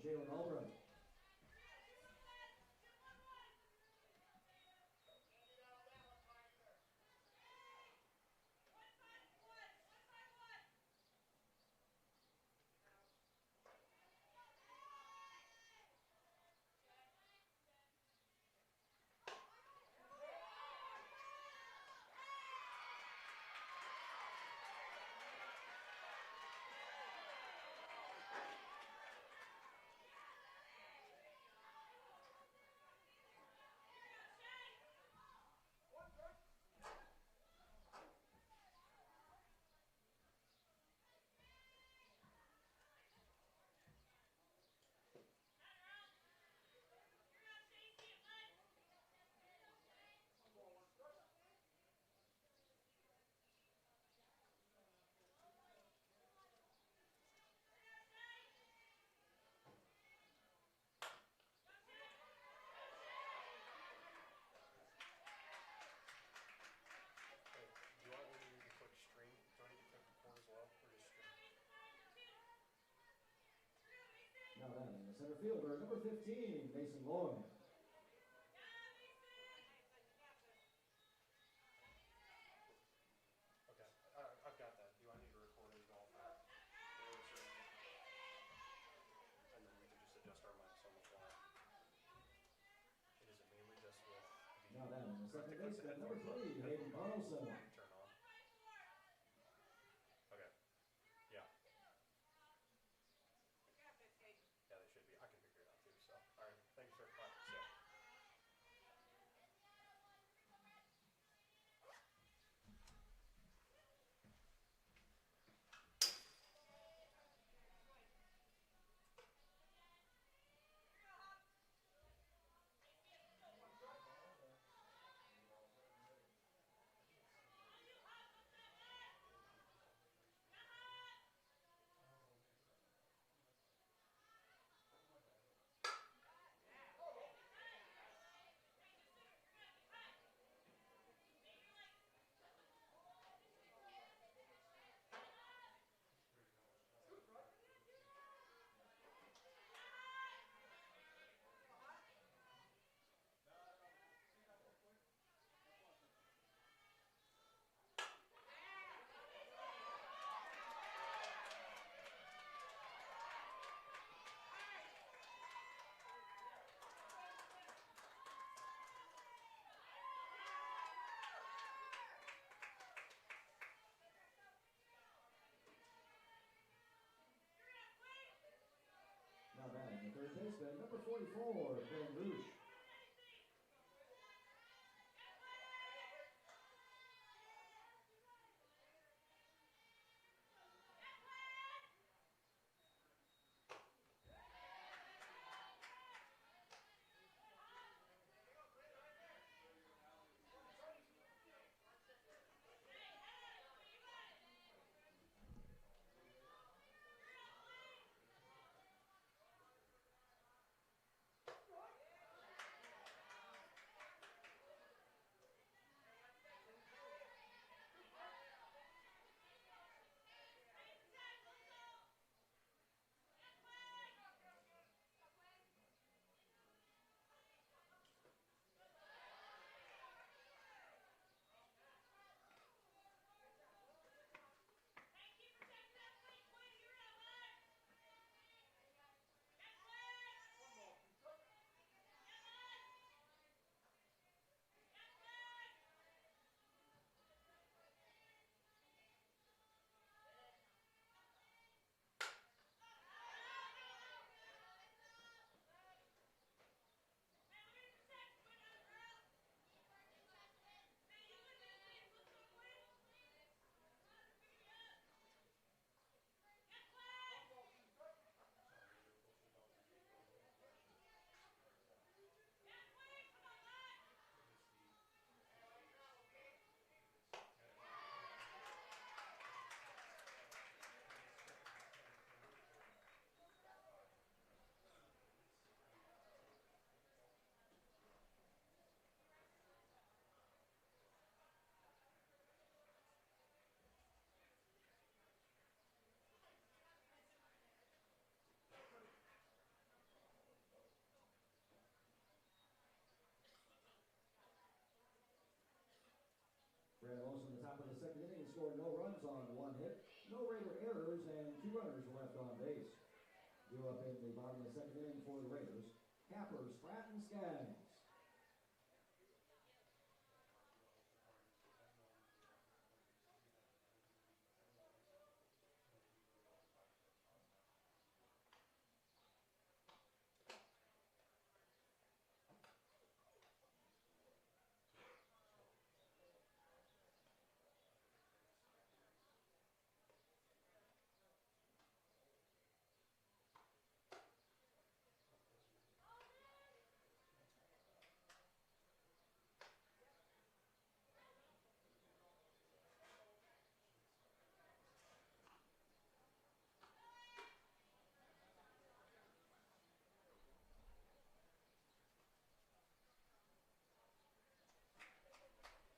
Jalen Albright. Now then, the center fielder, number 15, Mason Lloyd. Okay, I've got that. Do I need to record his golf? And then we can just adjust our mics on the fly. It is mainly just with the... Now then, the second baseman, number 3, Hayden Carlson. Turn on. Okay. Yeah. Yeah, they should be. I can figure it out too, so. Alright, thanks, sir. Bye. See ya. Now then, the third baseman, number 44, Ben Roosh. No Raider errors and 2 runners left on base. Due up in the bottom of the second inning for the Raiders, Capper, Spratt, and Skaggs.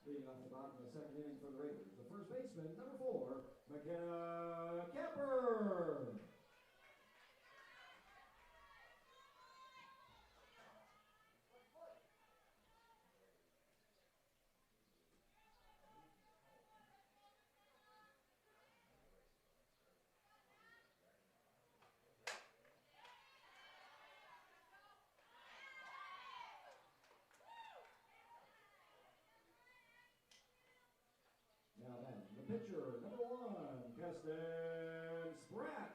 Leading off the bottom of the second inning for the Raiders, the first baseman, number 4, McKenna Capper. Now then, the pitcher, number 1, Keston Spratt.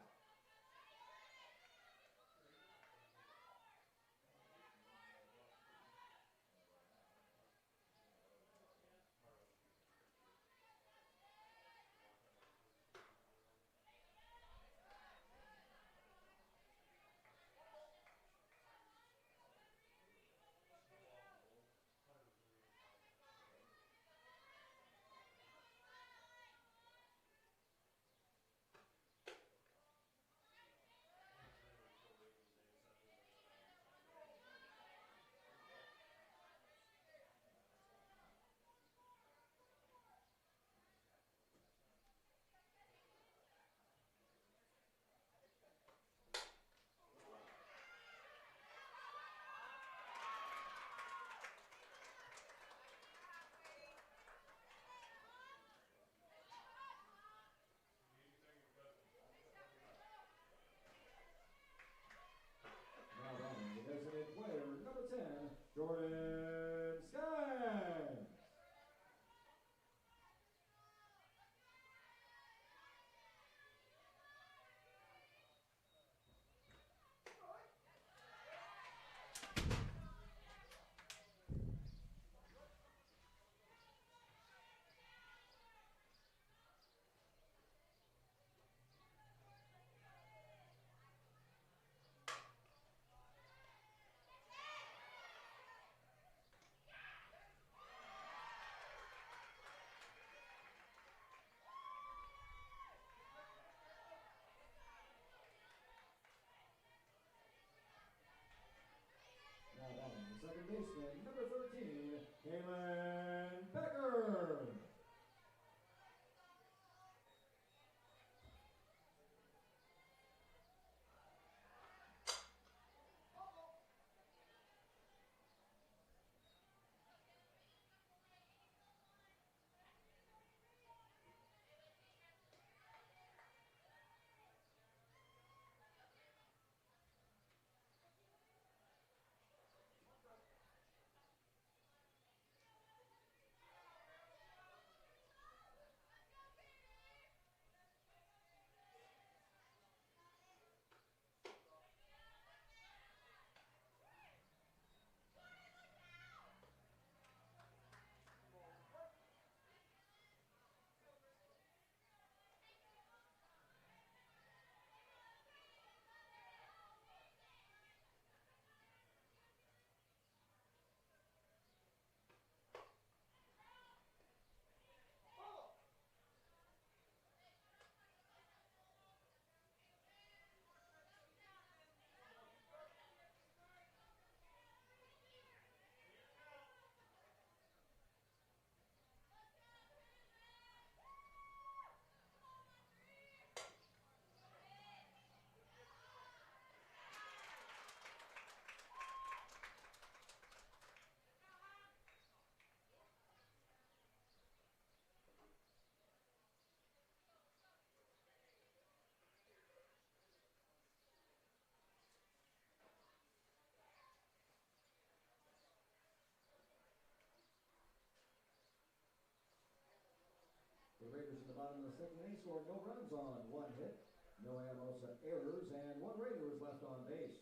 bottom of the second inning, scored no runs on one hit, no Anamosa errors, and one Raider was left on base.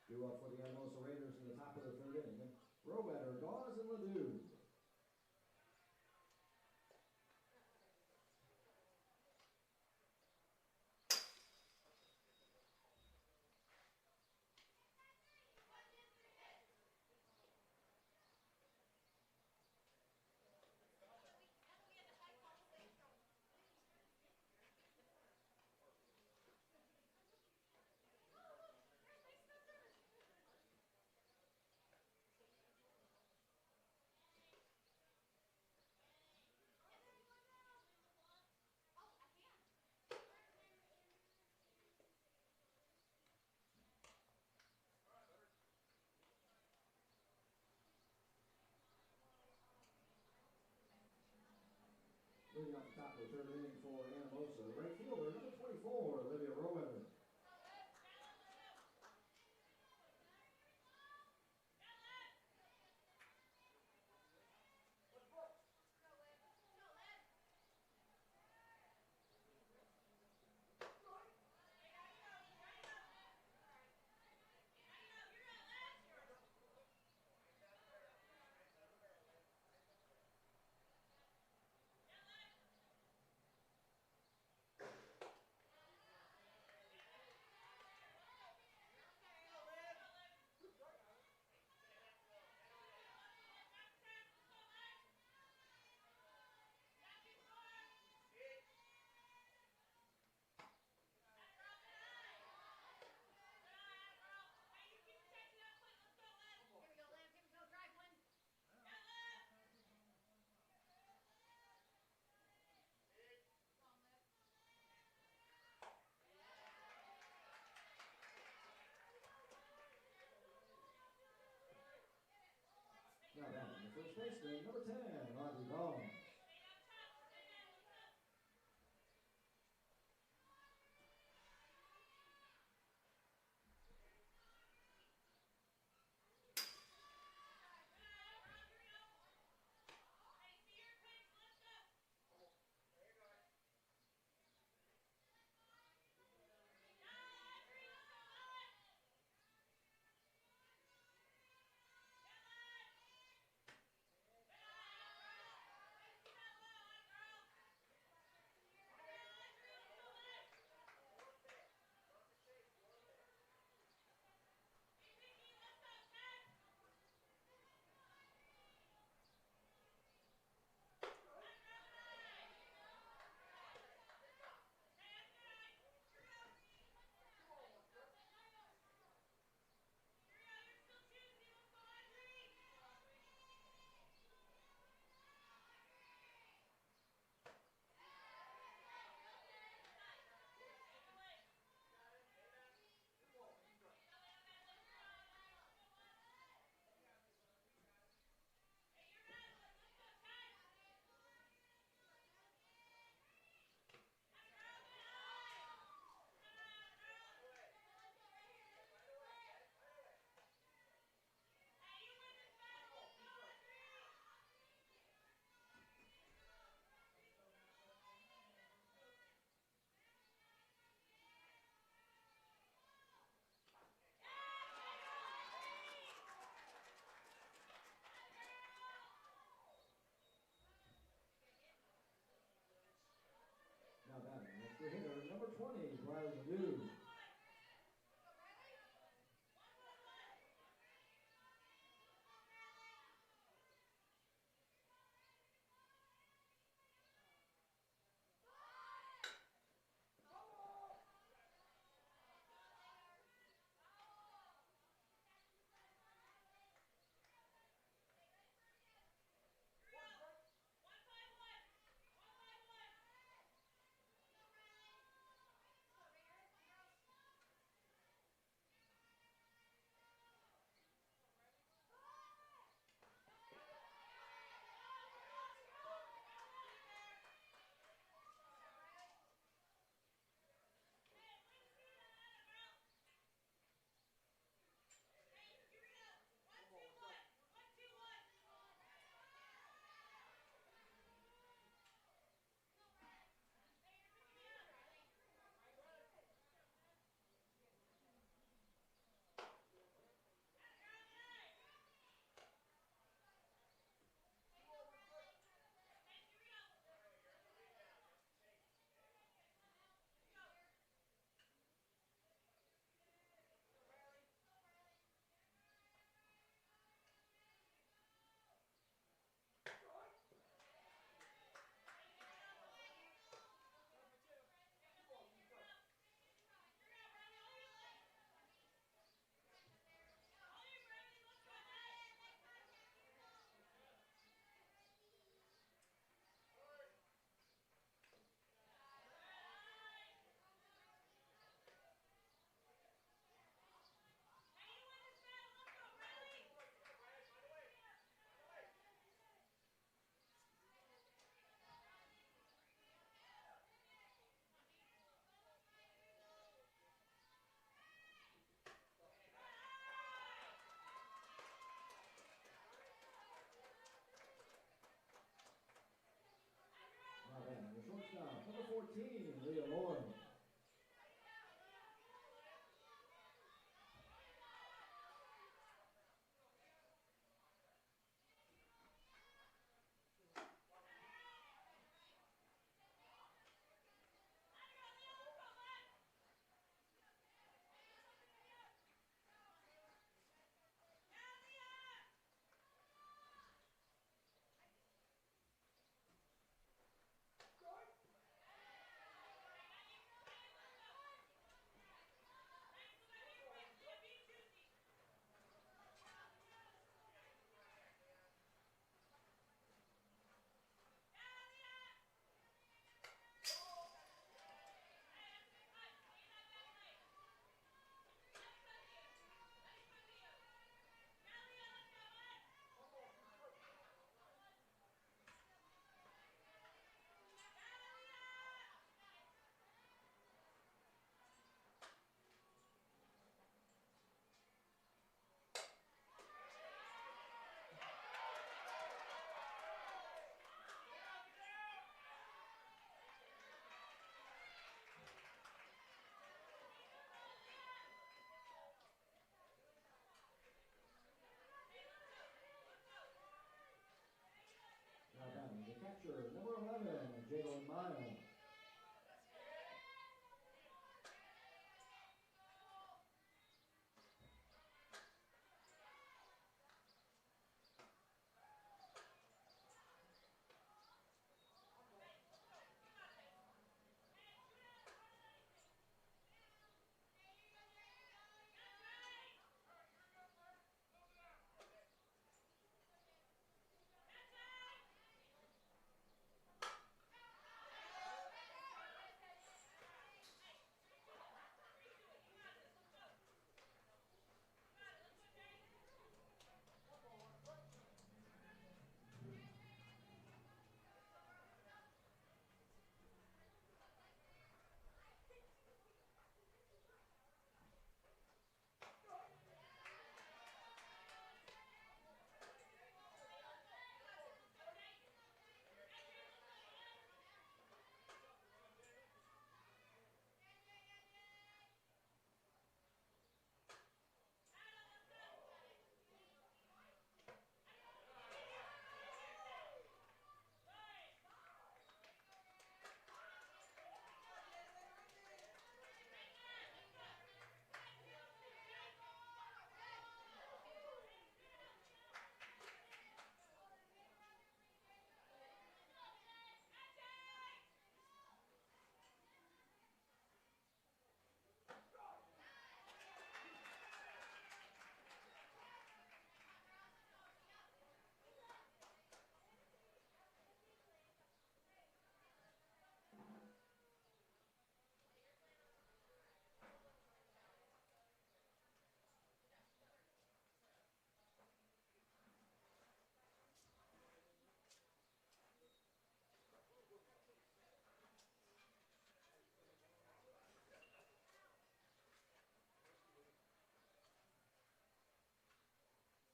Due up for the Anamosa Raiders in the top of the third inning, Rowetter, Dawes, and Ledoux. Leading off the top of the third inning for Anamosa, right fielder, number 24, Olivia Rowetter. Now batting the first baseman, number 10, Audrey Dawes. 14, Leah Lloyd. Now batting the catcher, number 11, Jalen Miles.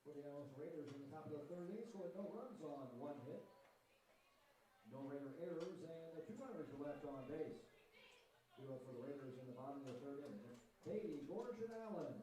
For the Anamosa Raiders in the top of the third inning, scored no runs on one hit. No Raider errors, and the 2 runners were left on base. Due up for the Raiders in the bottom of the third inning, Beatty, Gorge, and Allen.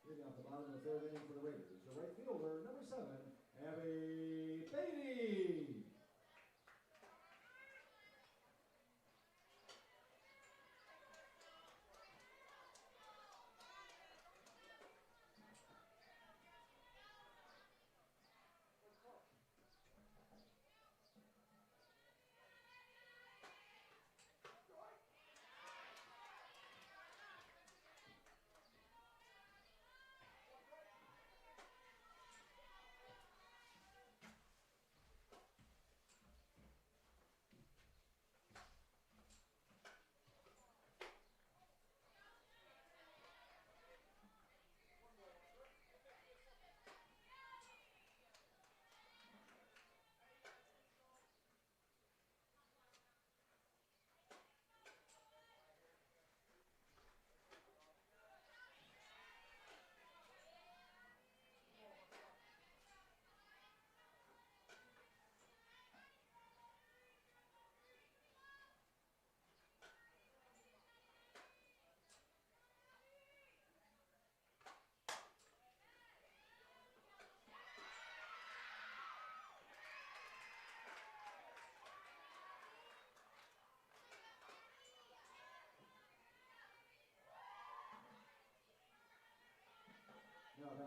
Hitting off the bottom of the third inning for the Raiders, the right fielder, number 7, Abby Beatty.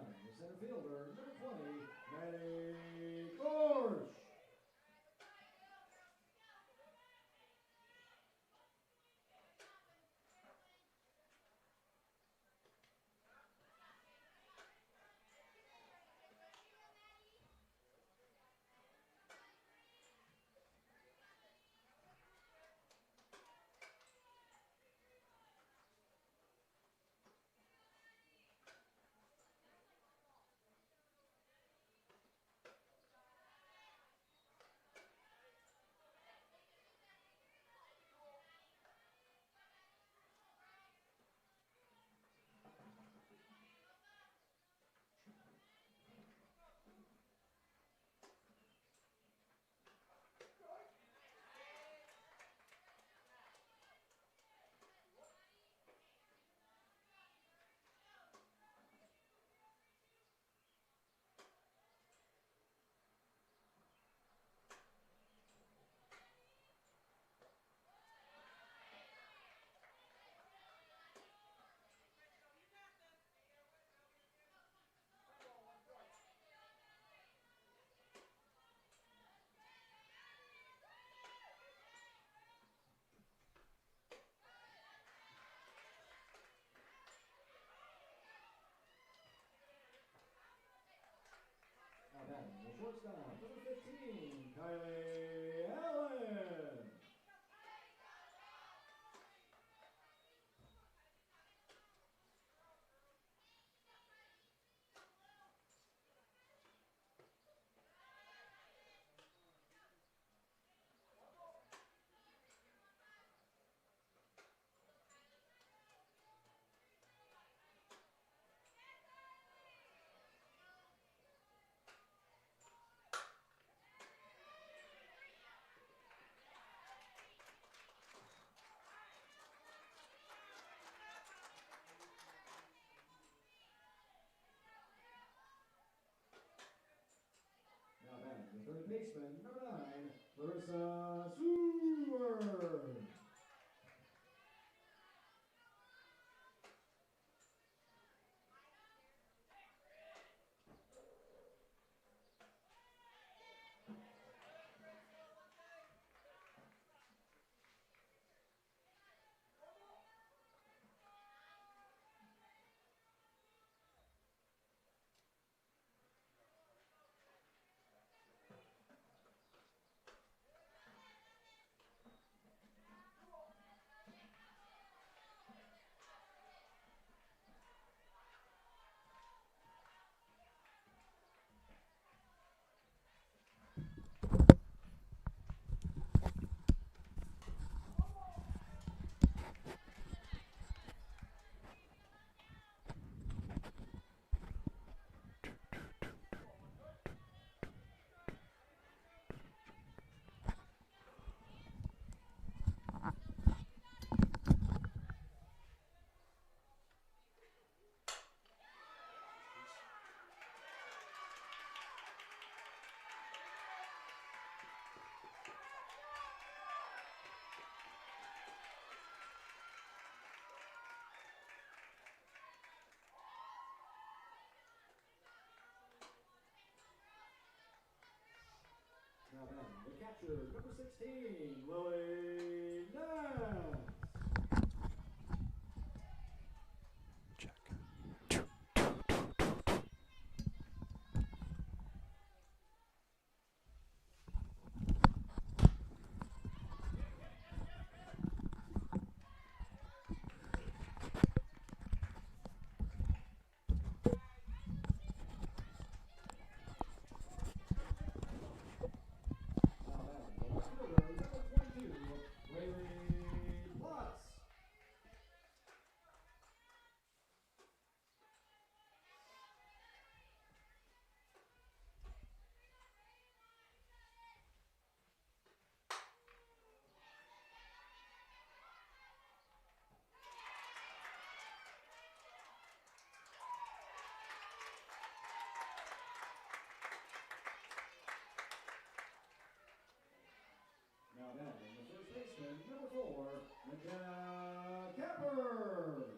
the center fielder, number 20, Manny Gorsh. Now batting the shortstop, number 15, Kylie Allen. Now batting the third baseman, number 9, Larissa Seward. Now batting the catcher, number 16, Lily Ness. Now batting the left fielder, number 22, Whaley Potts. Now batting the first baseman, number 4, McKenna Kemper.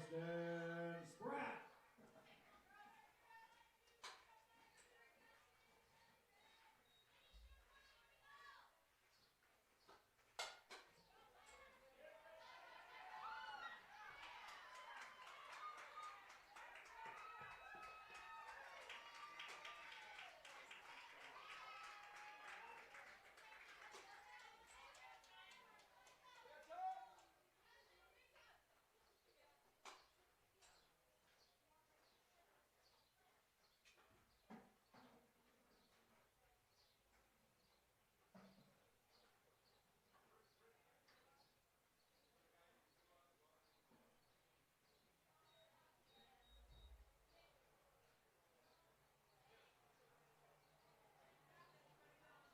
Keston Spratt.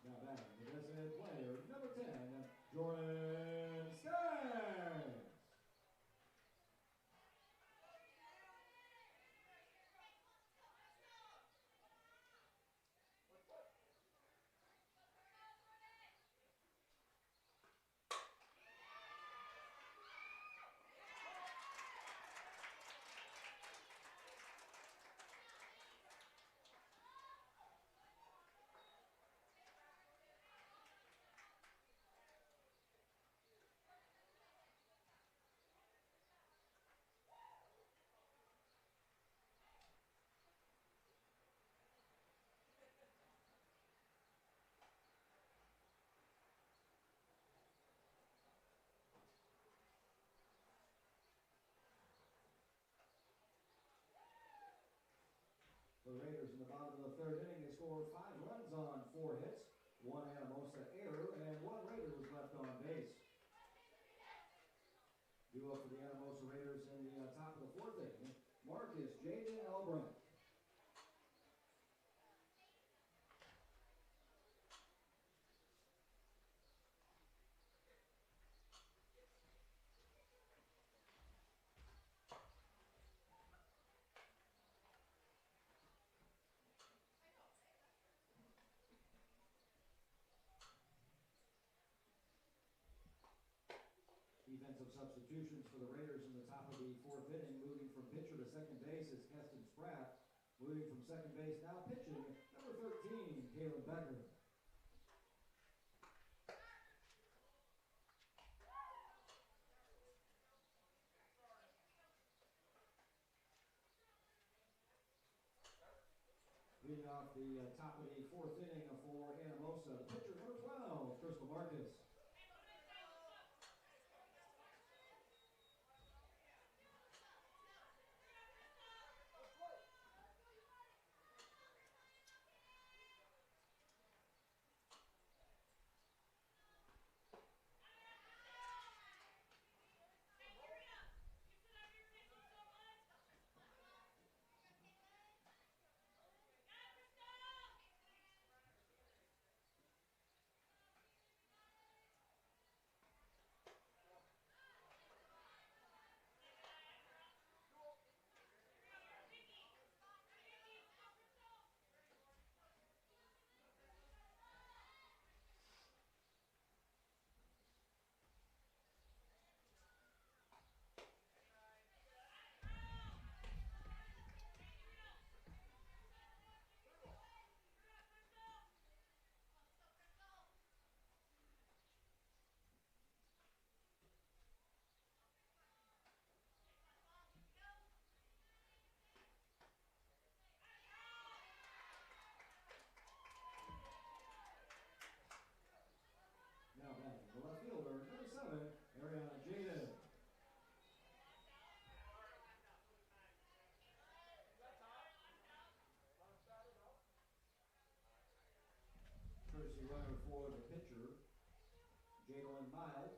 Now batting, the designated player, number 10, Jordan Skies. For the Raiders in the bottom of the third inning, they scored 5 runs on 4 hits, 1 Anamosa error, and 1 Raider was left on base. Due up for the Anamosa Raiders in the top of the fourth inning, Marcus J.J. Albright. Defensive substitutions for the Raiders in the top of the fourth inning. Moving from pitcher to second base is Keston Spratt. Moving from second base, now pitching, number 13, Caleb Becker. Leading off the top of the fourth inning for Anamosa, the pitcher, number 12, Crystal Marcus. Now batting, the left fielder, number 7, Ariana Jaden. Courtesy runner for the pitcher, Jalen Miles.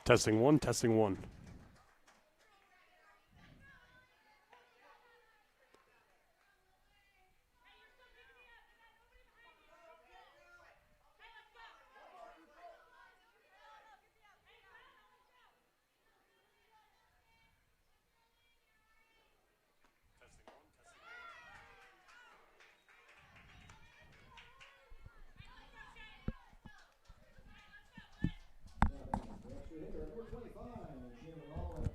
Testing one, testing one. The extra hitter, number 25, Jim Lawler.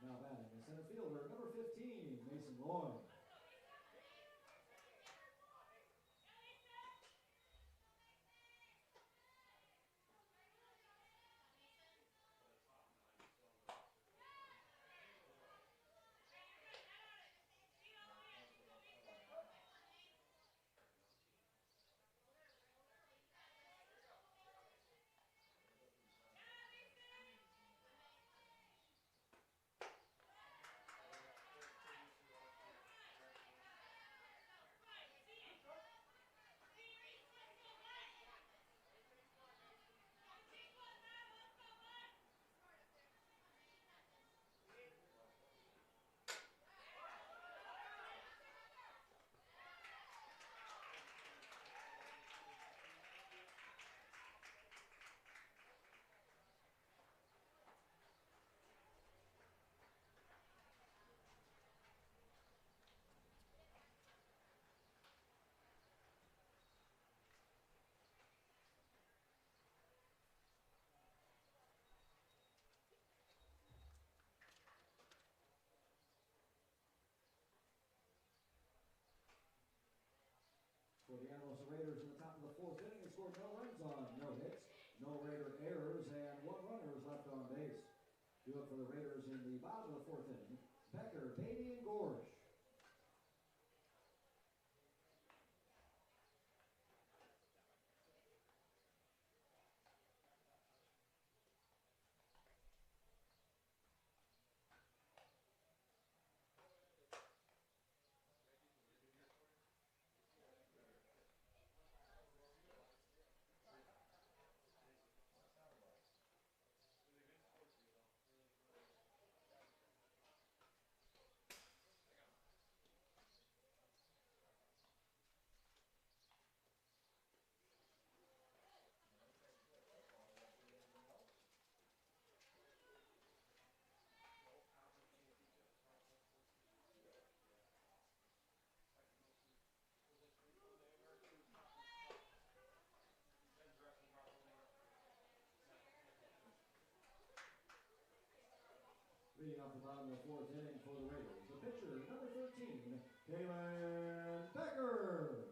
Now batting the center fielder, number 15, Mason Lloyd. For the Anamosa Raiders in the top of the fourth inning, they scored no runs on no hits, no Raider errors, and one runner was left on base. Do it for the Raiders in the bottom of the fourth inning, Becker, Beatty, and Gorsh. Leading off the bottom of the fourth inning for the Raiders, the pitcher, number 13, Kalen Becker.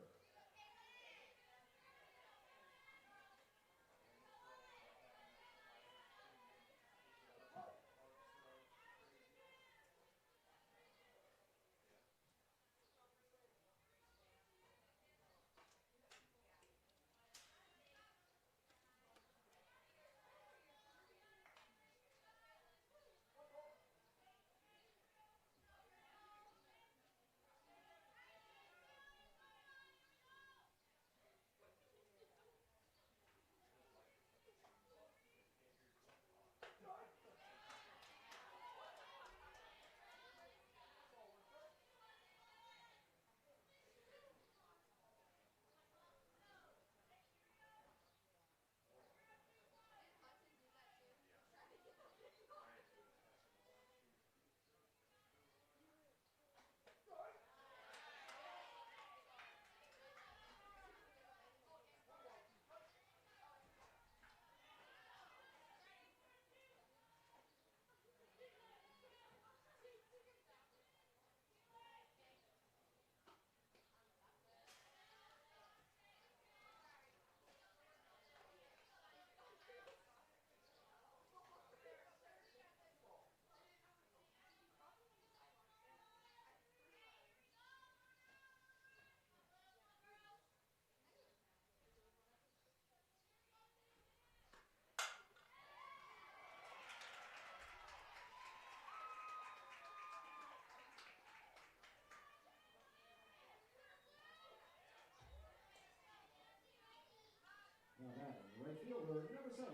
fielder, number 7,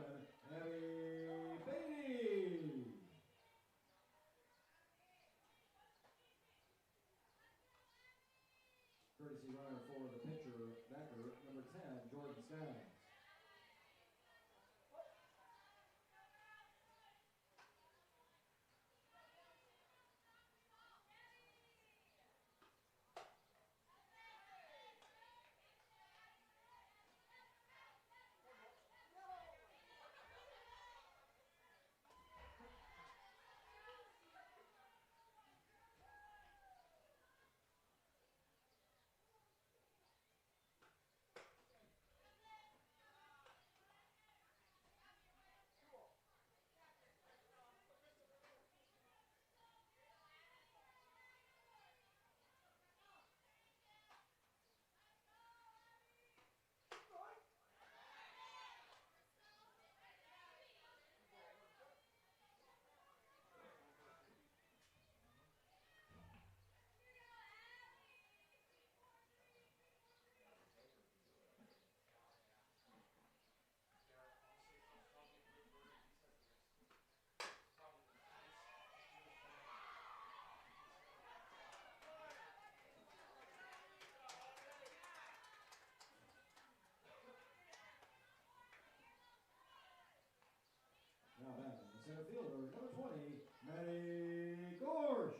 Abby Beatty. Courtesy runner for the pitcher, backer, number 10, Jordan Skaggs. Now batting, the center fielder, number 20, Matty Gorsh.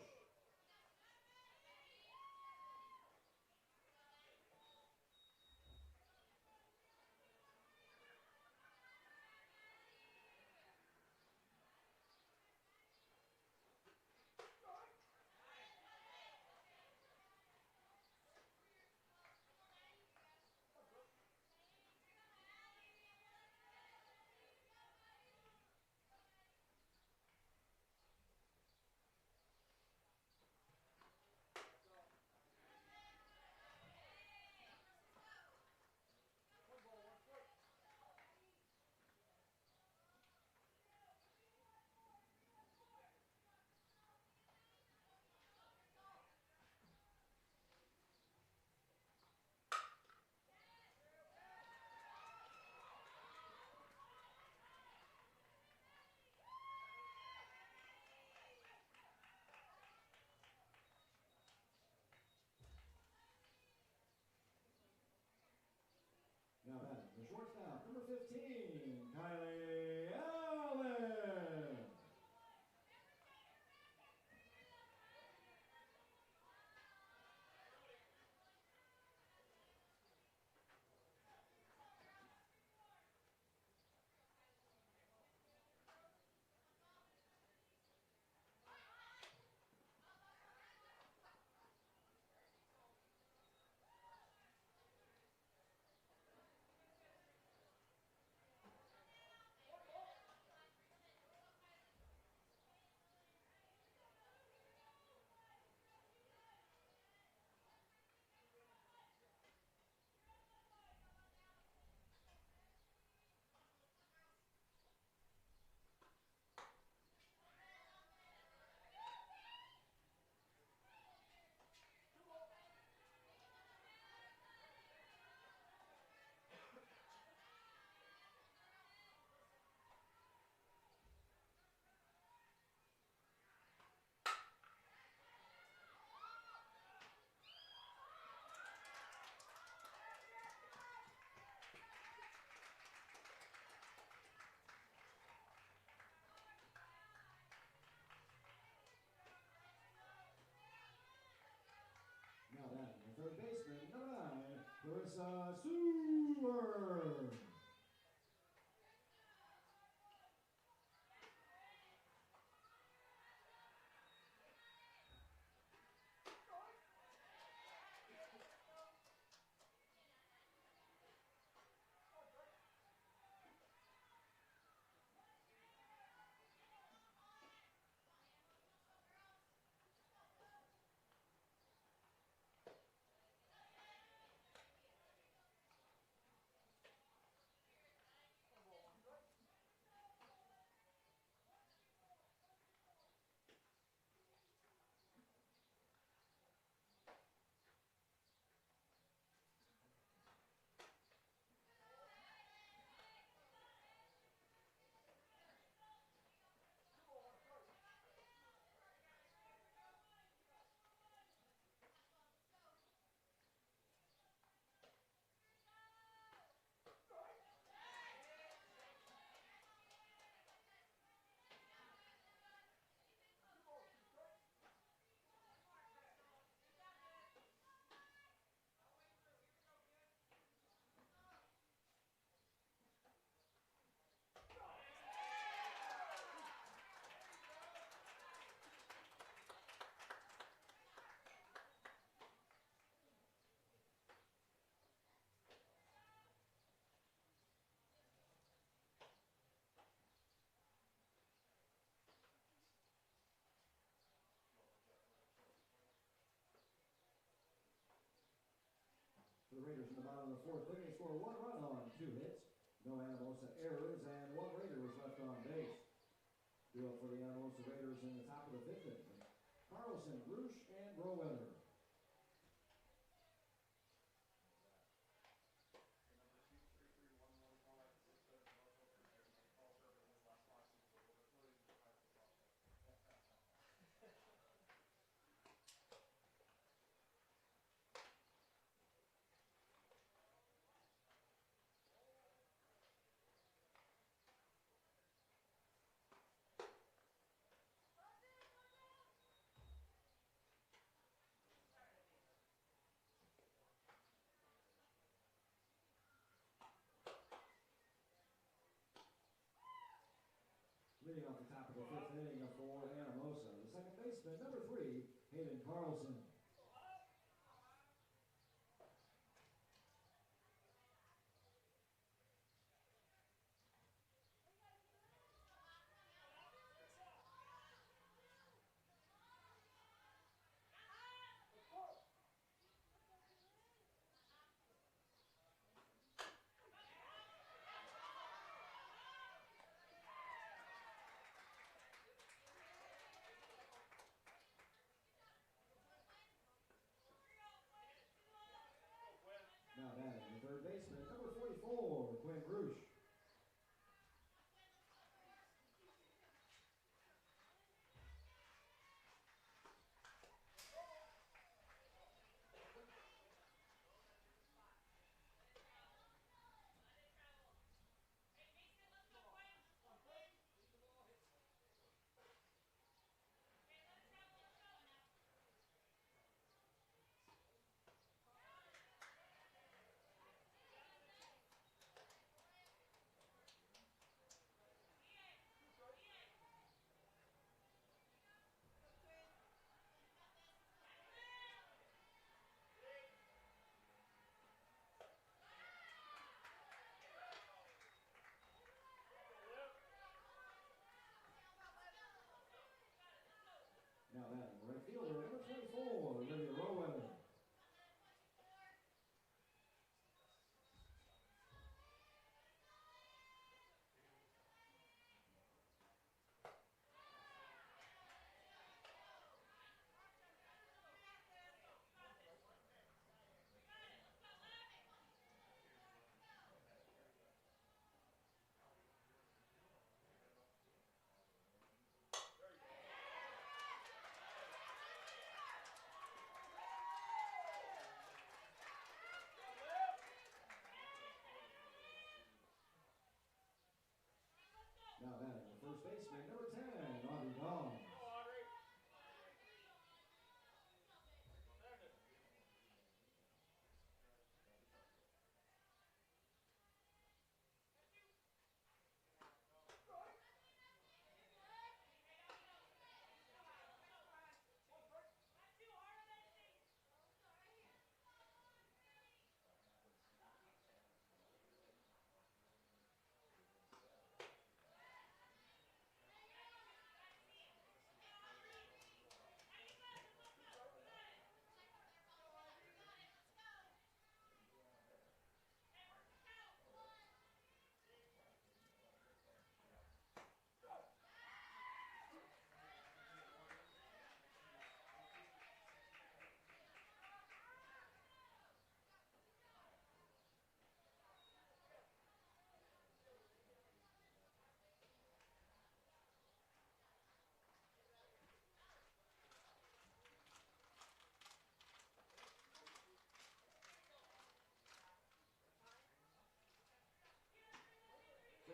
Now batting, the shortstop, number 15, Kylie Allen. Now batting, the third baseman, number 9, Clarissa Seward. of the fourth inning, score 1 run on 2 hits. No Anamosa errors, and 1 Raider was left on base. Due up for the Anamosa Raiders in the top of the fifth inning, Carlson, Roosh, and Roweather. Leading off the top of the fifth inning for Anamosa, the second baseman, number 3, Hayden Carlson. Now batting the third baseman, number 44, Quinn Roosh. Now batting right fielder, number 24, Olivia Roweather. Now batting the first baseman, number 10, Audrey Dong.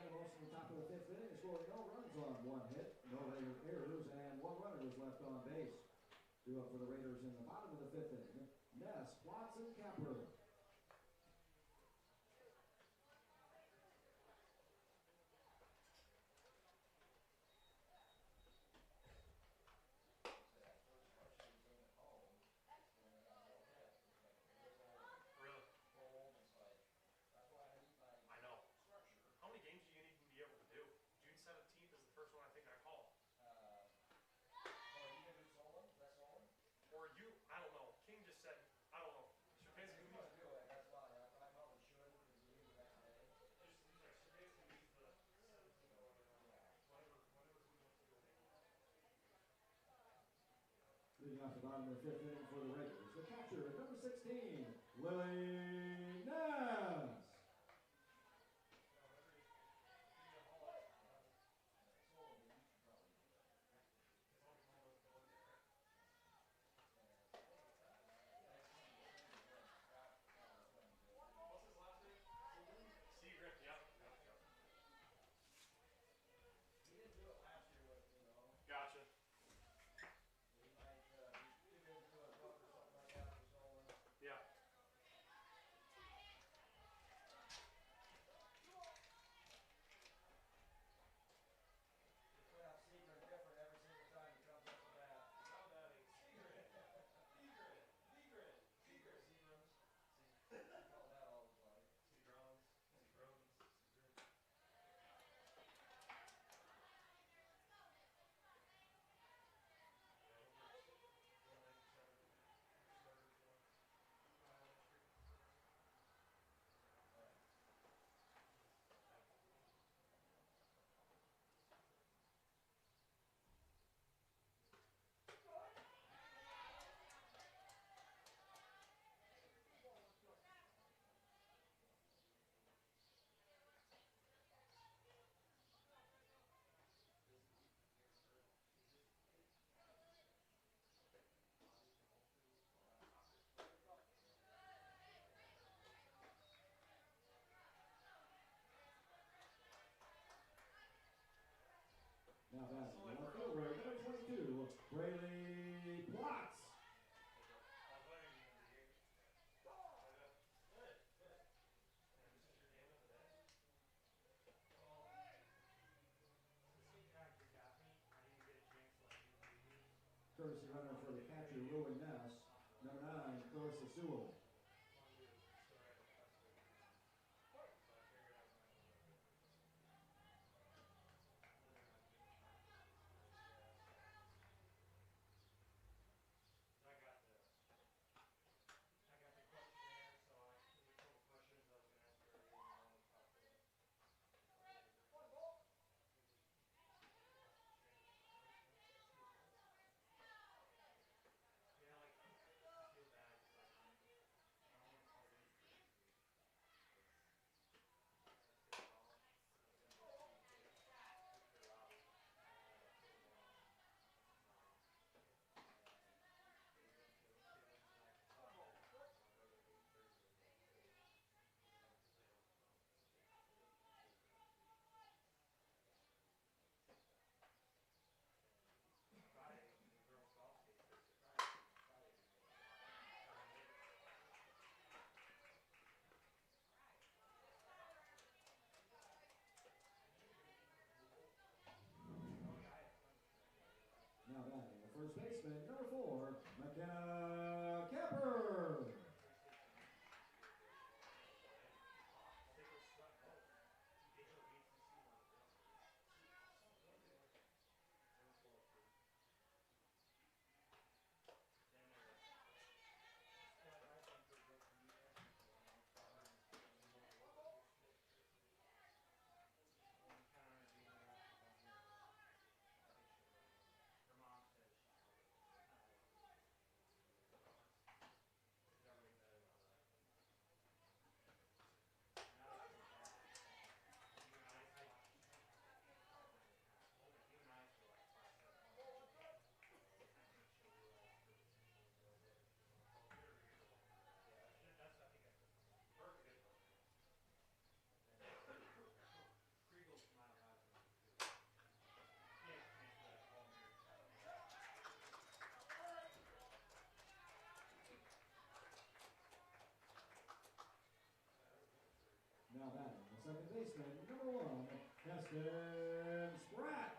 Anamosa in the top of the fifth inning, scoring no runs on 1 hit, no Raider errors, and 1 runner was left on base. Due up for the Raiders in the bottom of the fifth inning, Ness, Plotz, and Capper. Really? I know. How many games do you even be able to do? June 17th is the first one I think I call. Or you, I don't know. King just said, I don't know. Shapansky, who needs off the bottom of the fifth inning for the Raiders. The catcher, number 16, Willie Ness. Secret, yep. Gotcha. Yeah. Now batting, the left fielder, number 22, Braley Platts. Courtesy runner for the catcher, Willie Ness. Number 9, Clarissa Sewell. Now batting, the first baseman, number 4, McKenna Camper. Now batting, the second baseman, number 1, Keston Spratt.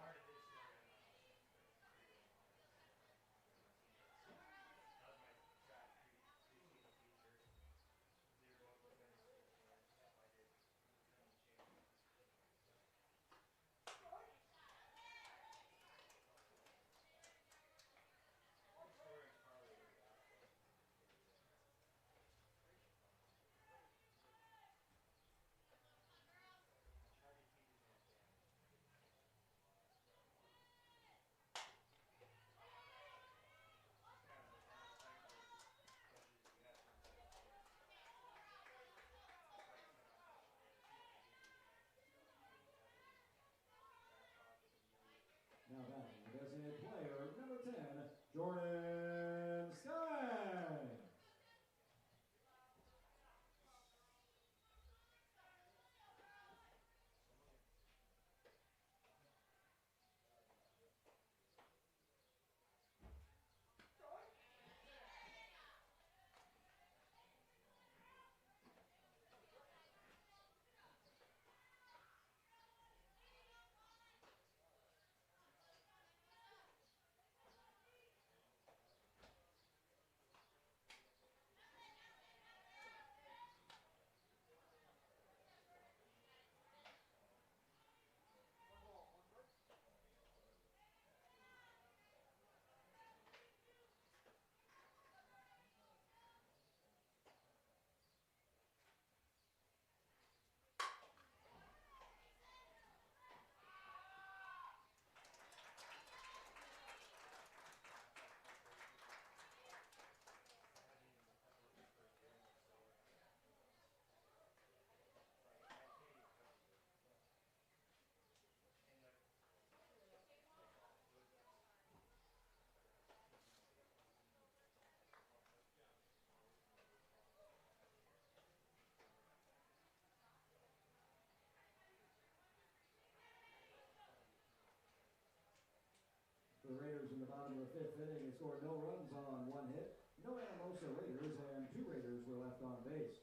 The Raiders in the bottom of the fifth inning, they scored no runs on one hit. No Anamosa Raiders, and 2 Raiders were left on base.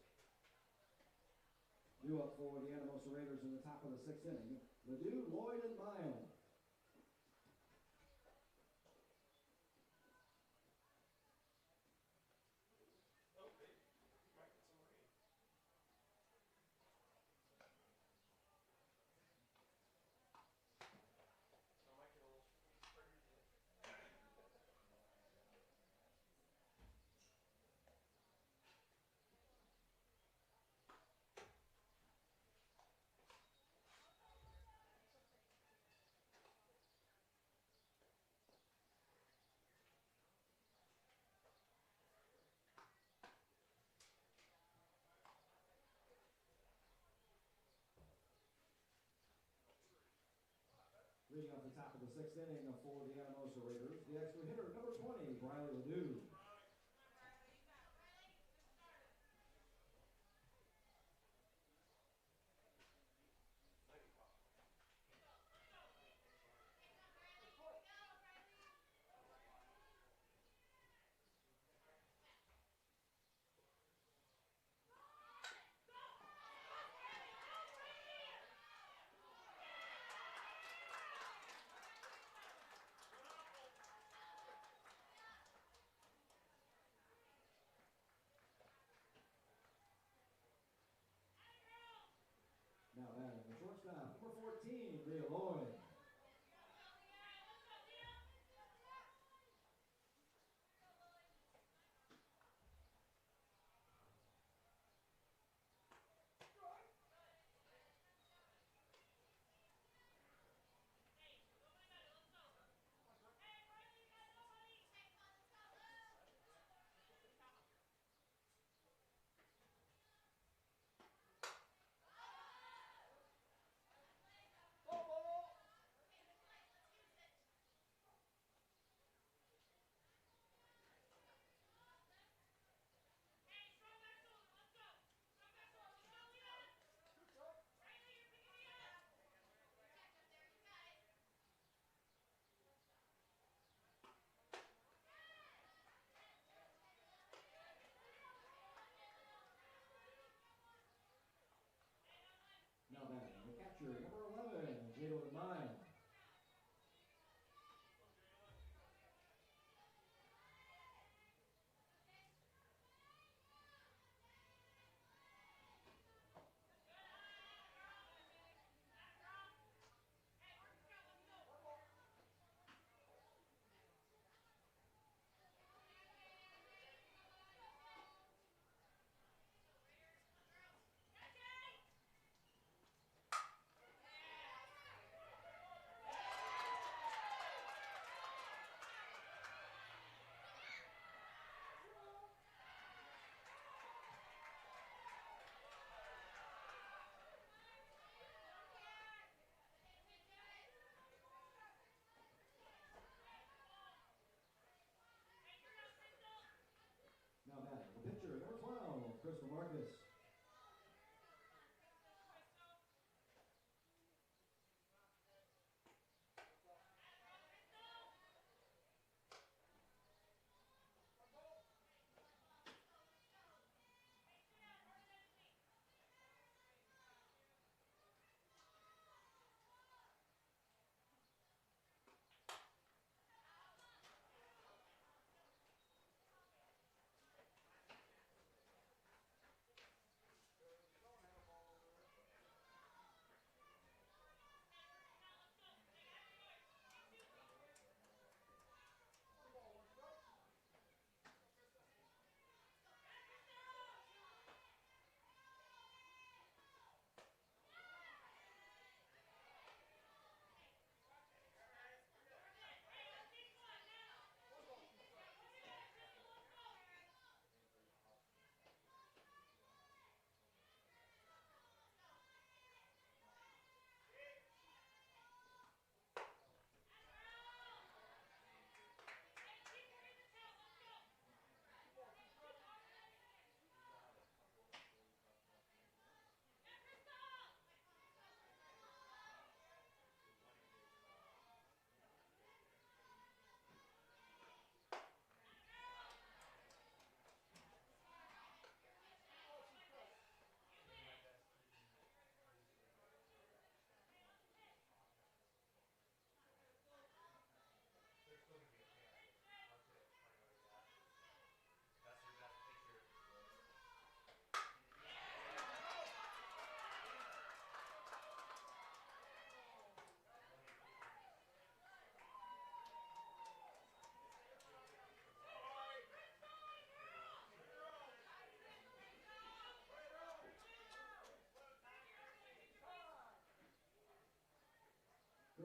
Due up for the Anamosa Raiders in the top of the sixth inning, Ledoux, Lloyd, and Miles. Oh, hey, we might get some rain. I might get a little sprayed today. Leading off the top of the sixth inning for the Anamosa Raiders, the extra hitter, number 20, Briley Ledoux. Might be hot. Now batting the shortstop, number 14, Leah Lloyd. Now batting the catcher, number 11, Jalen Miles. Now batting the pitcher, number 12, Crystal Marcus.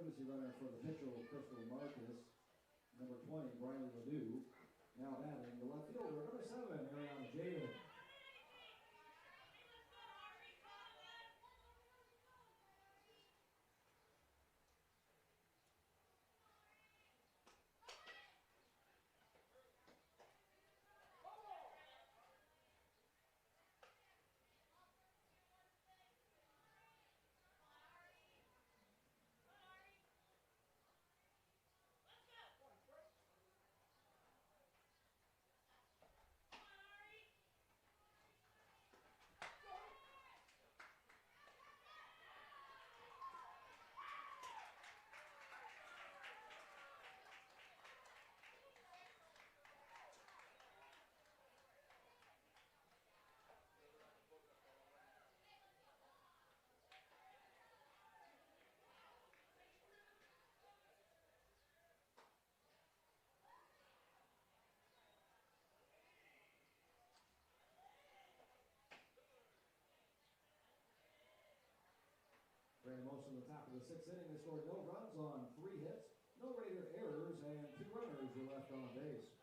courtesy runner for the pitcher, Crystal Marcus. Number 20, Briley Ledoux. Now batting the left fielder, number 7, Ariana Jaden. Anamosa in the top of the 6th inning. They scored no runs on 3 hits, no Raider errors, and 2 runners were left on base.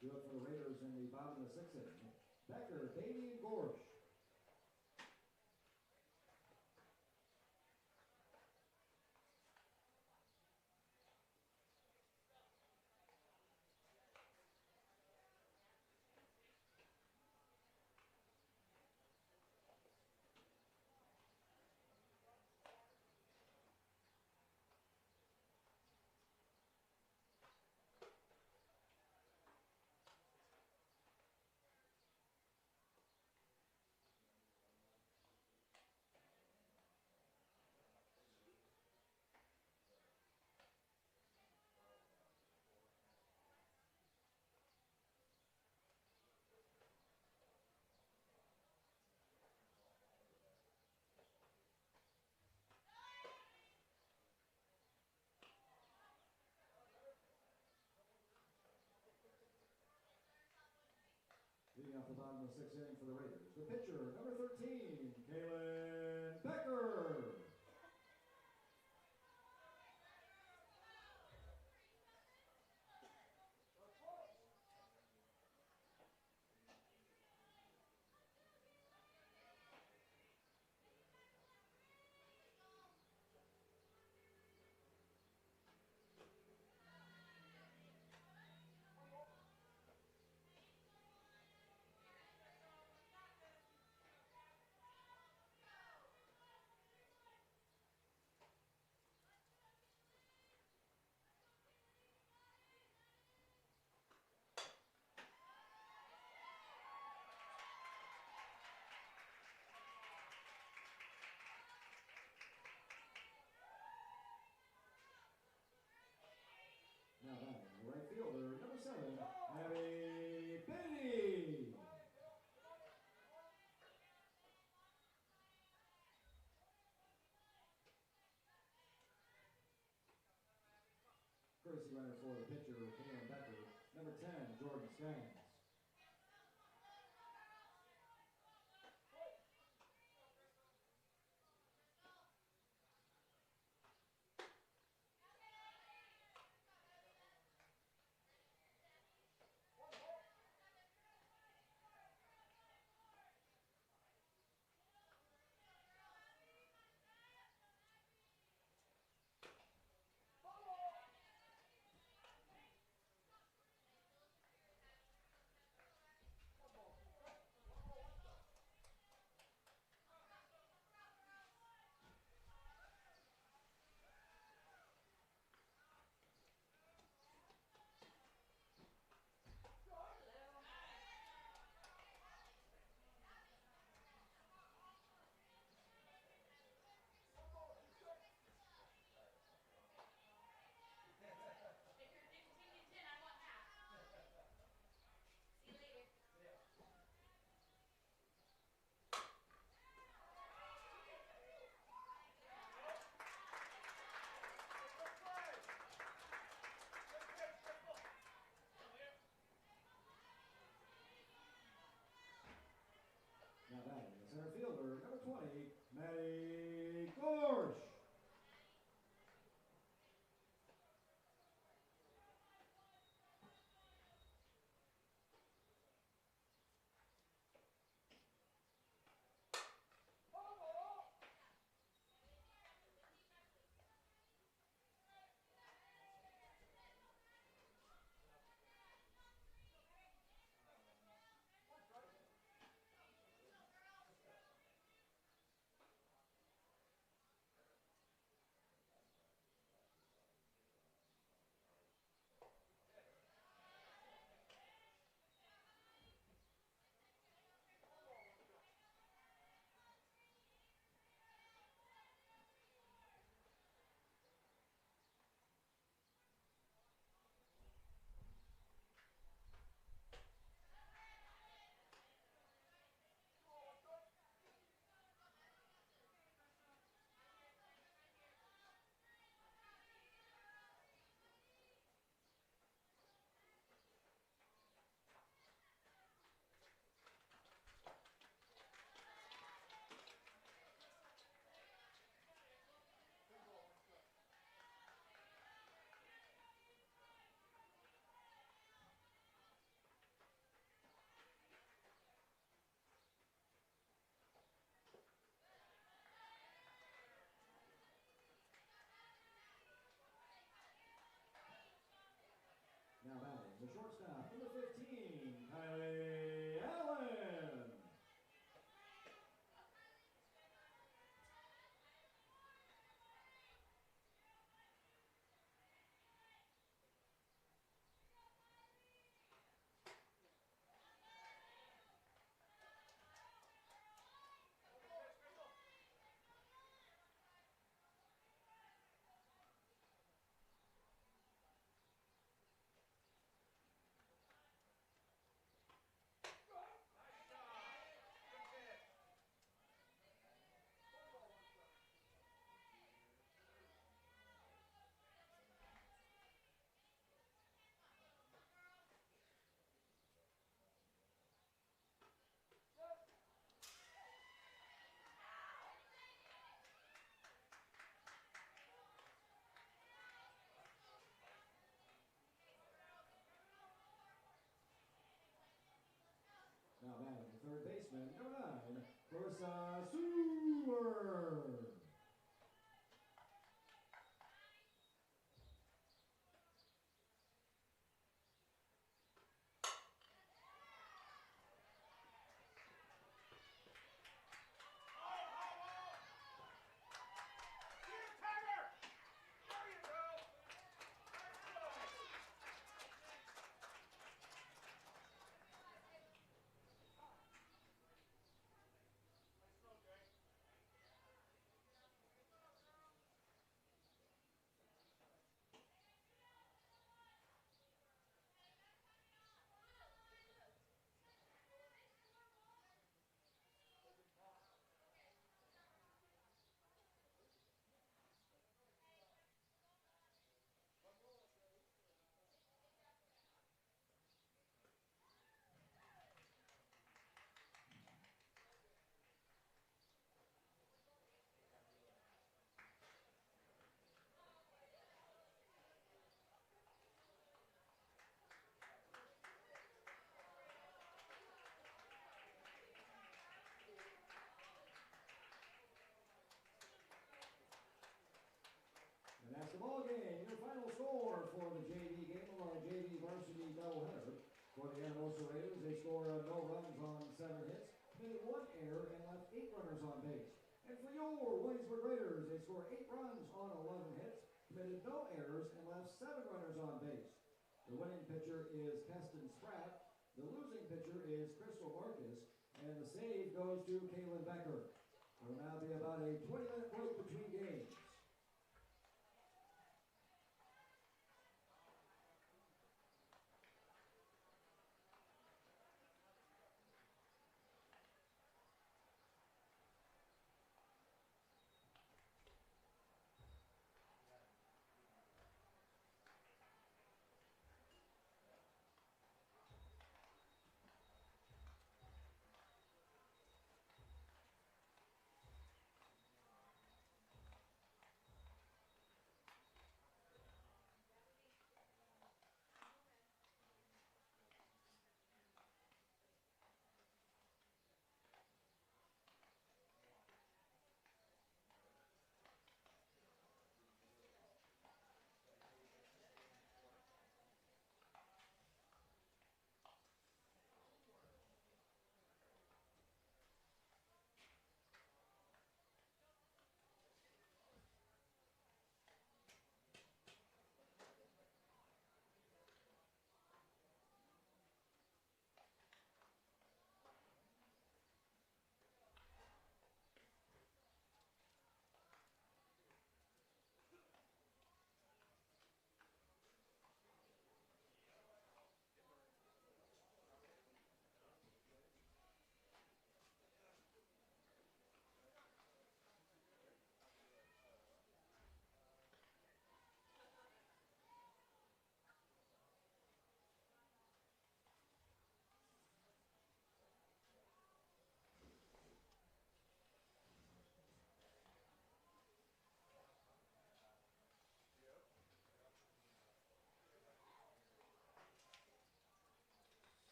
Do it for the Raiders in the bottom of the 6th inning. Becker, Beatty, and Gorsh. Leading off the bottom of the 6th inning for the Raiders, the pitcher, number 13, Kalen Becker. Now batting the right fielder, number 7, Abby Beatty. Courtesy runner for the pitcher, Kalen Becker. Number 10, Jordan Skaggs. Now batting the center fielder, number 20, Maddie Gorsh. third baseman, number 9, Clarissa Seward. And that's the ball game. Your final score for the JV game of our JV varsity doubleheader. For the Anamosa Raiders, they score no runs on 7 hits, committed 1 error, and left 8 runners on base. And for your Williamsburg Raiders, they score 8 runs on 11 hits, committed no errors, and left 7 runners on base. The winning pitcher is Keston Spratt. The losing pitcher is Crystal Marcus. And the save goes to Kaylin Becker. There will now be about a 20-minute break between games.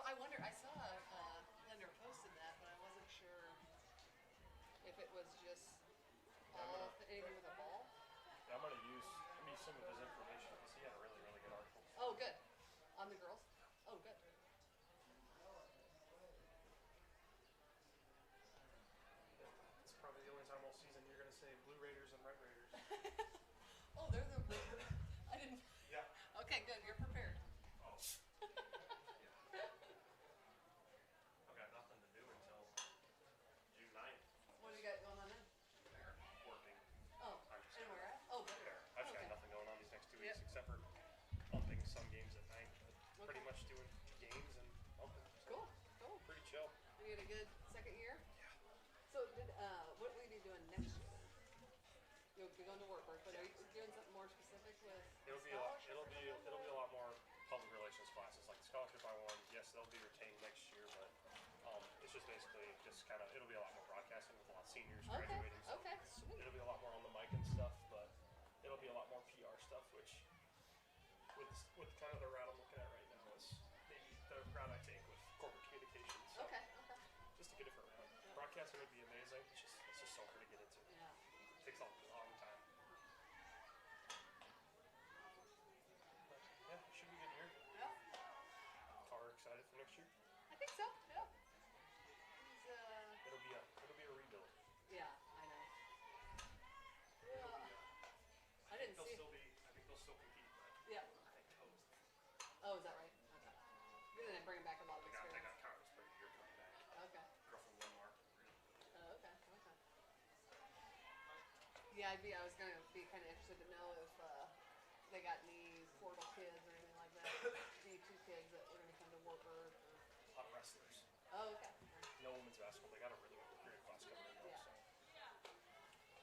I wonder. I saw Lender posted that, but I wasn't sure if it was just Yeah, all anything with a ball. yeah, I'm gonna use some of his information because he had a really, really good article. Oh, good. On the girls. Oh, good. It's probably the only time all season you're gonna say Blue Raiders and Red Raiders. Oh, they're the. I didn't. Yeah. Okay, good. You're prepared. Oh. I've got nothing to do until June 9th. What do you got going on then? There, working. Oh, I'm just and where at? Oh, good. there. I've just Okay. got nothing going on these next 2 weeks Yep. except for pumping some games at night. But pretty Okay. much doing games and pumping. So Cool. Cool. pretty chill. You had a good second year. Yeah. So, what will you be doing next year then? You'll be going to work, but are you doing something more specific with It'll be a lot. scholarship or something? It'll be a lot more public relations classes. Like the scholarship I won, yes, they'll be retained next year, but it's just basically just kind of it'll be a lot more broadcasting with a lot of seniors Okay. graduating. So Okay. Sweet. it'll be a lot more on the mic and stuff, but it'll be a lot more PR stuff, which with kind of the route I'm looking at right now is maybe the route I take with corporate communications. So Okay. Okay. just a different route. Broadcasting would be amazing. It's just so hard to get into. Yeah. It takes a long time. But yeah, it should be a good year. Yeah. Car excited for next year? I think so. Yeah. He's It'll be a rebuild. Yeah, I know. It'll Yeah. be I didn't see. I think they'll still compete, but Yeah. I think toast. Oh, is that right? Okay. You're gonna bring back a lot of They experience. got Congress for a year coming back. Okay. Girl from Lenmark. Oh, okay. Okay. Yeah, I was gonna be kind of interested to know if they got any portal kids or anything like that. Any two kids that were gonna come to Wartburg. Or... A lot of wrestlers. Oh, okay. No women's basketball. They got a really great class coming in though. Yeah. So.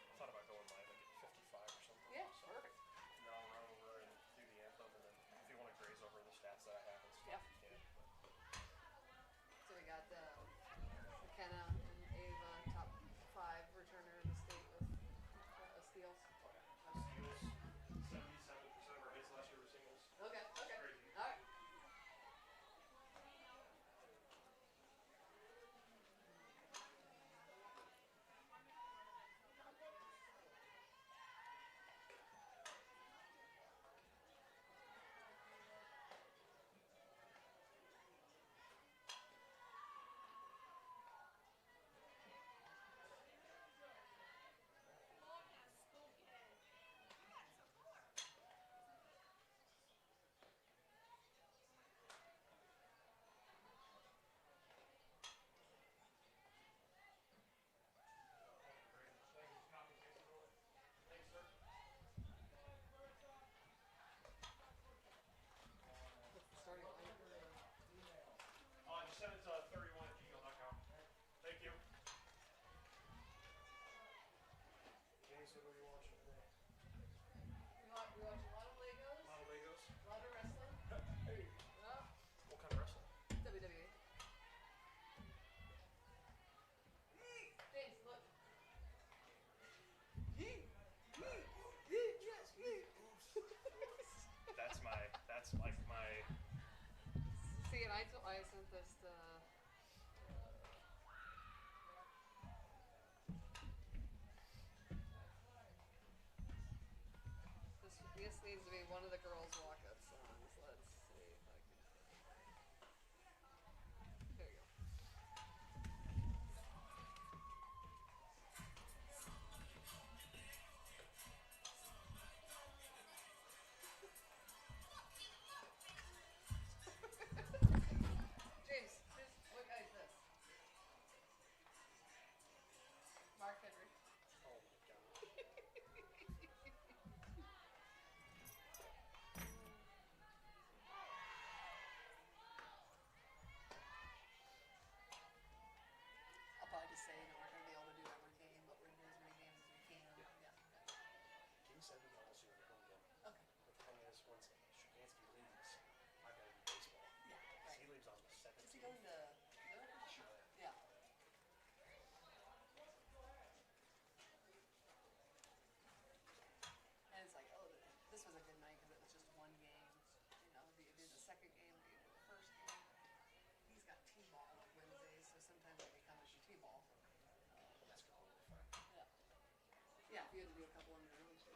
I thought about going live like at 55 or something. Yeah, So. perfect. And then I'll run over and do the anthem, and then if you want to graze over the stats that I have and stuff, Yeah. you can. So we got McKenna and Ava, top 5 returner in the state with steals. Steals. 77% of our hits last year were singles. Okay. Okay. Crazy. All right. What's the starting line? Just send it to 31@gmail.com. Thank you. James, what are we watching today? We watch a lot of Legos, A lot of Legos. a lot of wrestling. Hey. Oh, What kind of wrestling? WWE. James, look. That's like my. See, and I sent this to. This needs to be one of the girls' walk-up songs. Let's see if I can. There you go. James, what guy is this? Mark Henry. Oh my god. I'll probably just say that we're going to be able to do every game, but we're going to do as many games as we can. Yeah. Yeah. Can you send me all so you're home again? Okay. The thing is, once Shukansky leaves, I gotta do baseball. Yeah. Because he Right. leaves on the 17th. Is he going to? Sure. Yeah. And it's like, oh, this was a good night because it was just one game. You know, do you do the second game? Do you do the first game? if you had to do a couple on your own too.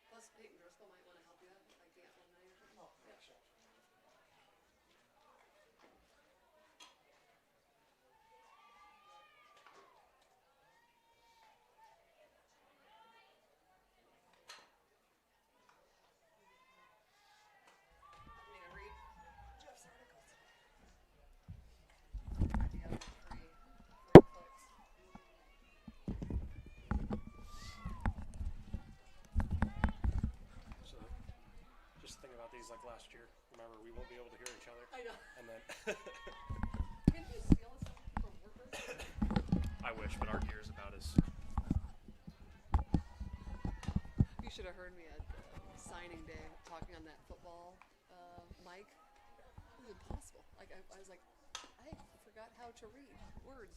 Plus, Peyton Driscoll might want to help you out, like the alumni or something. Oh, yeah, sure. I'm gonna read Jeff's articles. Might be up for free clicks. So, just think about these like last year. Remember, we won't be able to hear each other. I know. And then Can you steal us from workers? I wish, but our gear is about as. You should have heard me at signing day talking on that football mic. It was impossible. Like I was like, I forgot how to read words.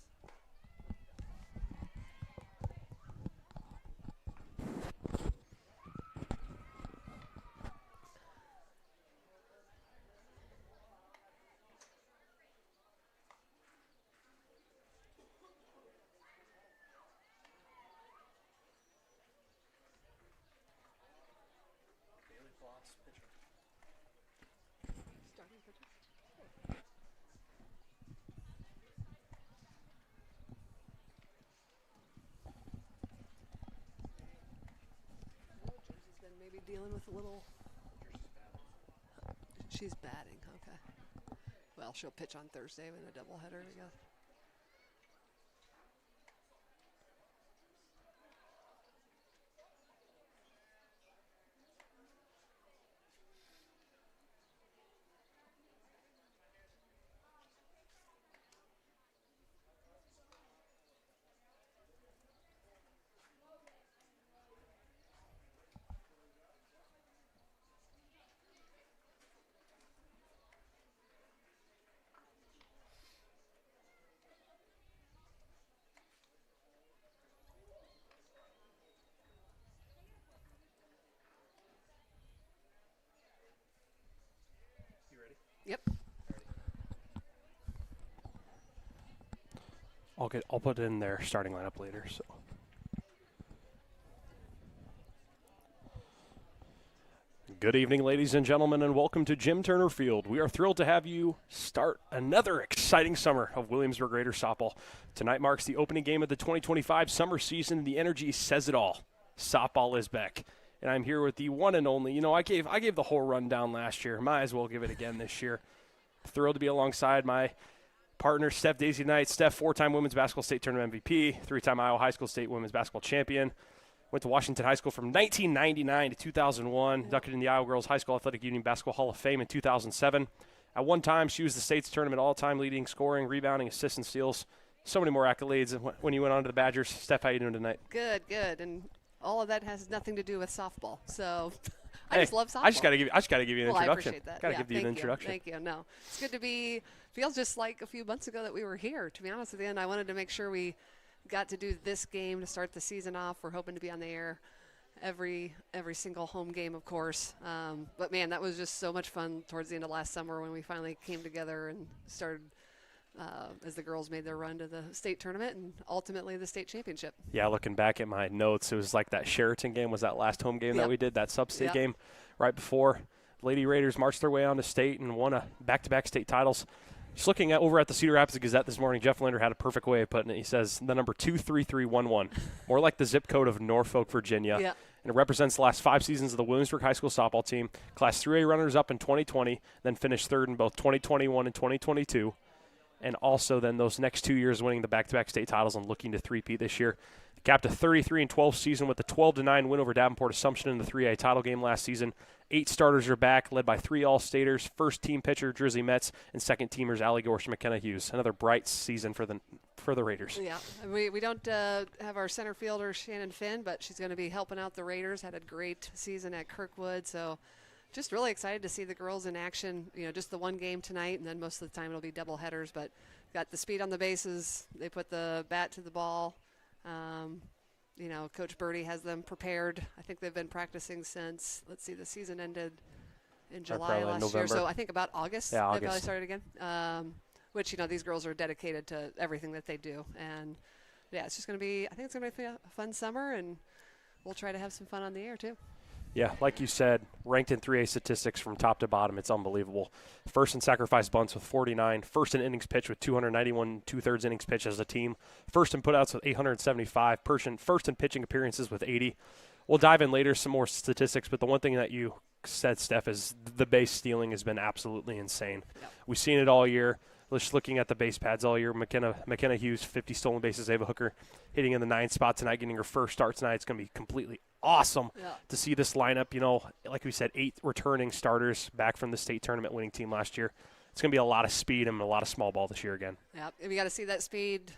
Daily plots, pitcher. Starting pitcher. Jersey's been maybe dealing with a little. She's batting. Okay. Well, she'll pitch on Thursday in a doubleheader, I guess. You ready? Yep. I'll put in their starting lineup later. So. Good evening, ladies and gentlemen, and welcome to Jim Turner Field. We are thrilled to have you start another exciting summer of Williamsburg Raider softball. Tonight marks the opening game of the 2025 summer season, and the energy says it all. Softball is back, and I'm here with the one and only. You know, I gave the whole rundown last year. Might as well give it again this year. Thrilled to be alongside my partner, Steph Daisy Knight. Steph, 4-time women's basketball state tournament MVP, 3-time Iowa High School State women's basketball champion. Went to Washington High School from 1999 to 2001. Inducted in the Iowa Girls High School Athletic Union Basketball Hall of Fame in 2007. At one time, she was the state's tournament all-time leading scoring, rebounding, assists, and steals. So many more accolades when you went on to the Badgers. Steph, how you doing tonight? Good, good. And all of that has nothing to do with softball. So I just love softball. I just got to give you an introduction. I appreciate that. Got to give you an introduction. Thank you. No, it's good to be. Feels just like a few months ago that we were here. To be honest with you, and I wanted to make sure we got to do this game to start the season off. We're hoping to be on the air every single home game, of course. But man, that was just so much fun towards the end of last summer when we finally came together and started. As the girls made their run to the state tournament and ultimately the state championship. Yeah, looking back at my notes, it was like that Sheraton game was that last home game that we did, that sub-state game right before. Lady Raiders marched their way on to state and won a back-to-back state titles. Just looking at over at the Cedar Rapids Gazette this morning, Jeff Linder had a perfect way of putting it. He says the number 23311, more like the zip code of Norfolk, Virginia. Yeah. And it represents the last 5 seasons of the Williamsburg High School softball team. Class 3A runners-up in 2020, then finished third in both 2021 and 2022. And also then those next 2 years winning the back-to-back state titles and looking to three-peat this year. Capped a 33-12 season with a 12-9 win over Davenport Assumption in the 3A title game last season. 8 starters are back, led by 3 All-Staters, first-team pitcher Jersey Metz, and second-teamers Allie Gorsh and McKenna Hughes. Another bright season for the Raiders. Yeah, we don't have our center fielder Shannon Finn, but she's going to be helping out the Raiders. Had a great season at Kirkwood, so just really excited to see the girls in action. You know, just the one game tonight, and then most of the time it'll be double headers. But got the speed on the bases. They put the bat to the ball. You know, Coach Birdie has them prepared. I think they've been practicing since, let's see, the season ended in July last year. So I think about August. Yeah, They probably started again. which, these girls are dedicated to everything that they do. And, yeah, it's just going to be – I think it's going to be a fun summer, and we'll try to have some fun on the air too. Yeah, like you said, ranked in 3A statistics from top to bottom. It's unbelievable. First in sacrifice bunts with 49. First in innings pitch with 291 2/3 innings pitch as a team. First in putouts with 875. First in pitching appearances with 80. We'll dive in later some more statistics, but the one thing that you said, Steph, is the base stealing has been absolutely insane. Yep. We've seen it all year. Just looking at the base pads all year, McKenna Hughes, 50 stolen bases. Ava Hooker hitting in the 9th spot tonight, getting her first start tonight. It's going to be completely awesome to see this lineup. Like we said, 8 returning starters back from the state tournament winning team last year. It's going to be a lot of speed and a lot of small ball this year again. Yeah, we got to see that speed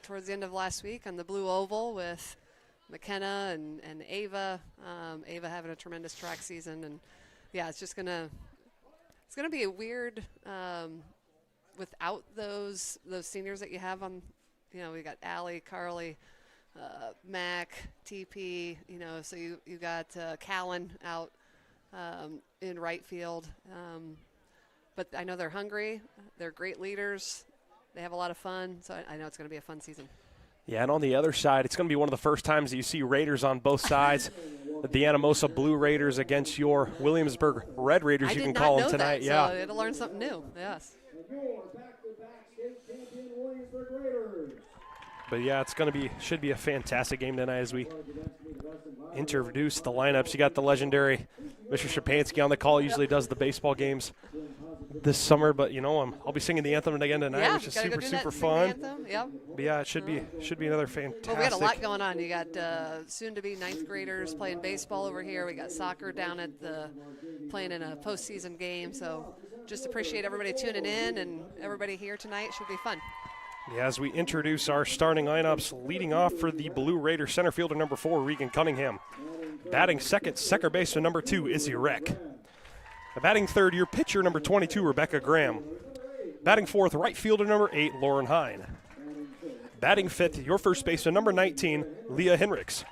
towards the end of last week on the blue oval with McKenna and Ava. Ava having a tremendous track season, and yeah, it's just gonna be a weird without those seniors that you have on. We got Allie, Carly, Mac, TP. So you got Callan out in right field. But I know they're hungry. They're great leaders. They have a lot of fun. So I know it's going to be a fun season. Yeah, and on the other side, it's going to be one of the first times that you see Raiders on both sides. The Anamosa Blue Raiders against your Williamsburg Red Raiders, you can call them tonight. Yeah, so it'll learn something new. Yes. But yeah, should be a fantastic game tonight as we introduce the lineups. You got the legendary Mr. Shapansky on the call. Usually does the baseball games this summer, but I'll be singing the anthem again tonight, which is super fun. Yep. But yeah, it should be another fantastic. Well, we got a lot going on. You got soon to be 9th graders playing baseball over here. We got soccer down at playing in a postseason game. So just appreciate everybody tuning in and everybody here tonight. Should be fun. Yeah, as we introduce our starting lineups, leading off for the Blue Raiders, center fielder number 4, Regan Cunningham. Batting second baseman number 2, Izzy Reck. Batting third, your pitcher number 22, Rebecca Graham. Batting fourth, right fielder number 8, Lauren Hine. Batting fifth, your first baseman number 19, Leah Henricks.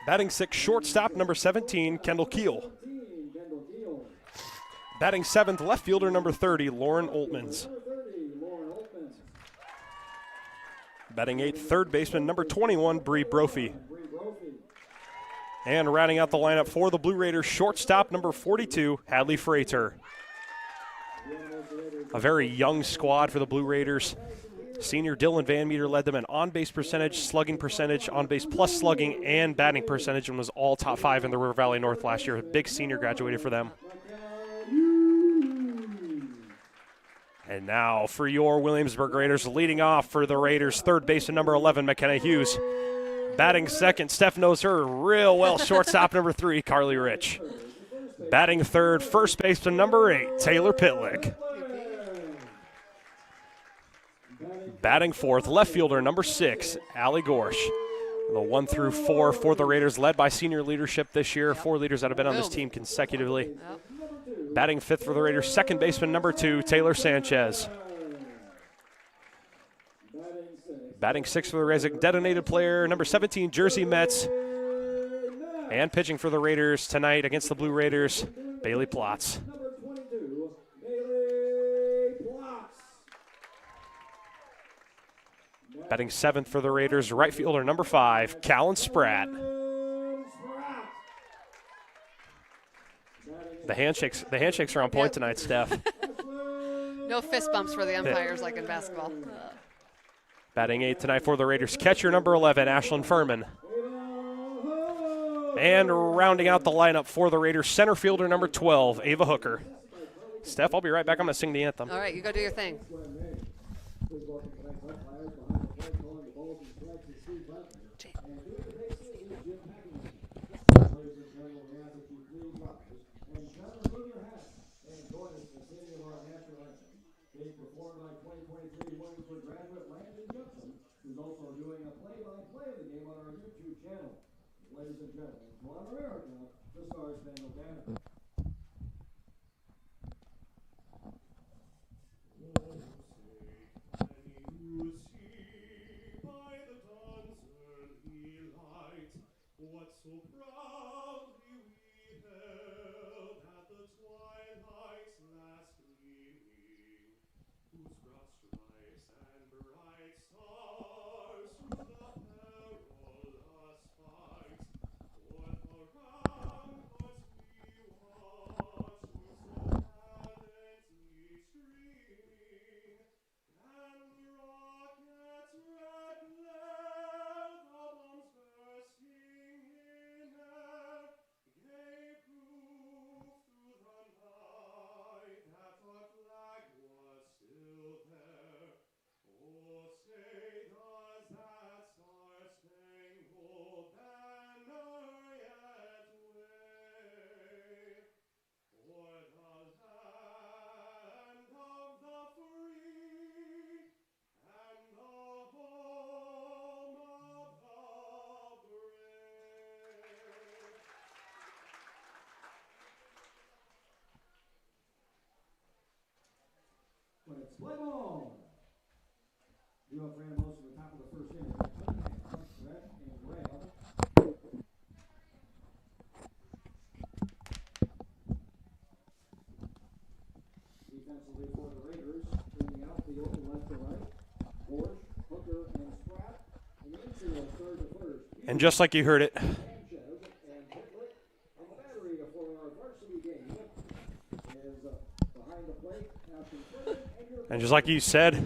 Batting sixth, shortstop number 17, Kendall Keel. Batting seventh, left fielder number 30, Lauren Oltmans. Batting eighth, third baseman number 21, Bree Brophy. And rounding out the lineup for the Blue Raiders, shortstop number 42, Hadley Frater. A very young squad for the Blue Raiders. Senior Dylan Van Meter led them in on-base percentage, slugging percentage, on-base plus slugging, and batting percentage, and was all top 5 in the River Valley North last year. A big senior graduated for them. And now for your Williamsburg Raiders, leading off for the Raiders, third baseman number 11, McKenna Hughes. Batting second, Steph knows her real well, shortstop number 3, Carly Rich. Batting third, first baseman number 8, Taylor Pitlick. Batting fourth, left fielder number 6, Allie Gorsh. The 1 through 4 for the Raiders, led by senior leadership this year. 4 leaders that have been on this team consecutively. Batting fifth for the Raiders, second baseman number 2, Taylor Sanchez. Batting sixth for the Raiders, detonated player number 17, Jersey Mets. And pitching for the Raiders tonight against the Blue Raiders, Bailey Plotz. Batting seventh for the Raiders, right fielder number 5, Callan Spratt. The handshakes are on point tonight, Steph. No fist bumps for the umpires like in basketball. Batting 8th tonight for the Raiders, catcher number 11, Ashlyn Furman. And rounding out the lineup for the Raiders, center fielder number 12, Ava Hooker. Steph, I'll be right back. I'm going to sing the anthem. All right, you go do your thing. Ladies and gentlemen, from America, the Star-Spangled Banner. You see by the dawn's early light what so proudly we held at the twilight's last gleaming, whose broad When it's play ball. Due up for Anamosa to the top of the first inning. Cunningham, set and grab. Defensively for the Raiders, in the outfield, left to right. Borsch, Hooker, and Spratt. In the infield, third to first. And just like you heard it, Sanchez and Pitlick. And the battery for our varsity game is behind the plate. Captain Frederick, and just like you said,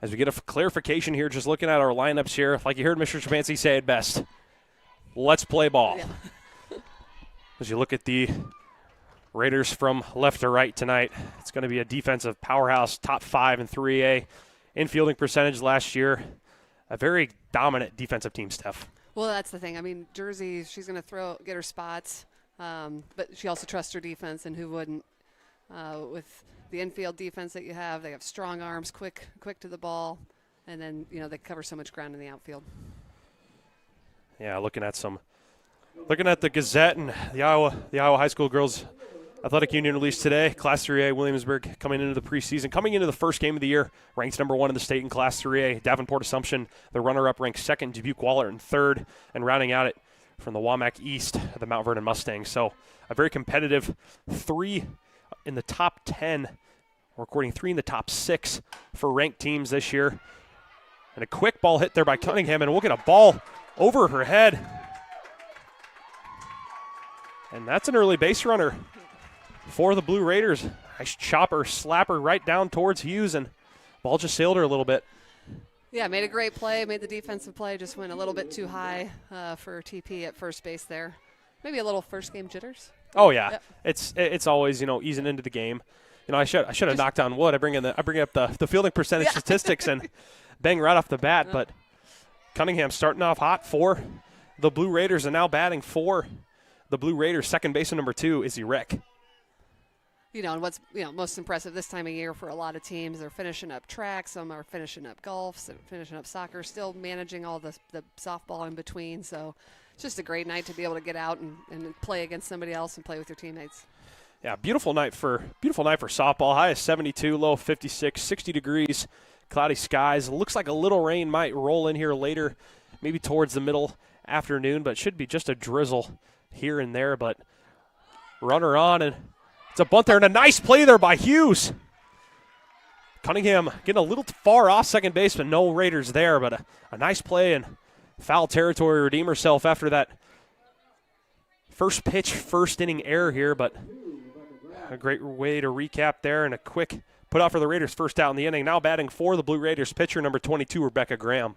as we get a clarification here, just looking at our lineups here, like you heard Mr. Shapansky say it best, let's play ball. Yeah. As you look at the Raiders from left to right tonight, it's going to be a defensive powerhouse, top 5 in 3A, infielding percentage last year, a very dominant defensive team, Steph. Well, that's the thing. I mean, Jersey, she's going to get her spots, but she also trusts her defense, and who wouldn't? With the infield defense that you have, they have strong arms, quick to the ball, and then they cover so much ground in the outfield. Yeah, looking at the Gazette and the Iowa High School Girls Athletic Union released today. Class 3A Williamsburg coming into the preseason, coming into the first game of the year, ranked number 1 in the state in Class 3A. Davenport Assumption, the runner-up, ranked 2nd. Dubuque Wahlert in 3rd, and rounding out it from the Wamak East, the Mount Vernon Mustangs. So a very competitive 3 in the top 10. We're recording 3 in the top 6 for ranked teams this year. And a quick ball hit there by Cunningham, and we'll get a ball over her head. And that's an early base runner for the Blue Raiders. Nice chopper, slapper right down towards Hughes, and ball just sailed her a little bit. Yeah, made a great play, made the defensive play, just went a little bit too high for TP at first base there. Maybe a little first game jitters. Oh yeah, Yep. It's always easing into the game. I should have knocked on wood. I bring up the fielding percentage statistics and bang right off the bat. But Cunningham starting off hot for the Blue Raiders, and now batting for the Blue Raiders. Second baseman number 2 is Rick. And what's most impressive this time of year for a lot of teams, they're finishing up track, some are finishing up golf, some finishing up soccer, still managing all the softball in between. So it's just a great night to be able to get out and play against somebody else and play with your teammates. Yeah, beautiful night for softball. High is 72, low 56, 60 degrees, cloudy skies. Looks like a little rain might roll in here later, maybe towards the middle afternoon, but it should be just a drizzle here and there. But runner on, and it's a bunt there, and a nice play there by Hughes. Cunningham getting a little far off second base, but no Raiders there, but a nice play and foul territory, redeem herself after that first pitch, first inning error here, but a great way to recap there, and a quick put out for the Raiders, first out in the inning. Now batting for the Blue Raiders, pitcher number 22, Rebecca Graham.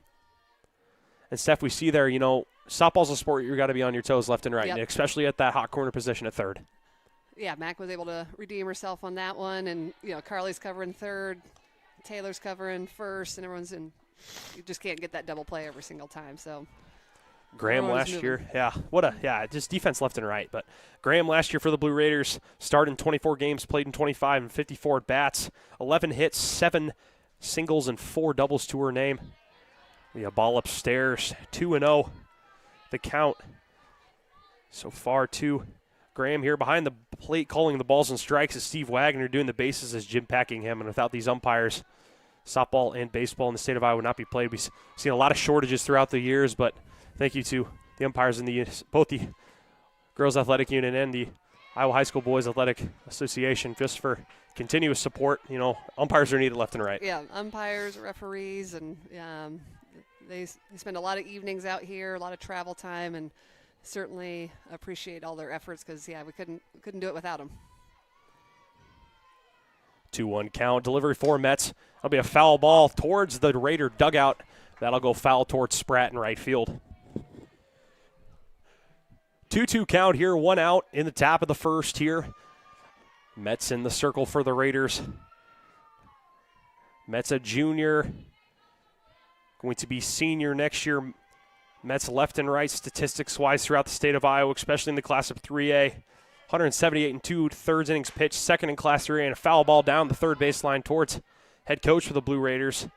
And Steph, we see there, softball's a sport you got to be on your toes left and right, Yep. especially at that hot corner position at third. Yeah, Mac was able to redeem herself on that one, and Carly's covering third, Taylor's covering first, and everyone's in. You just can't get that double play every single time. So Graham last year, just defense left and right. But Graham last year for the Blue Raiders started in 24 games, played in 25 and 54 at bats, 11 hits, 7 singles, and 4 doubles to her name. We have ball upstairs, 2-0. The count so far to Graham here behind the plate, calling the balls and strikes is Steve Wagner, doing the bases is Jim Packingham. And without these umpires, softball and baseball in the state of Iowa would not be played. We've seen a lot of shortages throughout the years, but thank you to the umpires in both the Girls Athletic Union and the Iowa High School Boys Athletic Association just for continuous support. Umpires are needed left and right. Yeah, umpires, referees, and they spend a lot of evenings out here, a lot of travel time, and certainly appreciate all their efforts because, we couldn't do it without them. 2-1 count. Delivery for Mets. That'll be a foul ball towards the Raider dugout. That'll go foul towards Spratt in right field. 2-2 count here, 1 out in the top of the first here. Mets in the circle for the Raiders. Mets a junior, going to be senior next year. Mets left and right statistics-wise throughout the state of Iowa, especially in the class of 3A. 178 and 2/3 innings pitched, second in Class 3A, and a foul ball down the third baseline towards head coach for the Blue Raiders.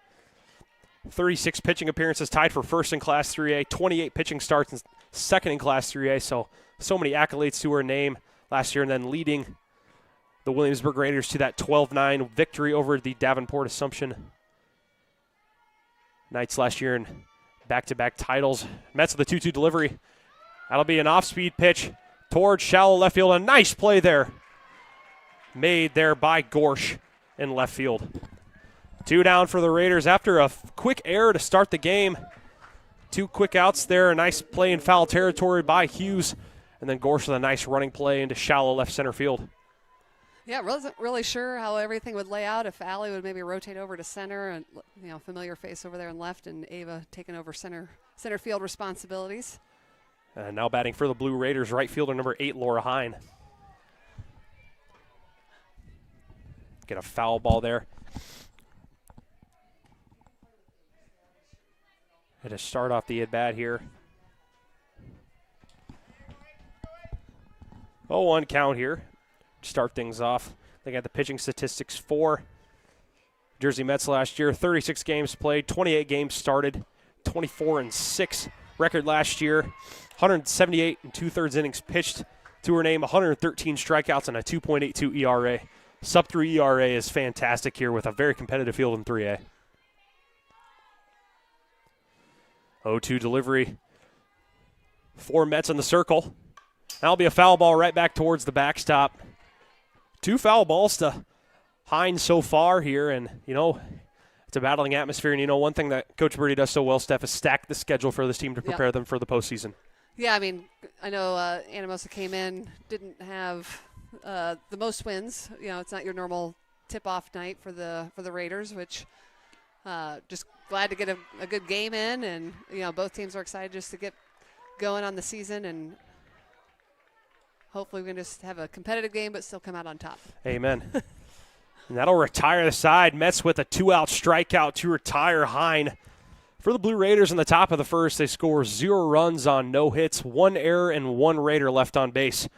36 pitching appearances, tied for first in Class 3A, 28 pitching starts, and second in Class 3A. So many accolades to her name last year, and then leading the Williamsburg Raiders to that 12-9 victory over the Davenport Assumption Knights last year in back-to-back titles. Mets with a 2-2 delivery. That'll be an off-speed pitch towards shallow left field. A nice play there made there by Gorsh in left field. 2 down for the Raiders after a quick error to start the game. 2 quick outs there. A nice play in foul territory by Hughes. And then Gorsh with a nice running play into shallow left center field. Yeah, wasn't really sure how everything would lay out, if Allie would maybe rotate over to center and, familiar face over there in left, and Ava taking over center field responsibilities. Now batting for the Blue Raiders, right fielder number 8, Laura Hine. Get a foul ball there. And to start off the at-bat here. 0-1 count here. Start things off. They got the pitching statistics for Jersey Mets last year. 36 games played, 28 games started, 24-6 record last year. 178 and 2/3 innings pitched to her name, 113 strikeouts, and a 2.82 ERA. Sub-3 ERA is fantastic here with a very competitive field in 3A. 0-2 delivery for Mets in the circle. That'll be a foul ball right back towards the backstop. 2 foul balls to Hines so far here, and, it's a battling atmosphere. And, one thing that Coach Birdie does so well, Steph, is stack the schedule for this team to prepare them for the postseason. Yeah, I know Anamosa came in, didn't have the most wins. It's not your normal tip-off night for the Raiders, which just glad to get a good game in. And, both teams are excited just to get going on the season, and hopefully we can just have a competitive game but still come out on top. Amen. And that'll retire the side. Mets with a 2-out strikeout to retire Hine. For the Blue Raiders in the top of the first, they score 0 runs on no hits, 1 error, and 1 Raider left on base.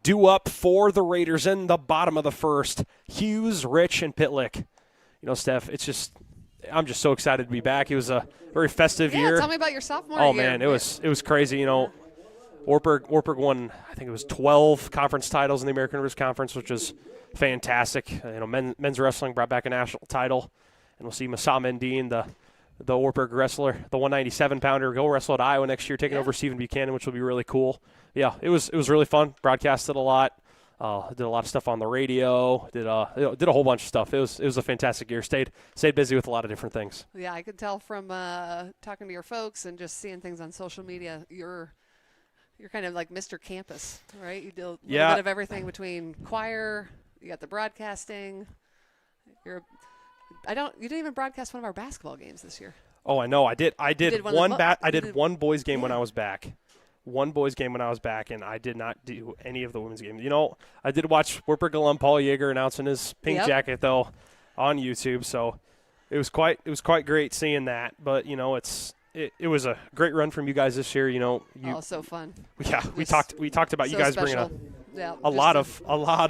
Due up for the Raiders in the bottom of the first, Hughes, Rich, and Pitlick. Steph, I'm just so excited to be back. It was a very festive year. Tell me about your sophomore year. Oh, man, it was crazy. Wartburg won, I think it was 12 conference titles in the American Rivers Conference, which was fantastic. Men's wrestling brought back a national title, and we'll see Masa Mendine, the Wartburg wrestler, the 197-pounder, go wrestle at Iowa next year, taking over Stephen Buchanan, which will be really cool. Yeah, it was really fun. Broadcasted a lot. Did a lot of stuff on the radio. Did a whole bunch of stuff. It was a fantastic year. Stayed busy with a lot of different things. Yeah, I could tell from talking to your folks and just seeing things on social media. You're kind of like Mr. Campus, right? You do a little bit of everything between choir. You got the broadcasting. You didn't even broadcast one of our basketball games this year. Oh, I know. I did one boys game when I was back. One boys game when I was back, and I did not do any of the women's games. I did watch Wartburg alum Paul Yeager announcing his pink jacket though on YouTube, so it was quite great seeing that. But it was a great run from you guys this year. So fun. Yeah, we talked about you guys special. bringing a lot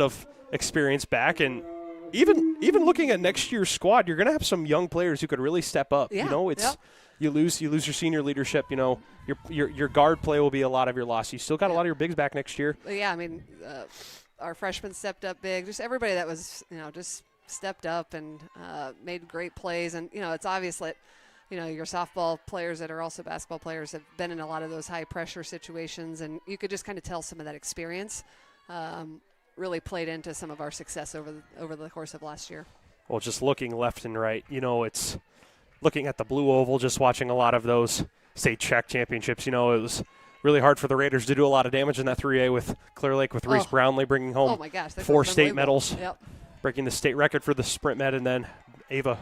of experience back, and even looking at next year's squad, you're going to have some young players who could really step up. Yeah. You lose your senior leadership. Your guard play will be a lot of your loss. You still got a lot of your bigs back next year. Yeah, our freshmen stepped up big. Just everybody that was just stepped up and made great plays. And it's obvious that your softball players that are also basketball players have been in a lot of those high pressure situations, and you could just kind of tell some of that experience. really played into some of our success over the course of last year. Well, just looking left and right, it's looking at the blue oval, just watching a lot of those state track championships. It was really hard for the Raiders to do a lot of damage in that 3A with Clear Lake, with Reese Brownlee bringing home 4 state medals, breaking the state record for the sprint med, and then Ava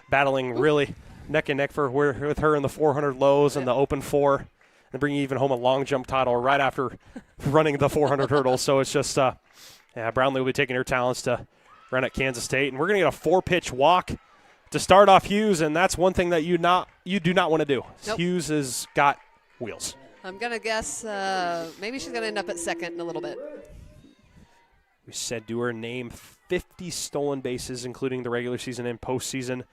battling really neck and neck with her in the 400 lows and the open 4, and bringing even home a long jump title right after running the 400 hurdles. So it's just, Brownlee will be taking her talents to run at Kansas State, and we're going to get a 4-pitch walk to start off Hughes, and that's one thing that you do not want to do. Nope. Hughes has got wheels. I'm going to guess maybe she's going to end up at second in a little bit. We said to her name 50 stolen bases, including the regular season and postseason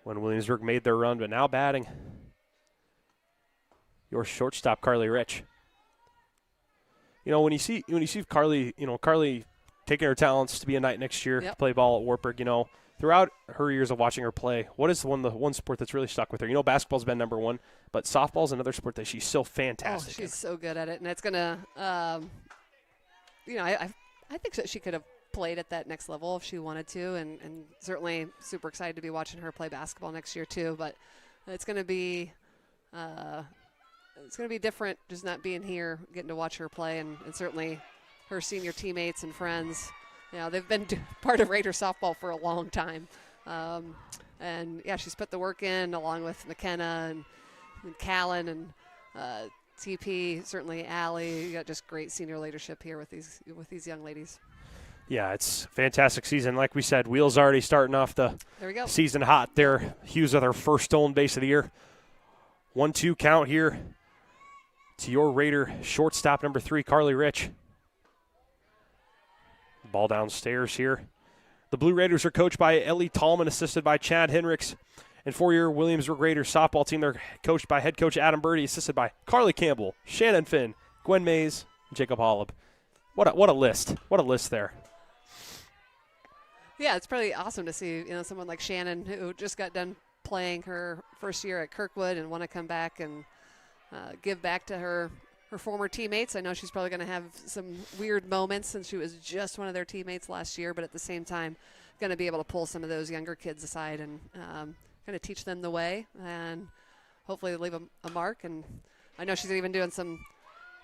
when Williamsburg made their run, but now batting your shortstop, Carly Rich. When you see Carly, Carly taking her talents to be a Knight next year, to play ball at Wartburg, throughout her years of watching her play, what is the one sport that's really stuck with her? Basketball's been number one, but softball's another sport that she's so fantastic in. She's so good at it, and it's going to, I think that she could have played at that next level if she wanted to, and certainly super excited to be watching her play basketball next year too, but it's going to be different just not being here, getting to watch her play, and certainly her senior teammates and friends. They've been part of Raider softball for a long time. She's put the work in along with McKenna and Callan and TP, certainly Allie. You got just great senior leadership here with these young ladies. Yeah, it's a fantastic season. Like we said, Wheels already starting off the season hot there. Hughes with her first stolen base of the year. 1-2 count here to your Raider shortstop number 3, Carly Rich. Ball downstairs here. The Blue Raiders are coached by Ellie Tallman, assisted by Chad Henricks. And 4-year Williamsburg Raiders softball team, they're coached by head coach Adam Birdie, assisted by Carly Campbell, Shannon Finn, Gwen Mays, and Jacob Hollab. What a list. What a list there. Yeah, it's pretty awesome to see, someone like Shannon who just got done playing her first year at Kirkwood and want to come back and give back to her former teammates. I know she's probably going to have some weird moments since she was just one of their teammates last year, but at the same time, going to be able to pull some of those younger kids aside and kind of teach them the way, and hopefully leave a mark. And I know she's even doing some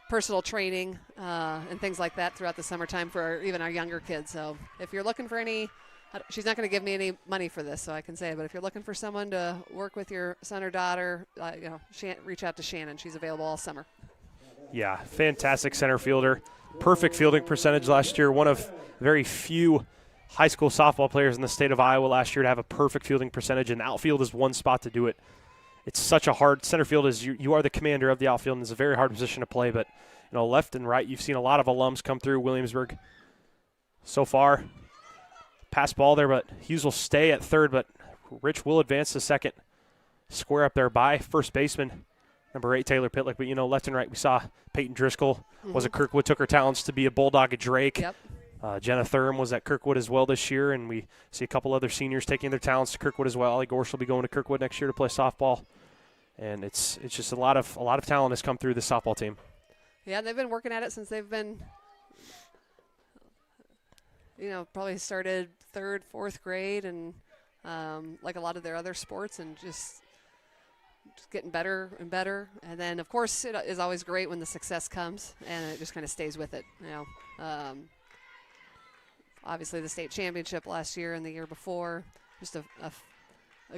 personal training and things like that throughout the summertime for even our younger kids. So if you're looking for she's not going to give me any money for this, so I can say it, but if you're looking for someone to work with your son or daughter, reach out to Shannon. She's available all summer. Yeah, fantastic center fielder. Perfect fielding percentage last year. One of very few high school softball players in the state of Iowa last year to have a perfect fielding percentage, and outfield is one spot to do it. It's such a hard – center field is you are the commander of the outfield, and it's a very hard position to play. But, left and right, you've seen a lot of alums come through Williamsburg so far. Pass ball there, but Hughes will stay at third, but Rich will advance to second. Square up there by first baseman, number 8, Taylor Pitlick. But, left and right, we saw Peyton Driscoll was at Kirkwood, took her talents to be a Bulldog at Drake. Yep. Jenna Thurm was at Kirkwood as well this year, and we see a couple other seniors taking their talents to Kirkwood as well. Ollie Gorsh will be going to Kirkwood next year to play softball, and it's just a lot of talent has come through this softball team. Yeah, they've been working at it since they've been, probably started 3rd, 4th grade, and like a lot of their other sports, and just getting better and better. And then, of course, it is always great when the success comes, and it just kind of stays with it. Obviously, the state championship last year and the year before, just a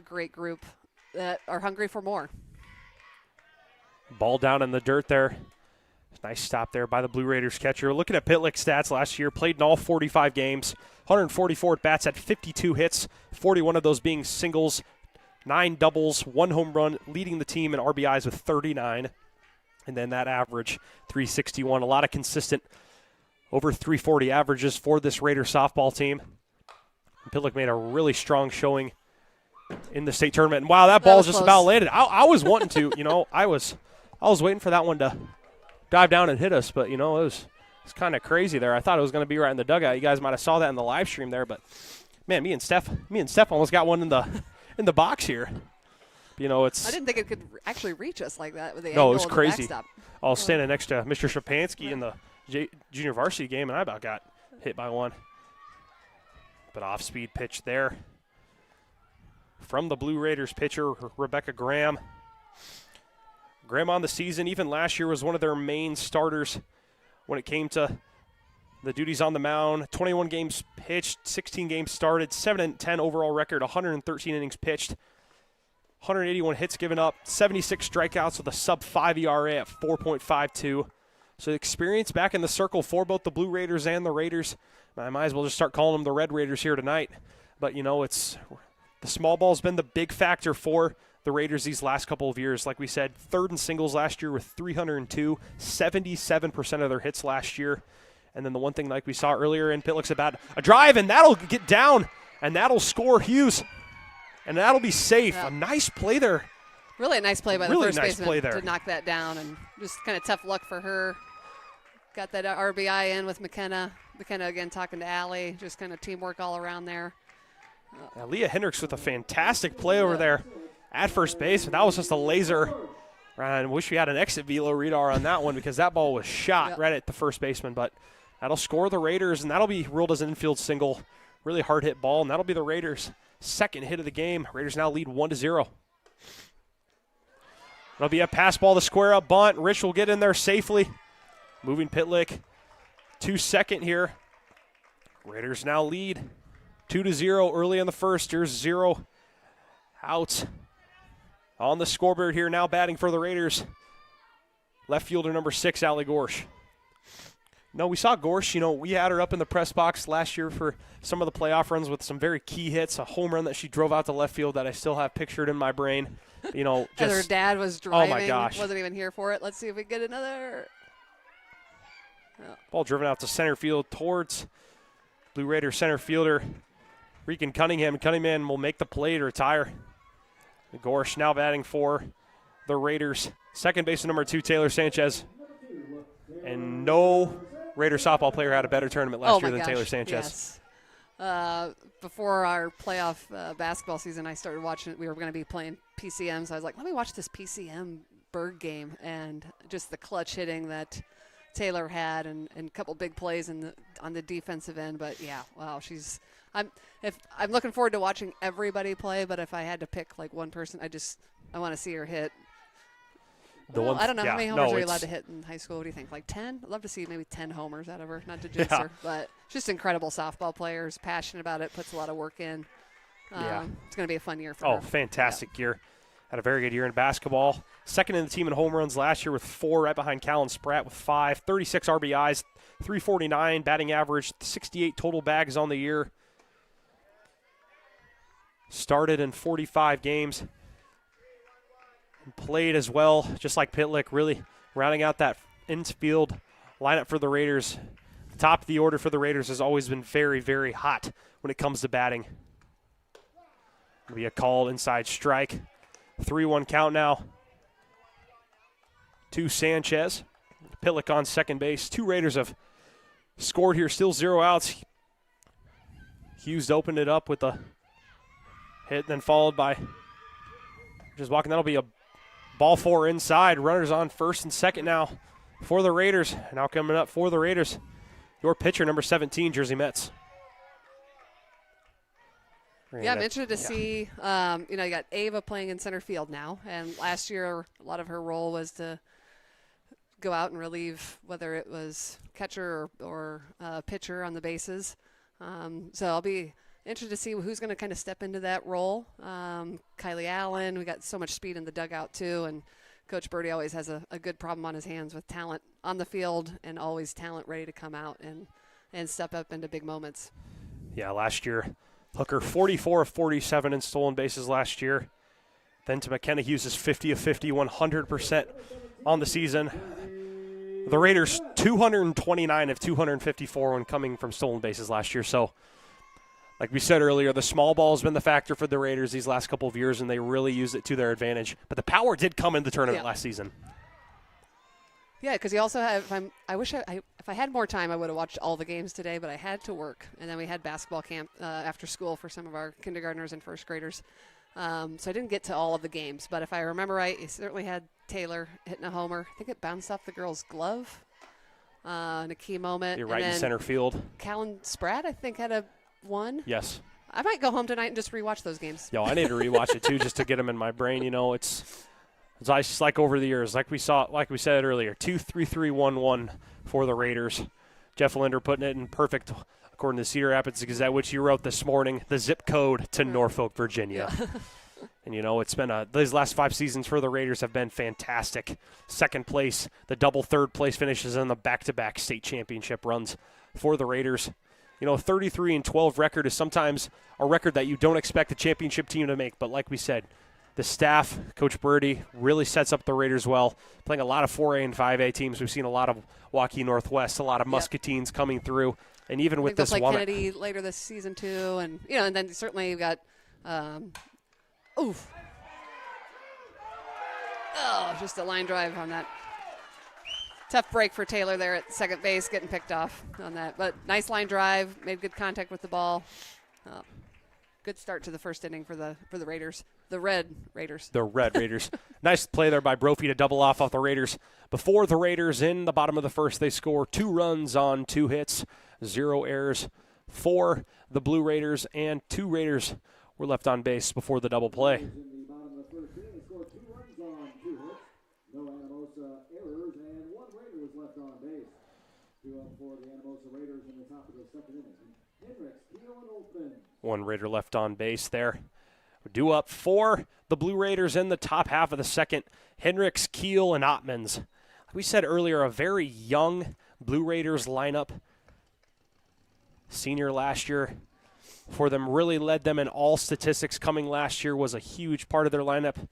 great group that are hungry for more. Ball down in the dirt there. Nice stop there by the Blue Raiders catcher. Looking at Pitlick's stats last year, played in all 45 games, 144 at-bats, had 52 hits, 41 of those being singles, 9 doubles, 1 home run, leading the team in RBIs with 39. And then that average, 361. A lot of consistent over 340 averages for this Raider softball team. Pitlick made a really strong showing in the state tournament. And wow, that ball just close. about landed. I was wanting to, I was waiting for that one to dive down and hit us, but it was kind of crazy there. I thought it was going to be right in the dugout. You guys might have saw that in the live stream there, but man, me and Steph almost got one in the box here. It's. I didn't think it could actually reach us like that with the No, angle it was of the crazy. backstop. I was standing next to Mr. Shapansky in the junior varsity game, and I about got hit by one. But off-speed pitch there from the Blue Raiders pitcher, Rebecca Graham. Graham on the season, even last year, was one of their main starters when it came to the duties on the mound. 21 games pitched, 16 games started, 7-10 overall record, 113 innings pitched, 181 hits given up, 76 strikeouts with a sub-5 ERA at 4.52. So experience back in the circle for both the Blue Raiders and the Raiders. I might as well just start calling them the Red Raiders here tonight. But, it's the small ball's been the big factor for the Raiders these last couple of years. Like we said, third in singles last year with 302, 77% of their hits last year. And then the one thing like we saw earlier in Pitlick's about a drive, and that'll get down, and that'll score Hughes. And that'll be safe. Yeah. A nice play there. Really a nice play by the Really first nice baseman play there. to knock that down, and just kind of tough luck for her. Got that RBI in with McKenna. McKenna again talking to Allie. Just kind of teamwork all around there. Leah Hendricks with a fantastic play over there at first base. That was just a laser. I wish we had an exit velo radar on that one because that ball was shot right at the first baseman. But that'll score the Raiders, and that'll be ruled as an infield single. Really hard hit ball, and that'll be the Raiders' second hit of the game. Raiders now lead 1-0. It'll be a pass ball to square up bunt. Rich will get in there safely. Moving Pitlick to second here. Raiders now lead 2-0 early in the first. Here's 0 outs on the scoreboard here. Now batting for the Raiders, left fielder number 6, Allie Gorsh. No, we saw Gorsh. We had her up in the press box last year for some of the playoff runs with some very key hits. A home run that she drove out to left field that I still have pictured in my brain. And her dad was driving. Oh my gosh! Wasn't even here for it. Let's see if we get another. Ball driven out to center field towards Blue Raider center fielder Regan Cunningham. Cunningham will make the play to retire. Gorsh now batting for the Raiders. Second baseman number 2, Taylor Sanchez. And no Raider softball player had a better tournament last year than Taylor Sanchez. Yes. Before our playoff basketball season, I started watching. We were going to be playing PCM, so I was like, let me watch this PCM Berg game, and just the clutch hitting that Taylor had, and a couple big plays on the defensive end. But yeah, wow, I'm looking forward to watching everybody play. But if I had to pick like one person, I want to see her hit. I don't know how many homers are you allowed to hit in high school. What do you think? Like 10? I'd love to see maybe 10 homers out of her. Not to jinx her, but just incredible softball players, passionate about it, puts a lot of work in. It's going to be a fun year for her. Oh, fantastic year. Had a very good year in basketball. Second in the team in home runs last year with 4, right behind Callan Spratt with 5. 36 RBIs, 349 batting average, 68 total bags on the year. Started in 45 games. Played as well, just like Pitlick, really rounding out that infield lineup for the Raiders. The top of the order for the Raiders has always been very, very hot when it comes to batting. It'll be a called inside strike. 3-1 count now to Sanchez. Pitlick on second base. 2 Raiders have scored here, still 0 outs. Hughes opened it up with a hit, then followed by just walking. That'll be a ball 4 inside. Runners on first and second now for the Raiders. Now coming up for the Raiders, your pitcher, number 17, Jersey Metz. Yeah, I'm interested to see, you got Ava playing in center field now. And last year, a lot of her role was to go out and relieve, whether it was catcher or pitcher on the bases. So I'll be interested to see who's going to kind of step into that role. Kylie Allen, we got so much speed in the dugout too, and Coach Birdie always has a good problem on his hands with talent on the field and always talent ready to come out and step up into big moments. Yeah, last year, Hooker 44 of 47 in stolen bases last year. Then to McKenna Hughes' 50 of 50, 100% on the season. The Raiders 229 of 254 when coming from stolen bases last year. So, like we said earlier, the small ball has been the factor for the Raiders these last couple of years, and they really used it to their advantage. But the power did come in the tournament last season. Yeah, because you also have. If I had more time, I would have watched all the games today, but I had to work, and then we had basketball camp after school for some of our kindergartners and first graders. So I didn't get to all of the games, but if I remember right, you certainly had Taylor hitting a homer. I think it bounced off the girl's glove. in a key moment. You're right and in center field. Callan Spratt, I think, had a one. Yes. I might go home tonight and just rewatch those games. Yo, I need to rewatch it too, just to get them in my brain. It's just like over the years, like we said earlier, 2-3-3-1-1 for the Raiders. Jeff Linder putting it in perfect, according to Cedar Rapids Gazette, which you wrote this morning, the zip code to Norfolk, Virginia. Yeah. And, it's been these last 5 seasons for the Raiders have been fantastic. Second place, the double third place finishes in the back-to-back state championship runs for the Raiders. 33-12 record is sometimes a record that you don't expect a championship team to make. But like we said, the staff, Coach Birdie, really sets up the Raiders well, playing a lot of 4A and 5A teams. We've seen a lot of Waukee Northwest, a lot of Muscatines coming through. And even with this they'll one, play Kennedy later this season too. And, and then certainly you've got just a line drive on that. Tough break for Taylor there at second base, getting picked off on that. But nice line drive, made good contact with the ball. Good start to the first inning for the Raiders. The Red Raiders. The Red Raiders. Nice play there by Brophy to double off the Raiders. Before the Raiders in the bottom of the first, they score 2 runs on 2 hits, 0 errors for the Blue Raiders, and 2 Raiders were left on base before the double play. In the bottom of the first inning, they scored 2 runs on 2 hits, no Anamosa errors, and 1 Raider was left on base. 2 up for the Anamosa Raiders in the top of the second inning. Hendricks, Keel, and Open. 1 Raider left on base there. Due up for the Blue Raiders in the top half of the second. Hendricks, Keel, and Ottmans. Like we said earlier, a very young Blue Raiders lineup. Senior last year for them, really led them in all statistics. Coming last year was a huge part of their lineup,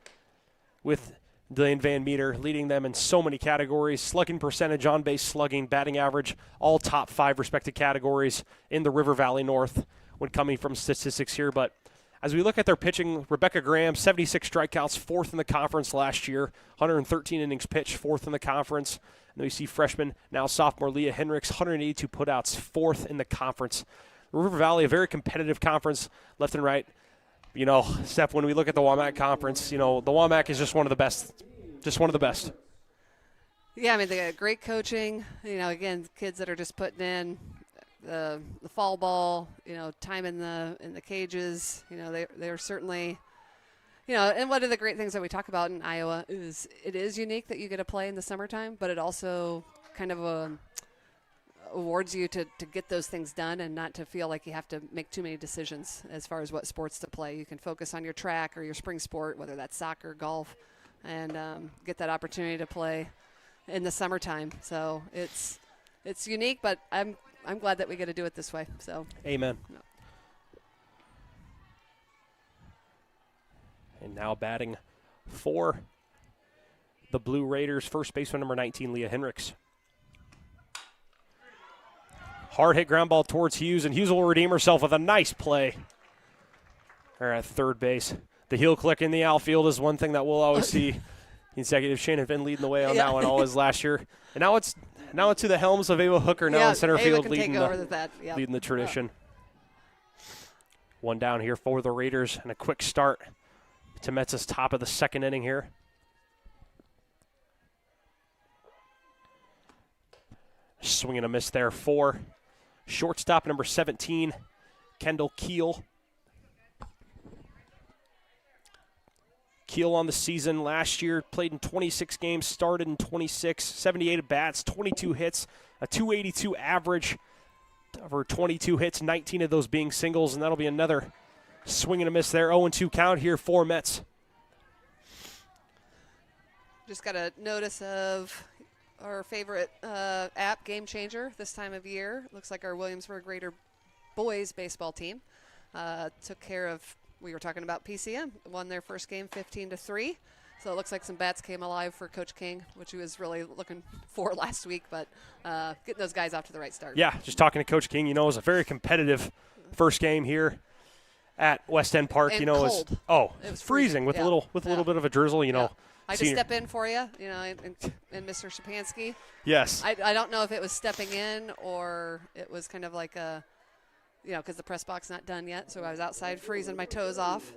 with Dylan Van Meter leading them in so many categories. Slugging percentage, on-base slugging, batting average, all top 5 respected categories in the River Valley North when coming from statistics here. But as we look at their pitching, Rebecca Graham, 76 strikeouts, 4th in the conference last year, 113 innings pitched, 4th in the conference. And then we see freshman, now sophomore Leah Hendricks, 182 putouts, 4th in the conference. River Valley, a very competitive conference, left and right. Steph, when we look at the WAMAC conference, the WAMAC is just one of the best. Just one of the best. Yeah, they got great coaching. Again, kids that are just putting in the fall ball, time in the cages. They're certainly, and one of the great things that we talk about in Iowa is it is unique that you get to play in the summertime, but it also kind of awards you to get those things done and not to feel like you have to make too many decisions as far as what sports to play. You can focus on your track or your spring sport, whether that's soccer, golf, and get that opportunity to play in the summertime. So it's unique, but I'm glad that we get to do it this way. So amen. And now batting for the Blue Raiders, first baseman number 19, Leah Hendricks. Hard hit ground ball towards Hughes, and Hughes will redeem herself with a nice play. They're at third base. The heel click in the outfield is one thing that we'll always see. Consecutive. Shane had been leading the way on that one all his last year. And now it's to the helms of Ava Hooker now in center Ava field can leading leading the tradition. One down here for the Raiders and a quick start to Metz's top of the second inning here. Swing and a miss there for shortstop number 17, Kendall Keel. Keel on the season last year, played in 26 games, started in 26, 78 at-bats, 22 hits, a 282 average over 22 hits, 19 of those being singles, and that'll be another swing and a miss there. 0-2 count here for Metz. Just got a notice of our favorite app, Game Changer, this time of year. Looks like our Williamsburg Raider boys baseball team took care of, we were talking about PCM, won their first game 15-3. So it looks like some bats came alive for Coach King, which he was really looking for last week, but getting those guys off to the right start. Yeah, just talking to Coach King, it was a very competitive first game here at West End Park. And it cold. Was freezing with a little bit of a drizzle. I just step in for you, and Mr. Shapansky. Yes. I don't know if it was stepping in or it was kind of like a, because the press box not done yet, so I was outside freezing my toes off.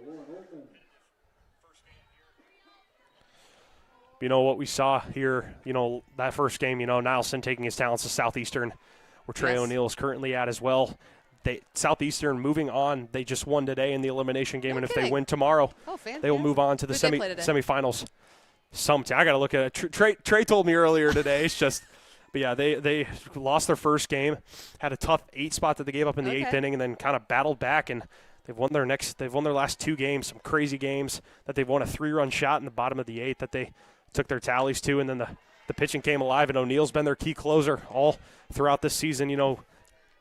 You know, what we saw here, you know, that first game, you know, Nielsen taking his talents to Southeastern, where Trey O'Neill is currently at as well. Southeastern moving on. They just won today in the elimination game, and if they win tomorrow, they will move on to the semifinals. I got to look at it. Trey told me earlier today. It's just, but yeah, they lost their first game, had a tough 8 spot that they gave up in the 8th inning, and then kind of battled back, and they've won their last 2 games, some crazy games that they've won a 3-run shot in the bottom of the 8th that they took their tallies to, and then the pitching came alive, and O'Neill's been their key closer all throughout this season, you know.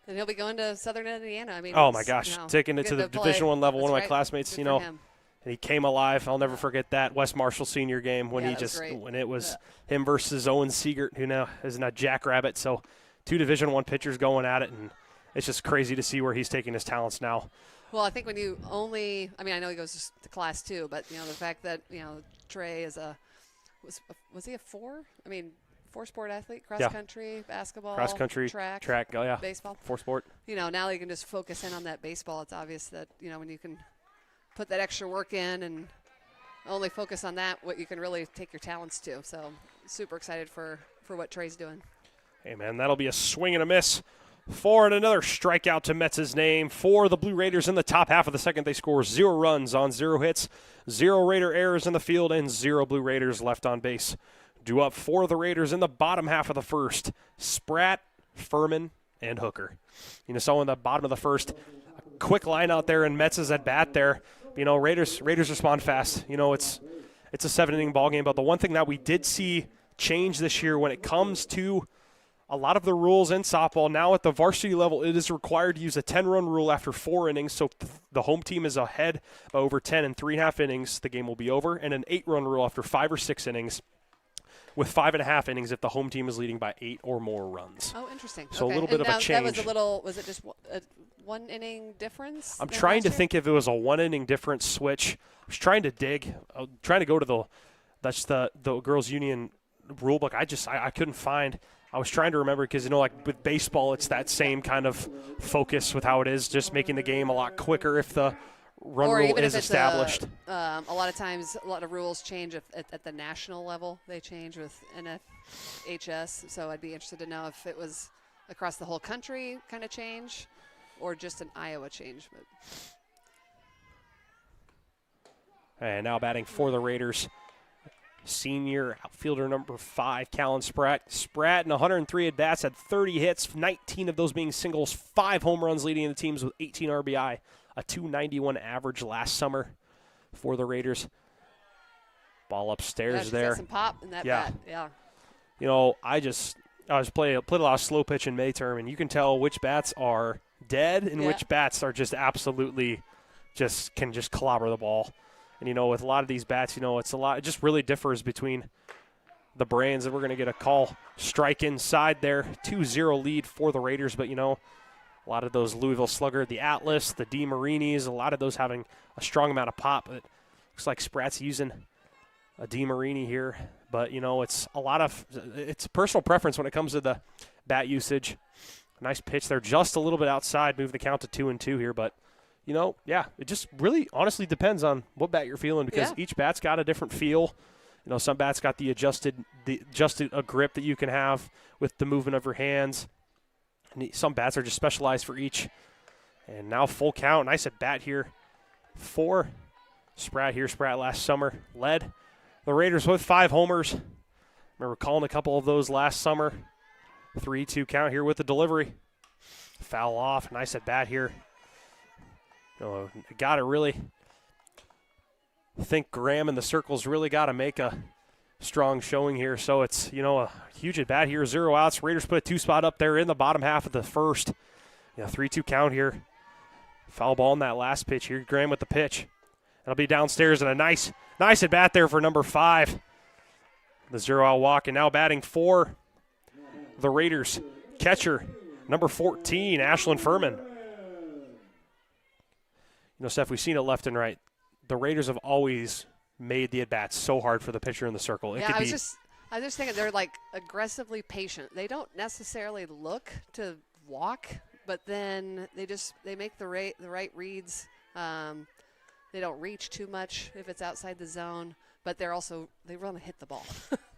And he'll be going to Southern Indiana. I mean, oh my gosh, taking it to the Division I level. One of my classmates, you know, and he came alive. I'll never forget that West Marshall senior game when when it was him versus Owen Siegert, who now is a Jackrabbit. So 2 Division I pitchers going at it, and it's just crazy to see where he's taking his talents now. Well, I think when you I know he goes to Class 2, but you know the fact that Trey is was he a 4? I mean, 4-sport athlete, cross-country, basketball, cross-country, track, baseball. 4-sport. You know, now you can just focus in on that baseball. It's obvious that, you know, when you can put that extra work in and only focus on that, what you can really take your talents to. So super excited for what Trey's doing. Hey, man, that'll be a swing and a miss for another strikeout to Metz's name. For the Blue Raiders in the top half of the second, they score 0 runs on 0 hits, 0 Raider errors in the field, and 0 Blue Raiders left on base. Due up for the Raiders in the bottom half of the first, Spratt, Furman, and Hooker. You know, so in the bottom of the first, a quick line out there, and Metz is at bat there. You know, Raiders respond fast. You know, it's a 7-inning ball game, but the one thing that we did see change this year when it comes to a lot of the rules in softball, now at the varsity level, it is required to use a 10-run rule after 4 innings, so the home team is ahead by over 10 in 3.5 innings, the game will be over, and an 8-run rule after 5 or 6 innings, with 5.5 innings if the home team is leading by 8 or more runs. Oh, interesting. So a little bit of a change. Was it just a 1-inning difference? I'm trying to think if it was a 1-inning difference switch. I was trying to dig. I was trying to go to the girls' union rule book. I couldn't find. I was trying to remember because, you know, like with baseball, it's that same kind of focus with how it is, just making the game a lot quicker if the run rule is established. A lot of times, a lot of rules change at the national level. They change with NFHS. So I'd be interested to know if it was across the whole country kind of change or just an Iowa change. And now batting for the Raiders, senior outfielder number 5, Callan Spratt. Spratt in 103 at-bats had 30 hits, 19 of those being singles, 5 home runs, leading the teams with 18 RBI. A 291 average last summer for the Raiders. Ball upstairs there. Got some pop in that bat. Yeah. You know, I played a lot of slow pitch in May term, and you can tell which bats are dead and which bats are just absolutely can clobber the ball. And, you know, with a lot of these bats, you know, it just really differs between the brands, and we're going to get a call strike inside there. 2-0 lead for the Raiders, but, you know, a lot of those Louisville Slugger, the Atlas, the DeMarinis, a lot of those having a strong amount of pop. It looks like Spratt's using a DeMarini here. But, you know, it's personal preference when it comes to the bat usage. Nice pitch there, just a little bit outside, move the count to 2-2 here. But, you know, it just really honestly depends on what bat you're feeling because each bat's got a different feel. You know, some bats got the adjusted a grip that you can have with the movement of your hands. Some bats are just specialized for each. And now full count. Nice at bat here for Spratt here. Spratt last summer led the Raiders with 5 homers. Remember calling a couple of those last summer. 3-2 count here with the delivery. Foul off. Nice at bat here. You know, got to really think Graham and the circles really got to make a strong showing here. So it's, you know, a huge at bat here, 0 outs. Raiders put a 2-spot up there in the bottom half of the first. 3-2 count here. Foul ball in that last pitch here. Graham with the pitch. That'll be downstairs and a nice at bat there for number 5. The 0-out walk, and now batting for the Raiders, catcher number 14, Ashlyn Furman. You know, Steph, we've seen it left and right. The Raiders have always made the at-bats so hard for the pitcher in the circle. I was just thinking they're like aggressively patient. They don't necessarily look to walk, but then they make the right reads. They don't reach too much if it's outside the zone, but they want to hit the ball.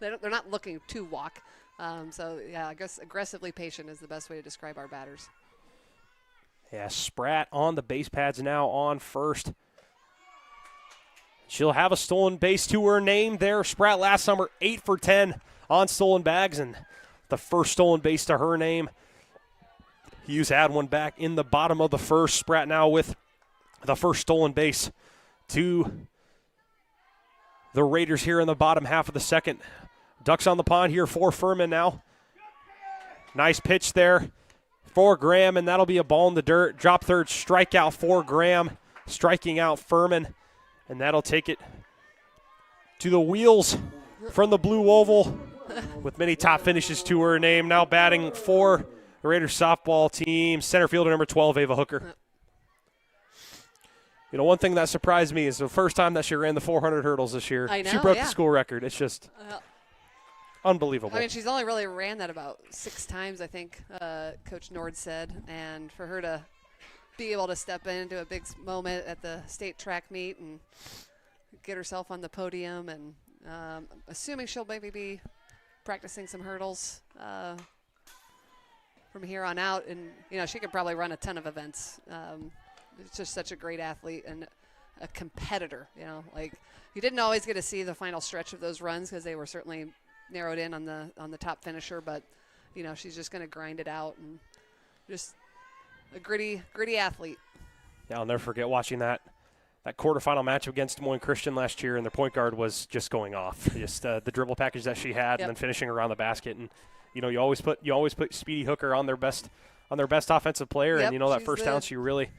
They're not looking to walk. So, yeah, I guess aggressively patient is the best way to describe our batters. Yeah, Spratt on the base pads now on first. She'll have a stolen base to her name there. Spratt last summer 8 for 10 on stolen bags, and the first stolen base to her name. Hughes had one back in the bottom of the first. Spratt now with the first stolen base to the Raiders here in the bottom half of the second. Ducks on the pond here for Furman now. Nice pitch there for Graham, and that'll be a ball in the dirt. Drop third, strikeout for Graham, striking out Furman, and that'll take it to the wheels from the blue oval with many top finishes to her name. Now batting for the Raiders softball team, center fielder number 12, Ava Hooker. You know, one thing that surprised me is the first time that she ran the 400 hurdles this year. I know, she broke the school record. It's just unbelievable. I mean, she's only really ran that about 6 times, I think, Coach Nord said. And for her to be able to step into a big moment at the state track meet and get herself on the podium, and assuming she'll maybe be practicing some hurdles from here on out. And, you know, she could probably run a ton of events. It's just such a great athlete and a competitor, you know. Like, you didn't always get to see the final stretch of those runs because they were certainly narrowed in on the top finisher, but, you know, she's just going to grind it out and just a gritty athlete. Yeah, I'll never forget watching that quarterfinal match against Des Moines Christian last year, and their point guard was just going off. Just the dribble package that she had, and then finishing around the basket. And you know, you always put Speedy Hooker on their best offensive player, and you know that first down she really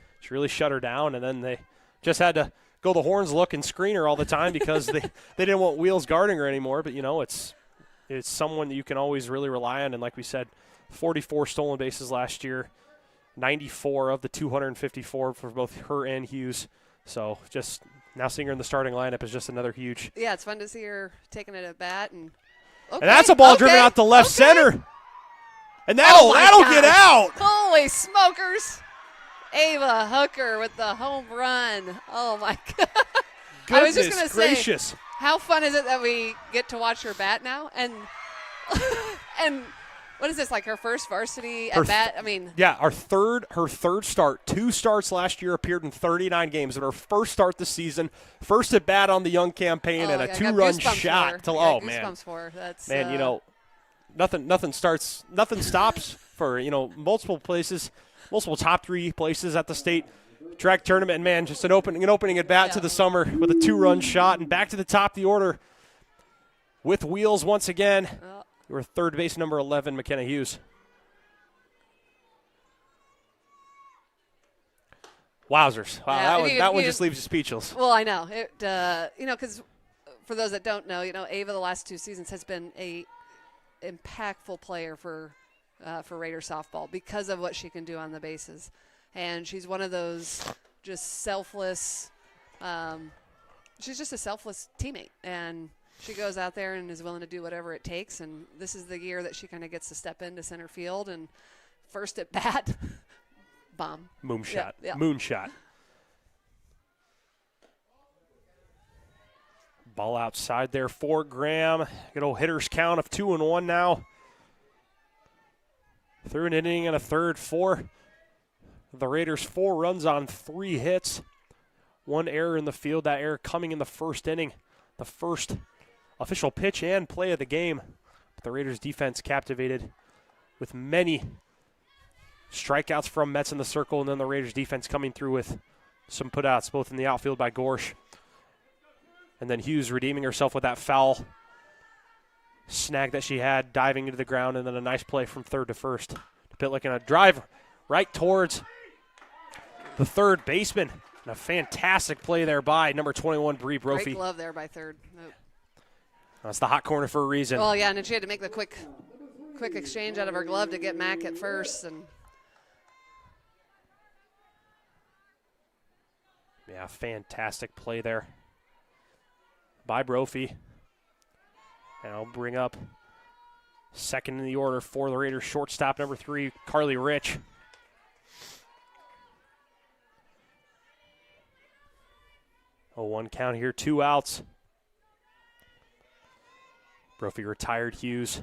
shut her down, and then they just had to go the horns look and screen her all the time because they didn't want Wheels guarding her anymore. But you know, it's someone that you can always really rely on, and like we said, 44 stolen bases last year, 94 of the 254 for both her and Hughes. So just now seeing her in the starting lineup is just another huge. Yeah, it's fun to see her taking it at bat, and that's a ball driven out to left center, and that'll get out. Holy smokers! Ava Hooker with the home run. Oh my God! I was just gonna say, how fun is it that we get to watch her bat now? And what is this, like her first varsity at bat? I mean, yeah, her third start. 2 starts last year, appeared in 39 games. And her first start this season, first at bat on the young campaign, and a 2-run shot. Goosebumps for her. That's man, you know, nothing stops for, you know, multiple top 3 places at the state track tournament. And man, just an opening at bat to the summer with a 2-run shot, and back to the top of the order with Wheels once again. Your third base number 11, McKenna Hughes. Wowzers. Wow, that one just leaves you speechless. Well, I know. You know, because for those that don't know, you know, Ava the last 2 seasons has been a impactful player for Raider softball because of what she can do on the bases. And she's one of those just selfless she's just a selfless teammate. And she goes out there and is willing to do whatever it takes, and this is the year that she kind of gets to step into center field, and first at bat, bomb. Moonshot. Yeah. Moonshot. Ball outside there for Graham. Good old hitter's count of 2-1 now. Through an inning and a third for the Raiders. 4 runs on 3 hits. 1 error in the field. That error coming in the first inning. The first official pitch and play of the game. But the Raiders defense captivated with many strikeouts from Metz in the circle, and then the Raiders defense coming through with some putouts, both in the outfield by Gorsh. And then Hughes redeeming herself with that foul snag that she had, diving into the ground, and then a nice play from third to first. Pitlick in a drive right towards the third baseman. And a fantastic play there by number 21, Bree Brophy. Great glove there by third. Nope. That's the hot corner for a reason. Well, yeah, and then she had to make the quick exchange out of her glove to get Mac at first. And yeah, fantastic play there by Brophy. And I'll bring up second in the order for the Raiders, shortstop number 3, Carly Rich. 0-1 count here, 2 outs. Brophy retired Hughes.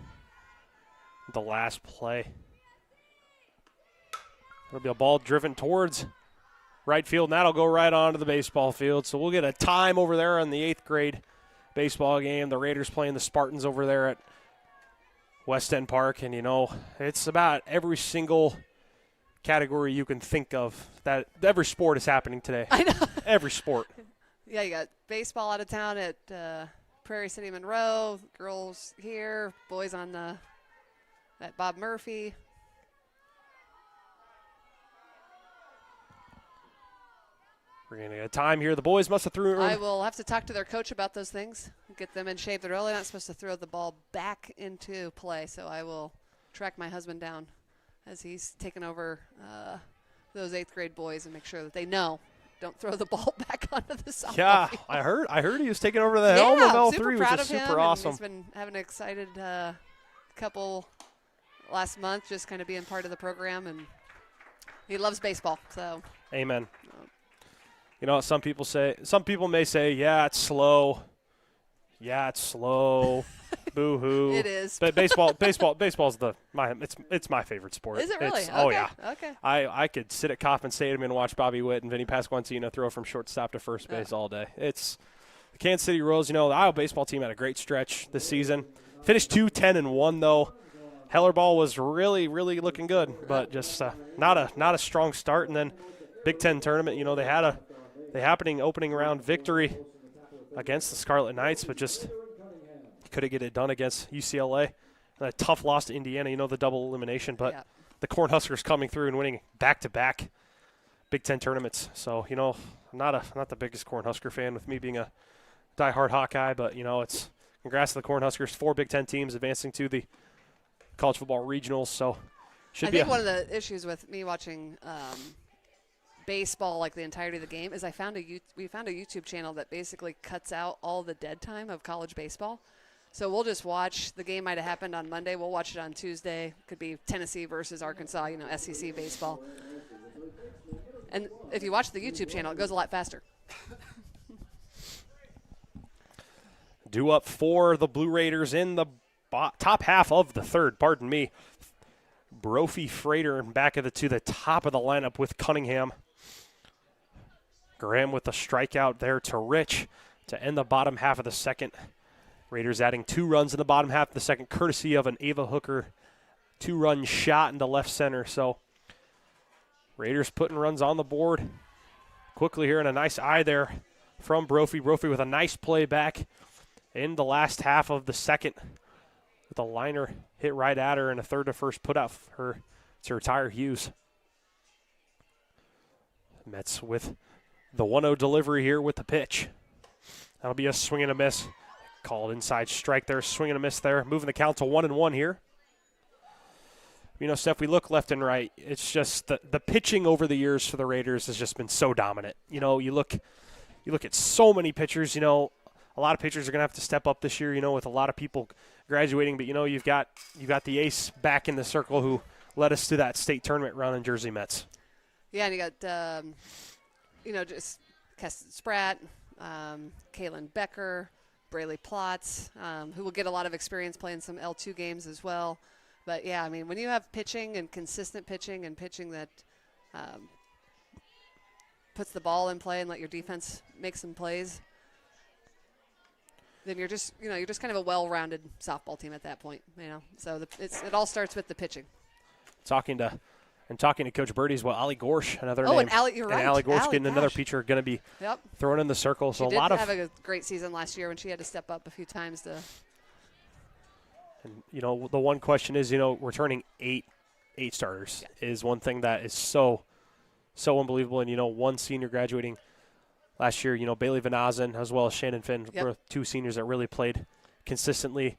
The last play. It'll be a ball driven towards right field, and that'll go right onto the baseball field. So we'll get a time over there on the 8th grade baseball game. The Raiders playing the Spartans over there at West End Park. And, it's about every single category you can think of. That every sport is happening today. I know. Every sport. Yeah, you got baseball out of town at Prairie City Monroe. Girls here, boys on at Bob Murphy. We're going to get a time here. The boys must have threw it. I will have to talk to their coach about those things, get them in shape. They're really not supposed to throw the ball back into play, so I will track my husband down as he's taken over those 8th grade boys and make sure that they know don't throw the ball back onto the softball field. I heard he was taking over the helm of L3, super which proud is of super him, awesome. He's been having an excited couple last month, just kind of being part of the program, and he loves baseball. So amen. Some people may say, yeah, it's slow. Yeah, it's slow. Boo-hoo. It is. But baseball's it's my favorite sport. Is it really? Oh, okay. yeah. Okay. I could sit at Kauffman Stadium and watch Bobby Witt and Vinny Pasquantino throw from shortstop to first base all day. It's the Kansas City Royals. The Iowa baseball team had a great stretch this season. Finished 2-10-1 though. Hellerball was really, really looking good, but just not a strong start. And then Big Ten tournament, they had a opening round victory against the Scarlet Knights, but just couldn't get it done against UCLA. And a tough loss to Indiana, the double elimination. But the Cornhuskers coming through and winning back-to-back Big Ten tournaments. So, I'm not the biggest Cornhusker fan with me being a diehard Hawkeye, but, it's congrats to the Cornhuskers. 4 Big Ten teams advancing to the college football regionals. So I think one of the issues with me watching baseball like the entirety of the game is we found a YouTube channel that basically cuts out all the dead time of college baseball. So we'll just watch. The game might have happened on Monday. We'll watch it on Tuesday. Could be Tennessee versus Arkansas, SEC baseball. And if you watch the YouTube channel, it goes a lot faster. Due up for the Blue Raiders in the top half of the 3rd. Pardon me. Brophy Freighter back to the top of the lineup with Cunningham. Graham with the strikeout there to Rich to end the bottom half of the 2nd. Raiders adding 2 runs in the bottom half of the 2nd, courtesy of an Ava Hooker 2-run shot into left center. So Raiders putting runs on the board quickly here, and a nice eye there from Brophy. Brophy with a nice play back in the last half of the 2nd with a liner hit right at her and a third to first put out her to retire Hughes. Mets with the 1-0 delivery here with the pitch. That'll be a swing and a miss. Called inside strike there, swing and a miss there. Moving the count to 1-1 here. Steph, we look left and right. It's just the pitching over the years for the Raiders has just been so dominant. You look at so many pitchers. A lot of pitchers are going to have to step up this year, with a lot of people graduating. But, you've got the ace back in the circle who led us to that state tournament run in Jersey Mets. Yeah, and you got, just Keston Spratt, Kaylin Becker, Brayley Plotz, who will get a lot of experience playing some L2 games as well. But, yeah, when you have pitching and consistent pitching and pitching that puts the ball in play and let your defense make some plays, then you're just kind of a well-rounded softball team at that point, So it all starts with the pitching. Talking to Coach Birdie as well, Allie Gorsh, another name. And Allie, you're right. And Allie Gorsh Allie, getting another pitcher going to be thrown in the circle. So she did have a great season last year when she had to step up a few times to. And the one question is, returning eight starters is one thing that is so unbelievable. And one senior graduating last year, Bailey Van Azen as well as Shannon Finn were 2 seniors that really played consistently,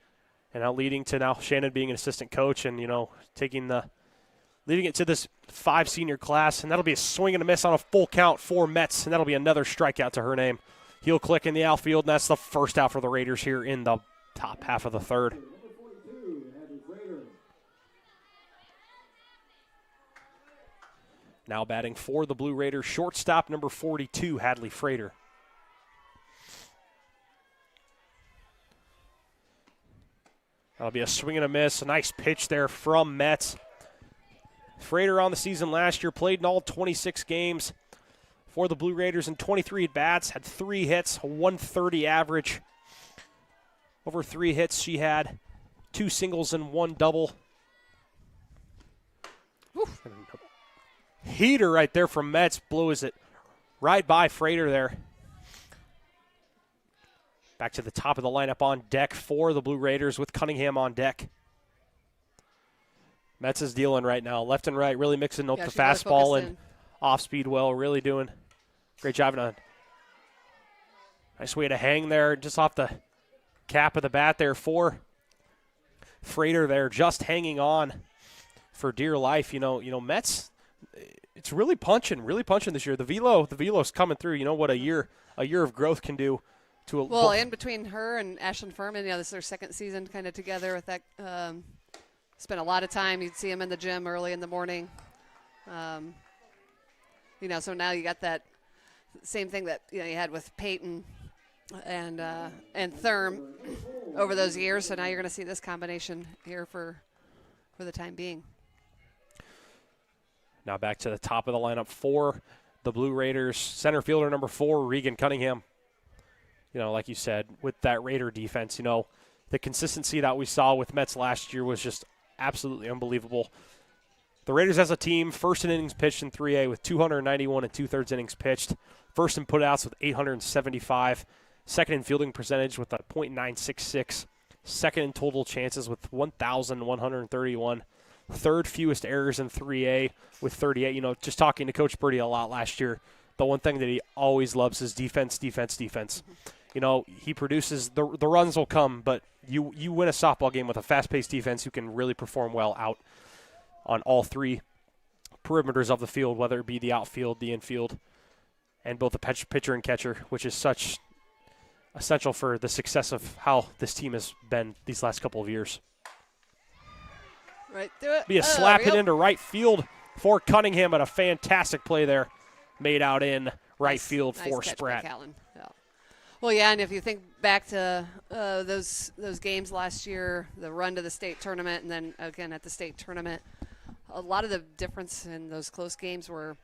and now leading to now Shannon being an assistant coach and leading it to this 5 senior class, and that'll be a swing and a miss on a full count for Mets, and that'll be another strikeout to her name. Heel click in the outfield, and that's the first out for the Raiders here in the top half of the 3rd. Now batting for the Blue Raiders, shortstop number 42, Hadley Freighter. That'll be a swing and a miss. A nice pitch there from Metz. Frater on the season last year, played in all 26 games for the Blue Raiders in 23 at-bats, had 3 hits, a 130 average. Over 3 hits, she had 2 singles and 1 double. Oof. Heater right there from Metz, blows it right by Frater there. Back to the top of the lineup on deck for the Blue Raiders with Cunningham on deck. Metz is dealing right now, left and right, really mixing up the fastball and off-speed well, really doing a great job. And a nice way to hang there, just off the cap of the bat there for Frater there, just hanging on for dear life. You know, Metz, it's really punching this year. The velo's coming through. You know what a year of growth can do to a well, in between her and Ashlyn Furman, this is their second season kind of together with that. Spent a lot of time. You'd see them in the gym early in the morning. So now you got that same thing that you had with Peyton and Therm over those years. So now you're going to see this combination here for the time being. Now back to the top of the lineup for the Blue Raiders. Center fielder number 4, Regan Cunningham. Like you said, with that Raider defense, the consistency that we saw with Metz last year was just absolutely unbelievable. The Raiders as a team, first in innings pitched in 3A with 291 and 2/3 innings pitched. First in putouts with 875. Second in fielding percentage with a .966. Second in total chances with 1,131. Third fewest errors in 3A with 38. Just talking to Coach Birdie a lot last year, the one thing that he always loves is defense. He produces the runs will come, but you win a softball game with a fast-paced defense who can really perform well out on all 3 perimeters of the field, whether it be the outfield, the infield, and both the pitcher and catcher, which is such essential for the success of how this team has been these last couple of years. Right through it. Be a slap hit into right field for Cunningham, but a fantastic play there made out in right field for Spratt. Well, yeah, and if you think back to those games last year, the run to the state tournament, and then again at the state tournament, a lot of the difference in those close games were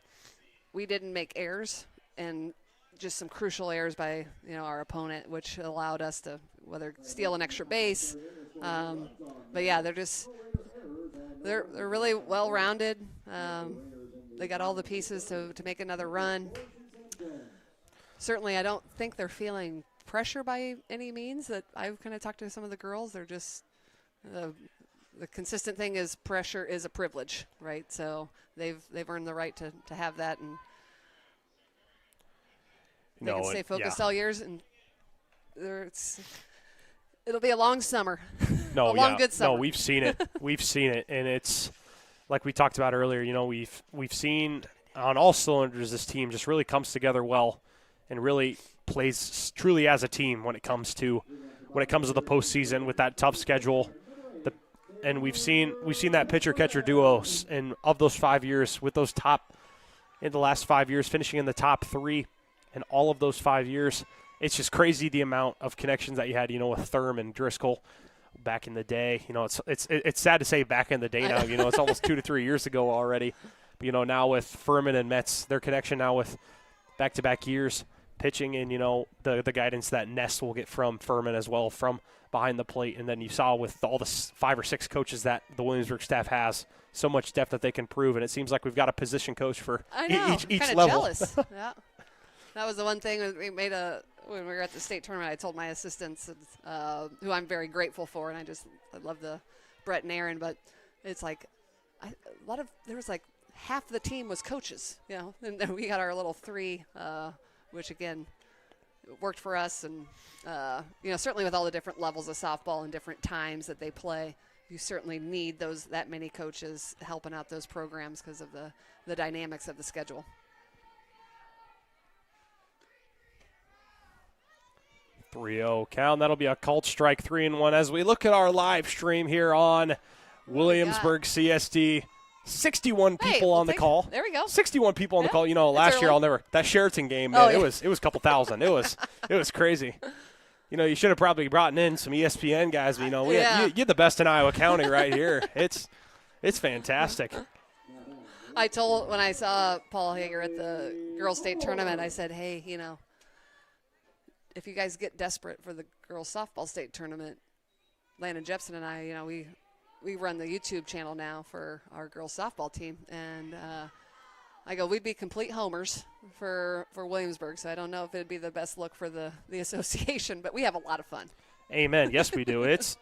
we didn't make errors and just some crucial errors by our opponent, which allowed us to whether steal an extra base. But yeah, they're really well rounded. They got all the pieces to make another run. Certainly, I don't think they're feeling pressure by any means. That I've kind of talked to some of the girls. They're just the consistent thing is pressure is a privilege, right? So they've earned the right to have that, and they can stay focused all years. And it'll be a long summer. Good summer. No, we've seen it. And it's like we talked about earlier. We've seen on all cylinders this team just really comes together well. And really plays truly as a team when it comes to the postseason with that tough schedule. And we've seen that pitcher-catcher duo of those 5 years with those in the last 5 years, finishing in the top 3 in all of those 5 years. It's just crazy the amount of connections that you had, with Therm and Driscoll back in the day. It's sad to say back in the day now. It's almost 2 to 3 years ago already. But, now with Furman and Metz, their connection now with back-to-back years. Pitching and, the guidance that Ness will get from Furman as well from behind the plate. And then you saw with all the 5 or 6 coaches that the Williamsburg staff has, so much depth that they can prove. And it seems like we've got a position coach for each level. Jealous. Yeah. That was the one thing when we were at the state tournament, I told my assistants, who I'm very grateful for, and I love the Brett and Aaron, but it's like there was like half the team was coaches, and then we got our little 3, which again worked for us. And certainly with all the different levels of softball and different times that they play, you certainly need that many coaches helping out those programs because of the dynamics of the schedule. .30 count. That'll be a called strike, 3-1 as we look at our live stream here on Williamsburg CSD. 61 people on the call. There we go. 61 people on the call. Last year that Sheraton game, man, it was a couple thousand. It was crazy. You should have probably brought in some ESPN guys. But, you're the best in Iowa County right here. It's fantastic. When I saw Paul Hager at the girls' state tournament, I said, hey, if you guys get desperate for the girls' softball state tournament, Landon Jepson and I, we run the YouTube channel now for our girls' softball team. And I go, we'd be complete homers for Williamsburg, so I don't know if it would be the best look for the association, but we have a lot of fun. Amen. Yes, we do. It's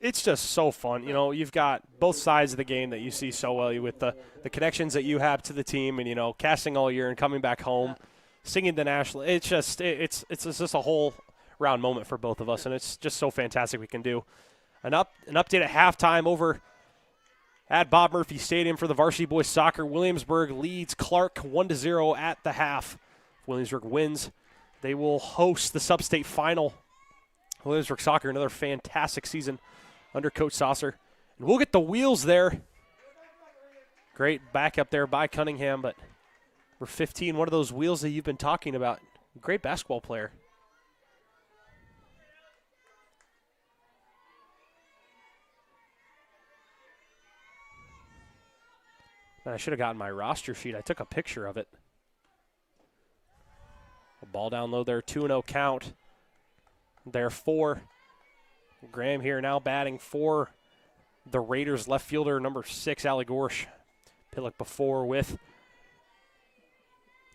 just so fun. You've got both sides of the game that you see so well with the connections that you have to the team and, casting all year and coming back home, singing the national. It's just a whole round moment for both of us, and it's just so fantastic we can do. An update at halftime over at Bob Murphy Stadium for the varsity boys soccer. Williamsburg leads Clark 1-0 at the half. If Williamsburg wins, they will host the sub-state final. Williamsburg soccer, another fantastic season under Coach Saucer. And we'll get the wheels there. Great backup there by Cunningham, but number 15, one of those wheels that you've been talking about. Great basketball player. I should have gotten my roster sheet. I took a picture of it. A ball down low there, 2-0 count. There 4. Graham here now batting for the Raiders left fielder, number 6, Allie Gorsh. Pillock before with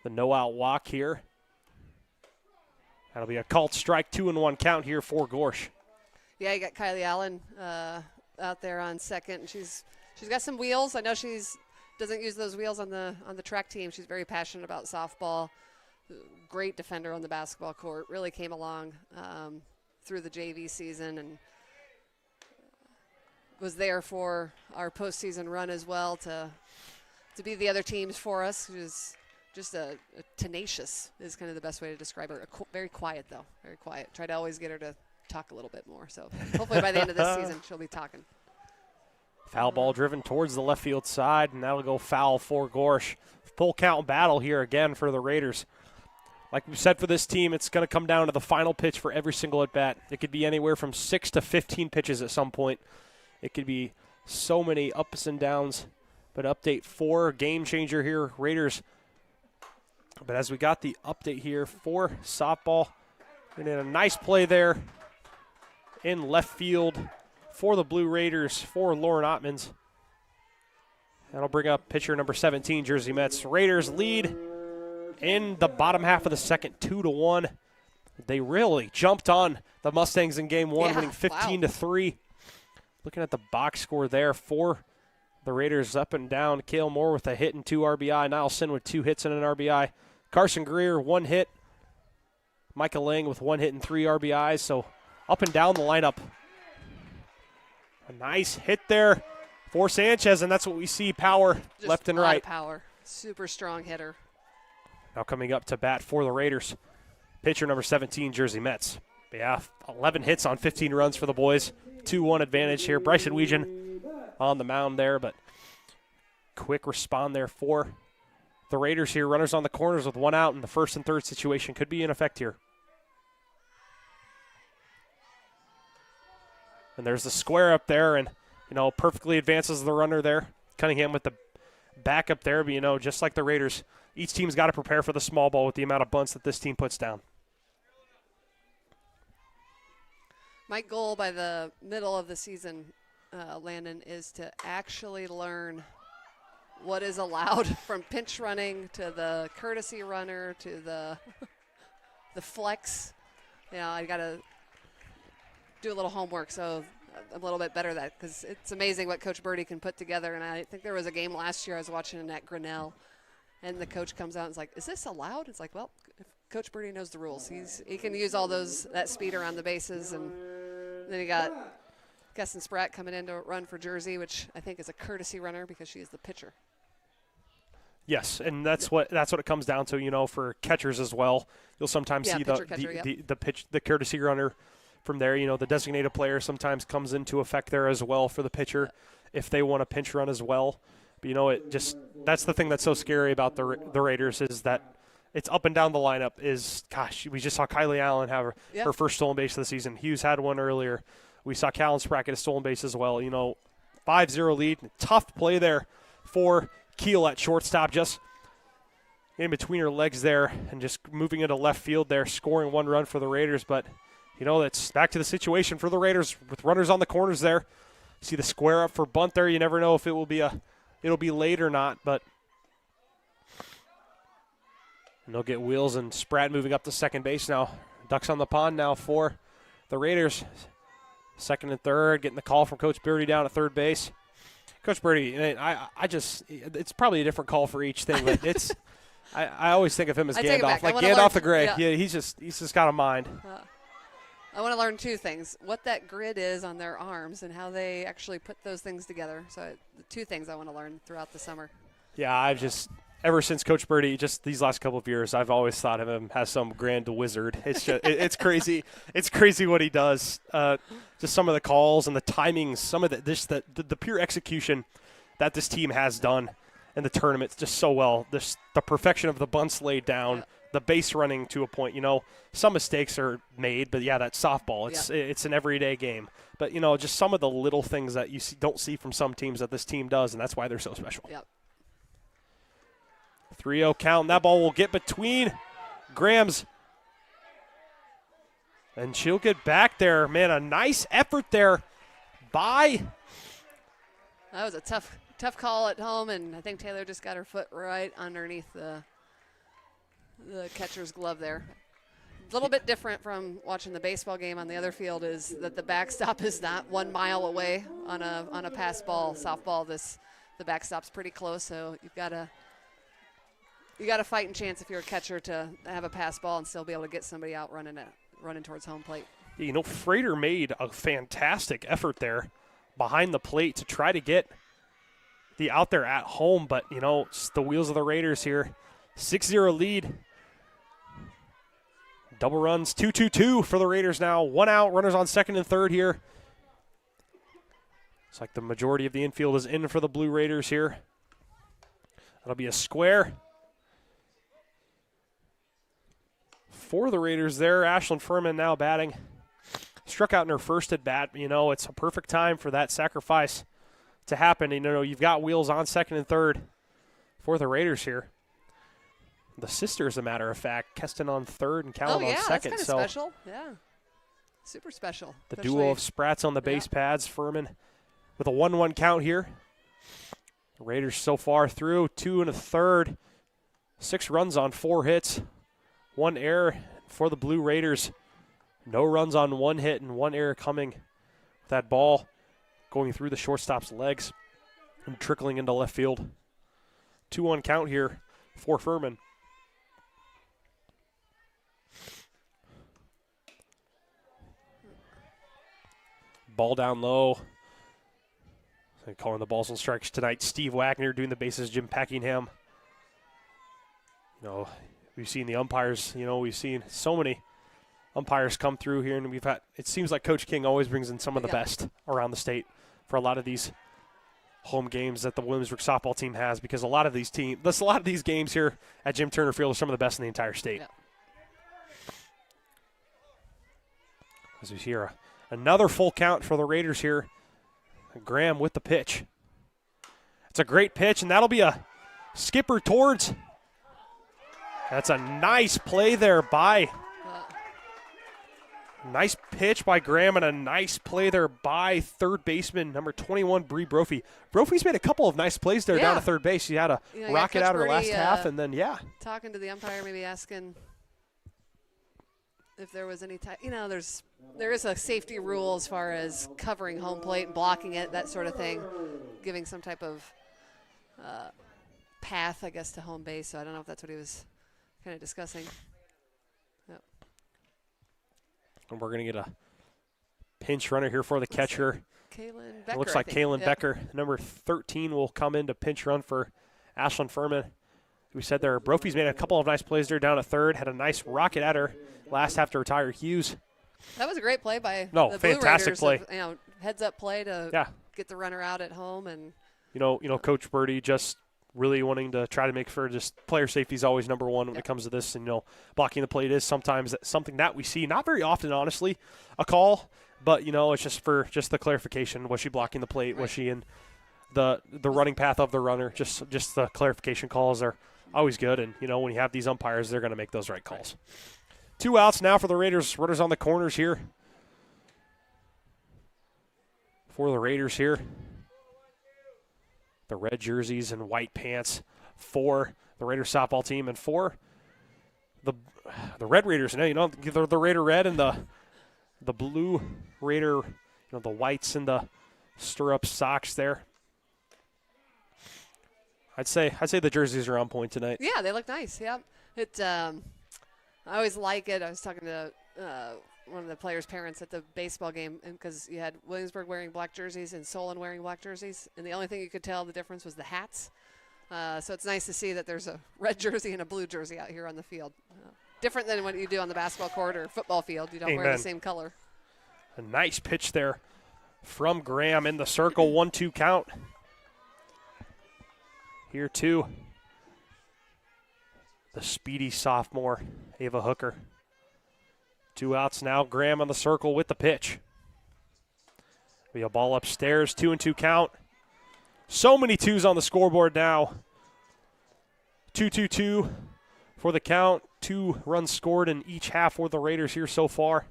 the no-out walk here. That'll be a called strike, 2-1 count here for Gorsh. Yeah, you got Kylie Allen out there on second. She's got some wheels. I know doesn't use those wheels on the track team. She's very passionate about softball. Great defender on the basketball court. Really came along through the JV season and was there for our postseason run as well to be the other teams for us. She was just a tenacious is kind of the best way to describe her. Very quiet though, very quiet. Try to always get her to talk a little bit more. So hopefully by the end of this season she'll be talking. Foul ball driven towards the left field side, and that'll go foul for Gorsh. Full count battle here again for the Raiders. Like we said for this team, it's going to come down to the final pitch for every single at-bat. It could be anywhere from 6 to 15 pitches at some point. It could be so many ups and downs. But update 4, game changer here, Raiders. But as we got the update here for softball, and then a nice play there in left field for the Blue Raiders, for Lauren Ottmans. That'll bring up pitcher number 17, Jersey Mets. Raiders lead in the bottom half of the second, 2-1. They really jumped on the Mustangs in game 1, winning 15-3. Looking at the box score there for the Raiders up and down. Kale Moore with a hit and 2 RBI. Niall Sin with 2 hits and an RBI. Carson Greer, 1 hit. Micah Lang with 1 hit and 3 RBIs. So up and down the lineup. A nice hit there for Sanchez, and that's what we see, power just left and right. Power. Super strong hitter. Now coming up to bat for the Raiders, pitcher number 17, Jersey Mets. Yeah, 11 hits on 15 runs for the boys. 2-1 advantage here. Bryson Weegan on the mound there, but quick respond there for the Raiders here. Runners on the corners with 1 out, and the first and third situation could be in effect here. And there's the square up there, and, perfectly advances the runner there. Cunningham with the backup there, but, just like the Raiders, each team's got to prepare for the small ball with the amount of bunts that this team puts down. My goal by the middle of the season, Landon, is to actually learn what is allowed from pinch running to the courtesy runner to the flex. I got to do a little homework, so I'm a little bit better at that because it's amazing what Coach Birdie can put together. And I think there was a game last year I was watching at Grinnell, and the coach comes out and is like, "Is this allowed?" It's like, well, if Coach Birdie knows the rules. He can use all that speed around the bases, and then you got Keston Spratt coming in to run for Jersey, which I think is a courtesy runner because she is the pitcher. Yes, and that's what it comes down to. For catchers as well, you'll sometimes see the courtesy runner. From there, the designated player sometimes comes into effect there as well for the pitcher if they want to pinch run as well. But, that's the thing that's so scary about the Raiders is that it's up and down the lineup is, gosh, we just saw Kylie Allen have her first stolen base of the season. Hughes had one earlier. We saw Callan Spratt get a stolen base as well. 5-0 lead. Tough play there for Keel at shortstop, just in between her legs there and just moving into left field there, scoring 1 run for the Raiders. But, that's back to the situation for the Raiders with runners on the corners there. See the square up for bunt there. You never know if it'll be late or not, but and they'll get Wheels and Spratt moving up to second base now. Ducks on the pond now for the Raiders. Second and third, getting the call from Coach Birdie down at third base. Coach Birdie, it's probably a different call for each thing, but it's I always think of him as Gandalf, like Gandalf the Grey. Yeah, he's just got a mind. I want to learn 2 things: what that grid is on their arms and how they actually put those things together. So the 2 things I want to learn throughout the summer. Yeah, ever since Coach Birdie, just these last couple of years, I've always thought of him as some grand wizard. It's just, it's crazy. It's crazy what he does. Just some of the calls and the timings, some of the pure execution that this team has done in the tournament just so well. The perfection of the bunts laid down, the base running to a point. Some mistakes are made, but that's softball. It's an everyday game. But just some of the little things that you don't see from some teams that this team does, and that's why they're so special. Yep. 3-0 count, and that ball will get between Graham's. And she'll get back there. Man, a nice effort there by. That was a tough call at home, and I think Taylor just got her foot right underneath the catcher's glove there. A little bit different from watching the baseball game on the other field is that the backstop is not 1 mile away on a pass ball. Softball, the backstop's pretty close, so you got a fighting chance if you're a catcher to have a pass ball and still be able to get somebody out running towards home plate. Frater made a fantastic effort there behind the plate to try to get the out there at home, but, it's the wheels of the Raiders here. 6-0 lead. Double runs, 2-2-2 for the Raiders now. 1 out, runners on second and third here. It's like the majority of the infield is in for the Blue Raiders here. That'll be a square. For the Raiders there, Ashlyn Furman now batting. Struck out in her first at bat. It's a perfect time for that sacrifice to happen. You've got Wheels on second and third for the Raiders here. The sister, as a matter of fact, Keston on third and Callan on second. That's kind of special. Yeah, super special. The duo of Sprats on the base pads. Furman with a 1-1 count here. The Raiders so far through 2 1/3, 6 runs on 4 hits. 1 error for the Blue Raiders. No runs on 1 hit and 1 error coming with that ball going through the shortstop's legs and trickling into left field. 2-1 count here for Furman. Ball down low. Calling the balls and strikes tonight. Steve Wagner doing the bases. Jim Packingham. We've seen the umpires, we've seen so many umpires come through here, and it seems like Coach King always brings in some of the best around the state for a lot of these home games that the Williamsburg softball team has, because a lot of these games here at Jim Turner Field are some of the best in the entire state. Yep. As we hear another full count for the Raiders here. Graham with the pitch. It's a great pitch, and that'll be a skipper towards. That's a nice play there by. Nice pitch by Graham and a nice play there by third baseman, number 21, Bree Brophy. Brophy's made a couple of nice plays there down to third base. She had a rocket out her last half, and then, talking to the umpire, maybe asking if there was any there is a safety rule as far as covering home plate and blocking it, that sort of thing, giving some type of path, I guess, to home base. So I don't know if that's what he was kind of discussing. Yep. And we're going to get a pinch runner here for the catcher. Kaylin Becker. It looks like Kaylin Becker, number 13, will come in to pinch run for Ashlyn Furman. We said there, Brophy's made a couple of nice plays there down at third, had a nice rocket at her last half to retire Hughes. That was a great play by the fantastic Blue Raiders. Play. Heads up play to get the runner out at home, and Coach Birdie just really wanting to try to make sure just player safety is always number one when it comes to this. And, blocking the plate is sometimes something that we see, not very often, honestly, a call. But, it's just for the clarification. Was she blocking the plate? Right. Was she in the running path of the runner? Just the clarification calls are always good. And, when you have these umpires, they're going to make those right calls. 2 outs now for the Raiders. Runners on the corners here. For the Raiders here. The red jerseys and white pants for the Raiders softball team, and for the Red Raiders. Now, the Raider red and the blue Raider, the whites and the stirrup socks there. I'd say the jerseys are on point tonight. Yeah, they look nice. Yep. I always like it. I was talking to one of the players' parents at the baseball game, and because you had Williamsburg wearing black jerseys and Solon wearing black jerseys, and the only thing you could tell the difference was the hats. So it's nice to see that there's a red jersey and a blue jersey out here on the field. Different than what you do on the basketball court or football field. You don't wear the same color. A nice pitch there from Graham in the circle. 1-2 count. Here, too, the speedy sophomore, Ava Hooker. 2 outs now. Graham on the circle with the pitch. Be a ball upstairs. 2-2 count. So many twos on the scoreboard now. 2-2-2 for the count. 2 runs scored in each half for the Raiders here so far.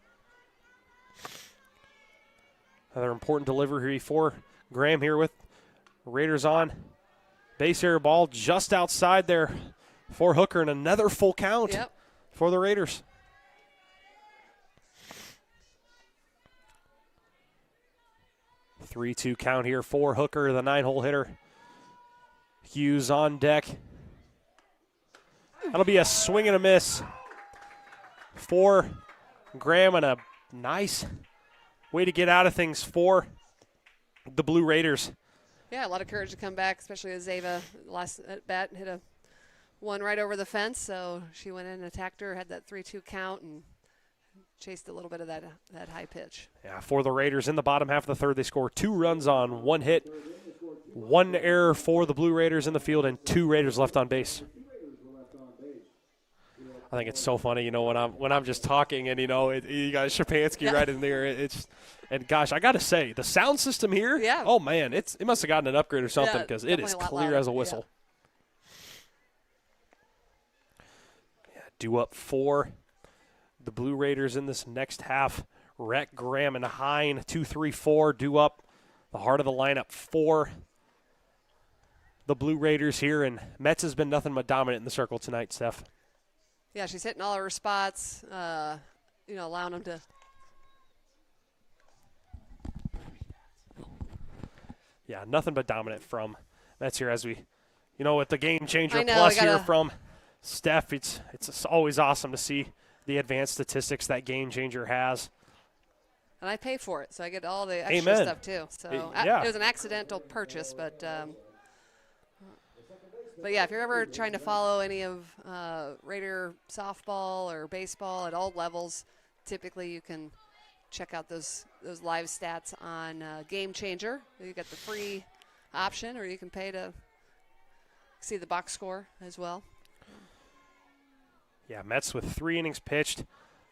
Another important delivery for Graham here with Raiders on. Base area ball just outside there for Hooker, and another full count for the Raiders. A 3-2 count here for Hooker, the 9-hole hitter. Hughes on deck. That'll be a swing and a miss for Graham, and a nice way to get out of things for the Blue Raiders. Yeah, a lot of courage to come back, especially as Ava last at bat hit a one right over the fence. So she went in and attacked her, had that 3-2 count, and chased a little bit of that high pitch. Yeah, for the Raiders in the bottom half of the third, they score 2 runs on 1 hit, 1 error for the Blue Raiders in the field, and 2 Raiders left on base. I think it's so funny, when I'm just talking and, you got Shapansky right in there. And gosh, I got to say, the sound system here, oh man, it must have gotten an upgrade or something, because it is clear as a whistle. Yeah, due up for the Blue Raiders in this next half. Rhett, Graham, and Hine, 2-3-4, due up the heart of the lineup for the Blue Raiders here. And Metz has been nothing but dominant in the circle tonight, Steph. Yeah, she's hitting all of her spots, allowing them to. Yeah, nothing but dominant from Metz here as we, with the game changer plus here from Steph. It's always awesome to see the advanced statistics that game changer has. And I pay for it, so I get all the extra stuff too. So it was an accidental purchase, but yeah, if you're ever trying to follow any of Raider softball or baseball at all levels, typically you can check out those live stats on Game Changer. You get the free option, or you can pay to see the box score as well. Yeah, Metz with 3 innings pitched,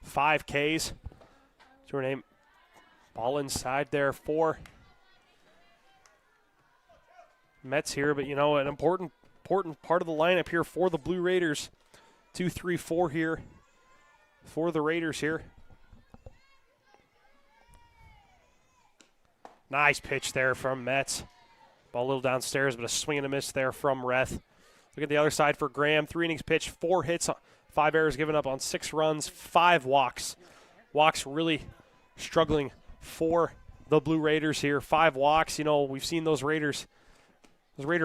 5 Ks. What's her name? Ball inside there for Metz here, but an important part of the lineup here for the Blue Raiders. 2-3-4 here for the Raiders here. Nice pitch there from Metz. Ball a little downstairs, but a swing and a miss there from Reth. Look at the other side for Graham. 3 innings pitched, 4 hits, 5 errors given up on 6 runs, 5 walks. Walks really struggling for the Blue Raiders here. 5 walks. We've seen those Raider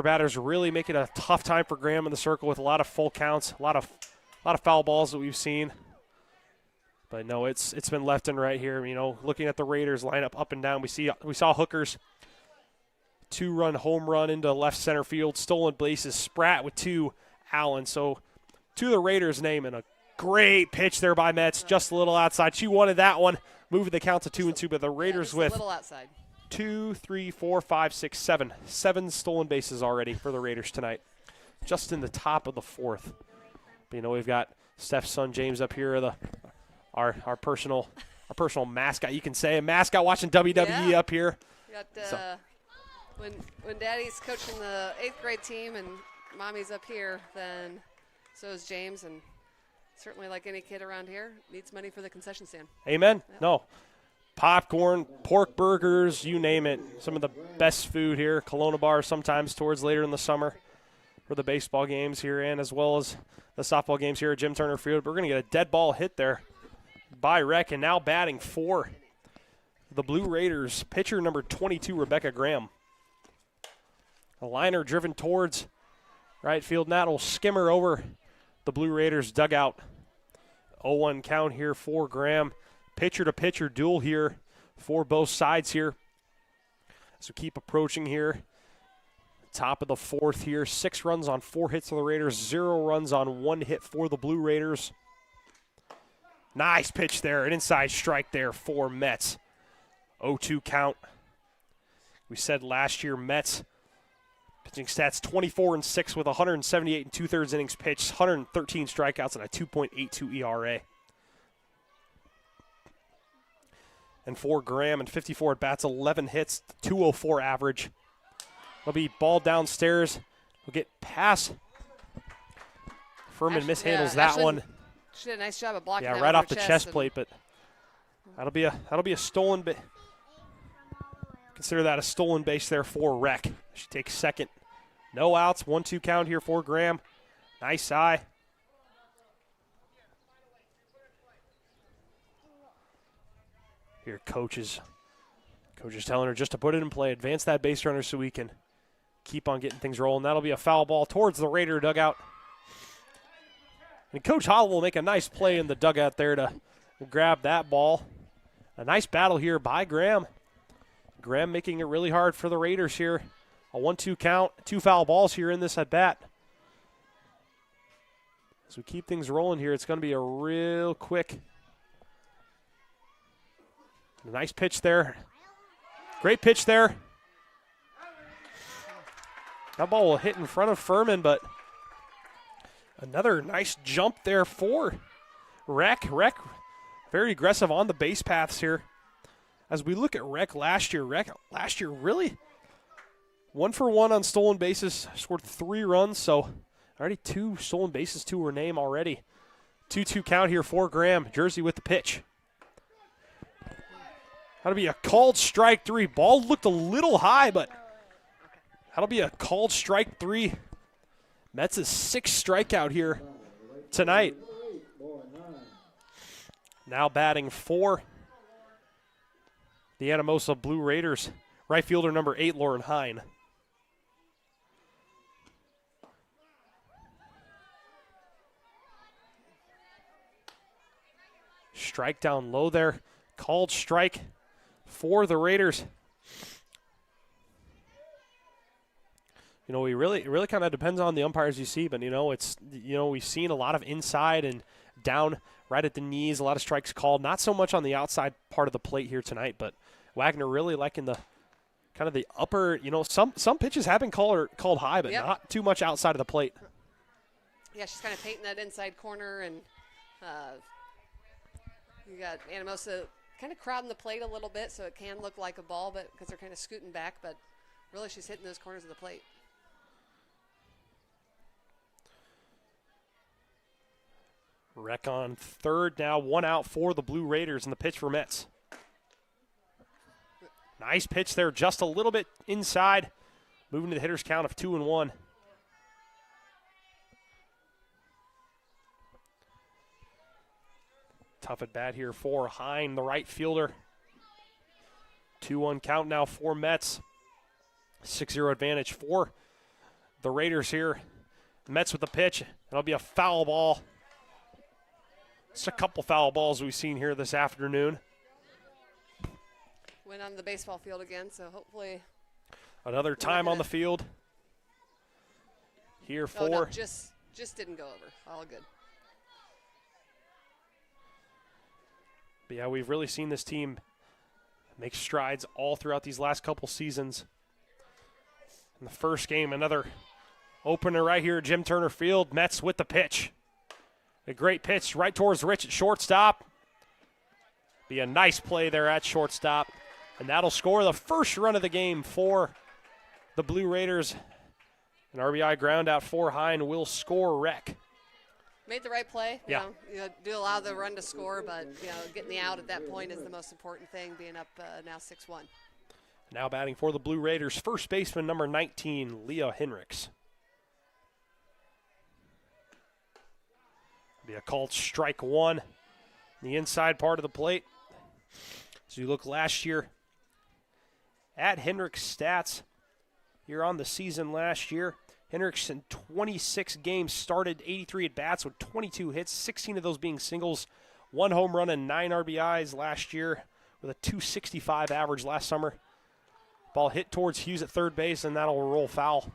batters really make it a tough time for Graham in the circle with a lot of full counts, a lot of foul balls that we've seen. But no, it's been left and right here. Looking at the Raiders lineup up and down, we saw Hooker's 2-run home run into left center field, stolen bases, Spratt with 2, Allen. So to the Raiders' name, and a great pitch there by Metz, just a little outside. She wanted that one, moving the count to 2-2, but the Raiders with a little outside. 2, 3, 4, 5, 6, 7. 7 stolen bases already for the Raiders tonight. just in the top of the fourth. But, we've got Steph's son James up here, our personal mascot. You can say a mascot watching WWE up here. Got, when Daddy's coaching the 8th grade team and Mommy's up here, then so is James, and certainly like any kid around here needs money for the concession stand. Amen. Yep. No. Popcorn, pork burgers, you name it. Some of the best food here. Kelowna Bar sometimes towards later in the summer for the baseball games here, and as well as the softball games here at Jim Turner Field. We're going to get a dead ball hit there by Rec, and now batting for the Blue Raiders, pitcher number 22, Rebecca Graham. A liner driven towards right field, and that will skimmer over the Blue Raiders dugout. 0-1 count here for Graham. Pitcher-to-pitcher duel here for both sides here. So keep approaching here. Top of the fourth here. 6 runs on 4 hits for the Raiders. 0 runs on 1 hit for the Blue Raiders. Nice pitch there. An inside strike there for Mets. 0-2 count. We said last year Mets pitching stats 24-6 with 178 2/3 innings pitched, 113 strikeouts, and a 2.82 ERA. And for Graham and 54 at bats, 11 hits, 204 average. It'll be ball downstairs. We'll get past. Furman mishandles that one. She did a nice job of blocking. Yeah, that right with off the her chest plate, but that'll be a stolen base. Consider that a stolen base there for Rec. She takes second. No outs. 1-2 count here for Graham. Nice eye. Here, coaches telling her just to put it in play, advance that base runner so we can keep on getting things rolling. That'll be a foul ball towards the Raider dugout. And Coach Hall will make a nice play in the dugout there to grab that ball. A nice battle here by Graham. Graham making it really hard for the Raiders here. A 1-2 count, 2 foul balls here in this at bat. As we keep things rolling here, it's going to be a real quick. Nice pitch there. Great pitch there. That ball will hit in front of Furman, but another nice jump there for Rec. Rec very aggressive on the base paths here. As we look at Rec last year really 1 for 1 on stolen bases, scored 3 runs, so already 2 stolen bases to her name already. 2-2 count here for Graham. Jersey with the pitch. That'll be a called strike 3. Ball looked a little high, but that'll be a called strike 3. Mets' 6th strikeout here tonight. Now batting for the Anamosa Blue Raiders, right fielder number 8, Lauren Hine. Strike down low there. Called strike for the Raiders. It really kind of depends on the umpires you see, but we've seen a lot of inside and down right at the knees, a lot of strikes called. Not so much on the outside part of the plate here tonight, but Wagner really liking the kind of the upper, some pitches have been called high, but not too much outside of the plate. Yeah, she's kind of painting that inside corner, and you got Anamosa kind of crowding the plate a little bit so it can look like a ball, but because they're kind of scooting back, but really she's hitting those corners of the plate. Rec on third now, 1 out for the Blue Raiders, and the pitch for Mets. Nice pitch there, just a little bit inside, moving to the hitter's count of 2-1. Tough at bat here for Hine, the right fielder. 2-1 count now for Mets. 6-0 advantage for the Raiders here. Mets with the pitch. It'll be a foul ball. Just a couple foul balls we've seen here this afternoon. Went on the baseball field again, so hopefully. Another time on the field. Here for. No, just didn't go over. All good. But yeah, we've really seen this team make strides all throughout these last couple seasons. In the first game, another Opener right here at Jim Turner Field. Mets with the pitch. A great pitch right towards Rich at shortstop. Be a nice play there at shortstop. And that'll score the first run of the game for the Blue Raiders. An RBI ground out 4 high and will score Rec. Made the right play. Yeah. You know, do allow the run to score, but getting the out at that point is the most important thing, being up now 6-1. Now batting for the Blue Raiders, first baseman number 19, Leah Henricks. Be a called strike 1. The inside part of the plate. So you look last year at Henricks' stats here on the season last year. Henricks in 26 games started 83 at-bats with 22 hits, 16 of those being singles, 1 home run and 9 RBIs last year with a .265 average last summer. Ball hit towards Hughes at third base, and that'll roll foul.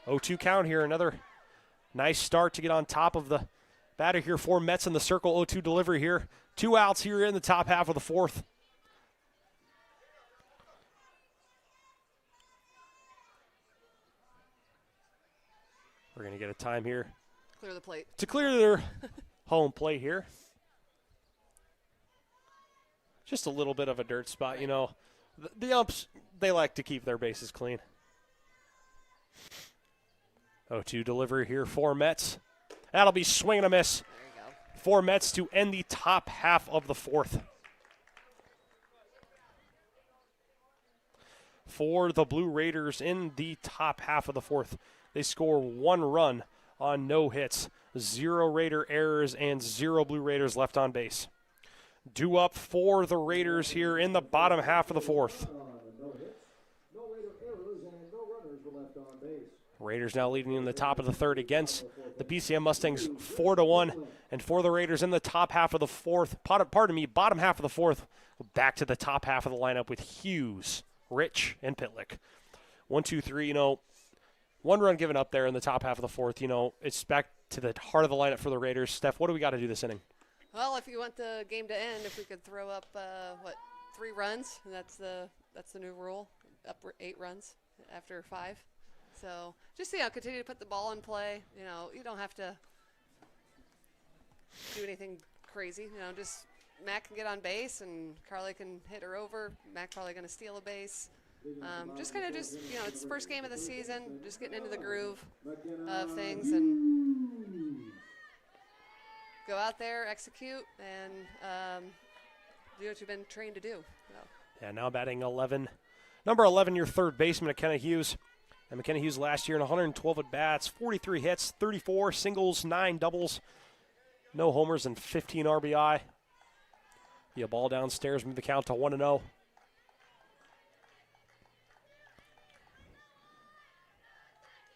0-2 count here. Another nice start to get on top of the batter here for Mets in the circle. 0-2 delivery here. 2 outs here in the top half of the fourth. We're going to get a time here. Clear the plate. To clear their home plate here. Just a little bit of a dirt spot, Right. you know. The umps, they like to keep their bases clean. 0-2 delivery here for Mets. That'll be swing and a miss There you go. for Mets to end the top half of the fourth. For the Blue Raiders in the top half of the fourth, they score 1 run on no hits, 0 Raider errors, and 0 Blue Raiders left on base. Due up for the Raiders here in the bottom half of the fourth. No hits, no Raider errors, and no runners were left on base. Raiders now leading in the top of the third against the PCM Mustangs 4-1. And for the Raiders in the top half of the fourth, bottom half of the fourth, back to the top half of the lineup with Hughes, Rich, and Pitlick. 1, 2, 3, 1 run given up there in the top half of the fourth. It's back to the heart of the lineup for the Raiders. Steph, what do we got to do this inning? Well, if you want the game to end, if we could throw up 3 runs, that's the new rule. Up 8 runs after 5. So just continue to put the ball in play. You don't have to do anything crazy. Just Mac can get on base and Carly can hit her over. Mac probably going to steal a base. It's the first game of the season. Just getting into the groove of things and go out there, execute, and do what you've been trained to do. So. Yeah, now batting 11. Number 11, your third baseman, McKenna Hughes. And McKenna Hughes last year in 112 at-bats, 43 hits, 34 singles, 9 doubles, no homers, and 15 RBI. Be a ball downstairs, move the count to 1-0.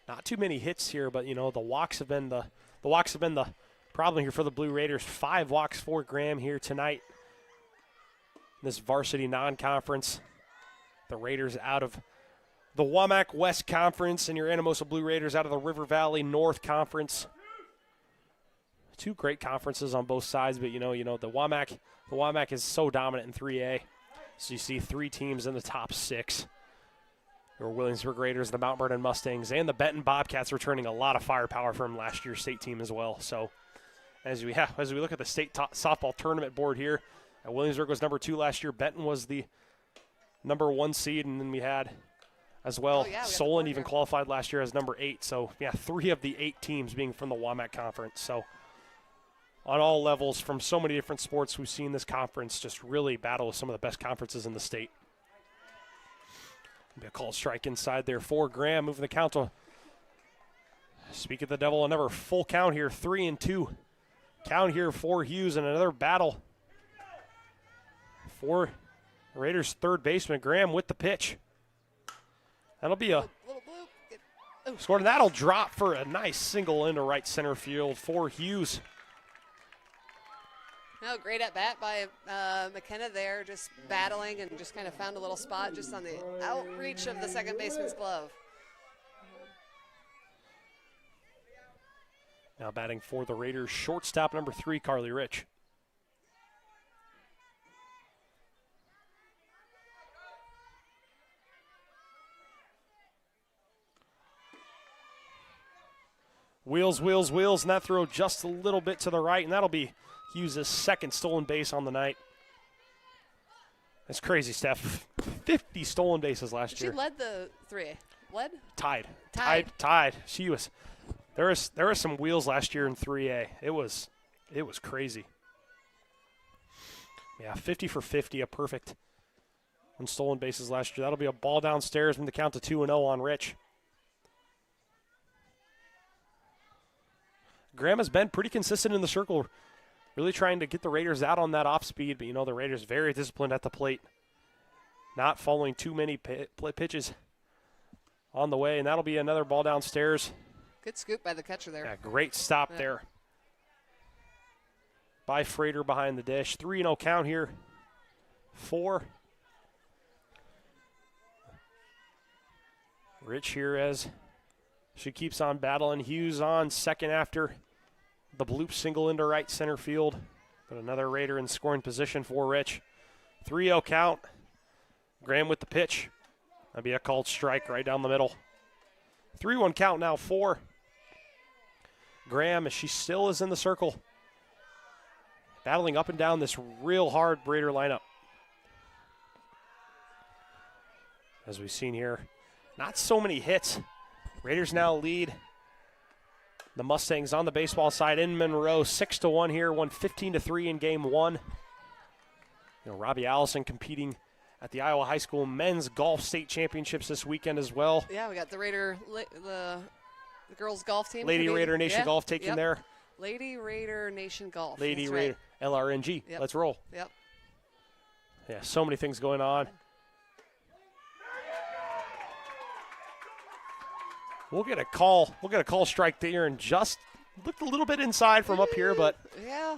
Not too many hits here, but the walks have been the problem here for the Blue Raiders. 5 walks for Graham here tonight. This varsity non-conference. The Raiders out of the WAMAC West Conference and your Anamosa Blue Raiders out of the River Valley North Conference. 2 great conferences on both sides, but the WAMAC is so dominant in 3A. So you see 3 teams in the top 6. Your Williamsburg Raiders, the Mount Vernon Mustangs, and the Benton Bobcats returning a lot of firepower from last year's state team as well. So as we look at the state softball tournament board here, Williamsburg was number 2 last year. Benton was the number 1 seed, and then we had as well. Solon even qualified last year as number 8. So 3 of the 8 teams being from the WAMAC conference. So on all levels, from so many different sports, we've seen this conference just really battle with some of the best conferences in the state. Be a called strike inside there for Graham, moving the count to, speak of the devil, another full count here, 3-2. Count here for Hughes, and another battle for Raiders' third baseman, Graham, with the pitch. That'll be a score, and that'll drop for a nice single into right center field for Hughes. No, great at bat by McKenna there, just battling and just kind of found a little spot just on the outreach of the second baseman's glove. Now batting for the Raiders, shortstop number 3, Carly Rich. Wheels, wheels, wheels, and that throw just a little bit to the right, and that'll be Hughes' second stolen base on the night. That's crazy, Steph. 50 stolen bases last year. She led the 3A. Led? Tied. She was. There was some wheels last year in 3A. It was crazy. Yeah, 50 for 50, a perfect on stolen bases last year. That'll be a ball downstairs from the count to 2-0 on Rich. Graham has been pretty consistent in the circle, really trying to get the Raiders out on that off speed, but the Raiders very disciplined at the plate, not following too many pitches on the way, and that'll be another ball downstairs. Good scoop by the catcher there. Yeah, great stop there by Frater behind the dish. 3-0 count here. 4. Rich here as she keeps on battling. Hughes on second after the bloop single into right center field. But another Raider in scoring position for Rich. 3-0 count. Graham with the pitch. That'd be a called strike right down the middle. 3-1 count now for Graham as she still is in the circle. Battling up and down this real hard Raider lineup. As we've seen here, not so many hits. Raiders now lead the Mustangs on the baseball side in Monroe, 6-1 here, won 15-3 in game 1. Robbie Allison competing at the Iowa High School Men's Golf State Championships this weekend as well. Yeah, we got the Raider, the girls golf team. Lady Raider Nation Golf taking there. Lady Raider Nation Golf. Lady Raider, LRNG. Yep. Let's roll. Yep. Yeah, so many things going on. We'll get a call strike there, and just looked a little bit inside from up here, but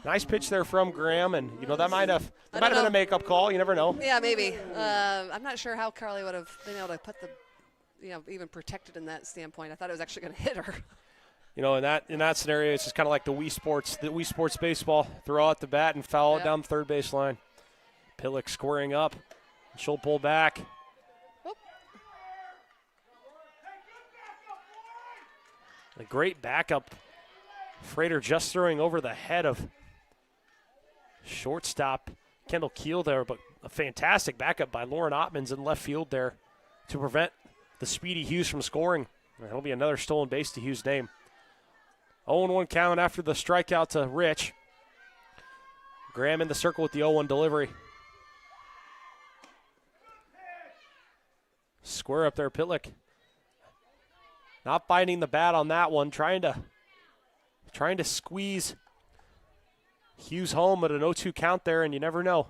nice pitch there from Graham, and that might have been a makeup call. You never know. Yeah, maybe. I'm not sure how Carly would have been able to put the, even protected in that standpoint. I thought it was actually going to hit her. In that scenario, it's just kind of like the Wii Sports baseball. Throw out the bat and foul it down the third base line. Pillick squaring up. She'll pull back. A great backup. Frater just throwing over the head of shortstop Kendall Keel there, but a fantastic backup by Lauren Ottmans in left field there to prevent the speedy Hughes from scoring. That'll be another stolen base to Hughes' name. 0-1 count after the strikeout to Rich. Graham in the circle with the 0-1 delivery. Square up there, Pitlick. Not finding the bat on that one, trying to squeeze Hughes home at an 0-2 count there, and you never know.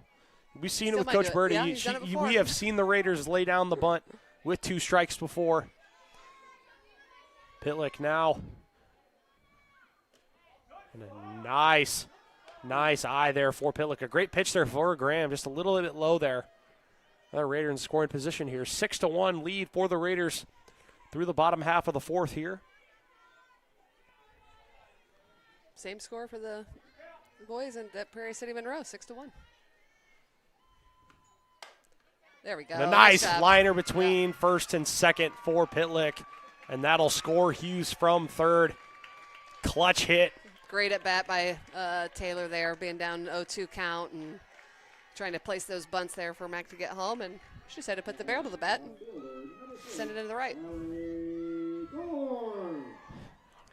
We've seen it with Coach Birdie. We have seen the Raiders lay down the bunt with 2 strikes before. Pitlick now. And a nice eye there for Pitlick. A great pitch there for Graham, just a little bit low there. Another Raider in scoring position here. 6-1 lead for the Raiders through the bottom half of the 4th here. Same score for the boys at Prairie City Monroe, 6-1. There we go. And a nice liner between first and second for Pitlick, and that'll score Hughes from third. Clutch hit. Great at bat by Taylor there, being down 0-2 count and trying to place those bunts there for Mac to get home, and she just had to put the barrel to the bat and send it into the right.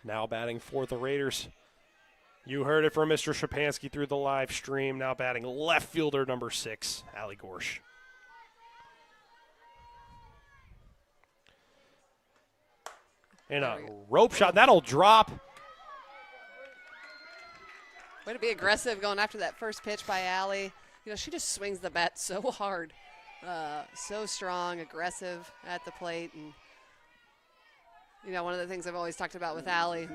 Now batting for the Raiders. You heard it from Mr. Shapansky through the live stream. Now batting left fielder number 6, Allie Gorsh. And a rope shot. That'll drop. Way to be aggressive going after that first pitch by Allie. She just swings the bat so hard. So strong, aggressive at the plate. And, one of the things I've always talked about with Allie,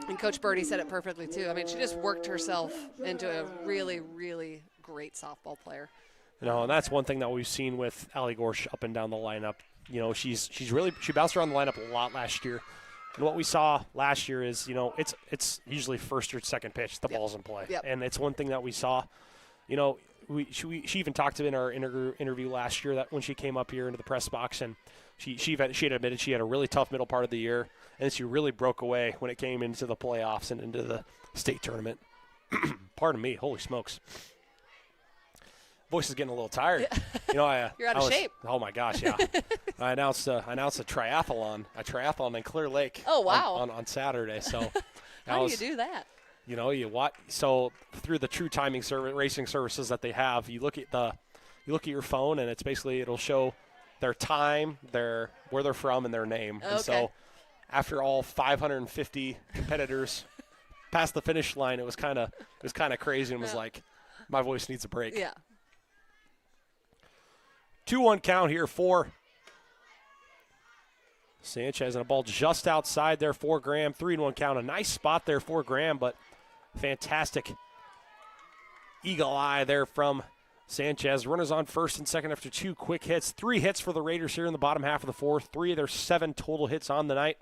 and Coach Birdie said it perfectly too. I mean, she just worked herself into a really, really great softball player. And that's one thing that we've seen with Allie Gorsh up and down the lineup. She bounced around the lineup a lot last year. And what we saw last year is, it's usually first or second pitch, the ball's in play. Yep. And it's one thing that we saw. she even talked to in our interview last year that when she came up here into the press box, and she had admitted she had a really tough middle part of the year, and she really broke away when it came into the playoffs and into the state tournament. Pardon me, holy smokes. Voice is getting a little tired. You know, You're out of shape. Oh my gosh, yeah. I announced a triathlon in Clear Lake. Oh wow. On Saturday. So how do you do that? You know, so through the True Timing racing services that they have, you look at your phone, and it's basically it'll show their time, where they're from, and their name. Okay. And so after all 550 competitors passed the finish line, it was kind of crazy, and was like, my voice needs a break. Yeah. 2-1 count here for Sanchez, and a ball just outside there for Graham. 3-1 count. A nice spot there for Graham, but fantastic eagle eye there from Sanchez. Runners on first and second after 2 quick hits. 3 hits for the Raiders here in the bottom half of the fourth. 3 of their 7 total hits on the night.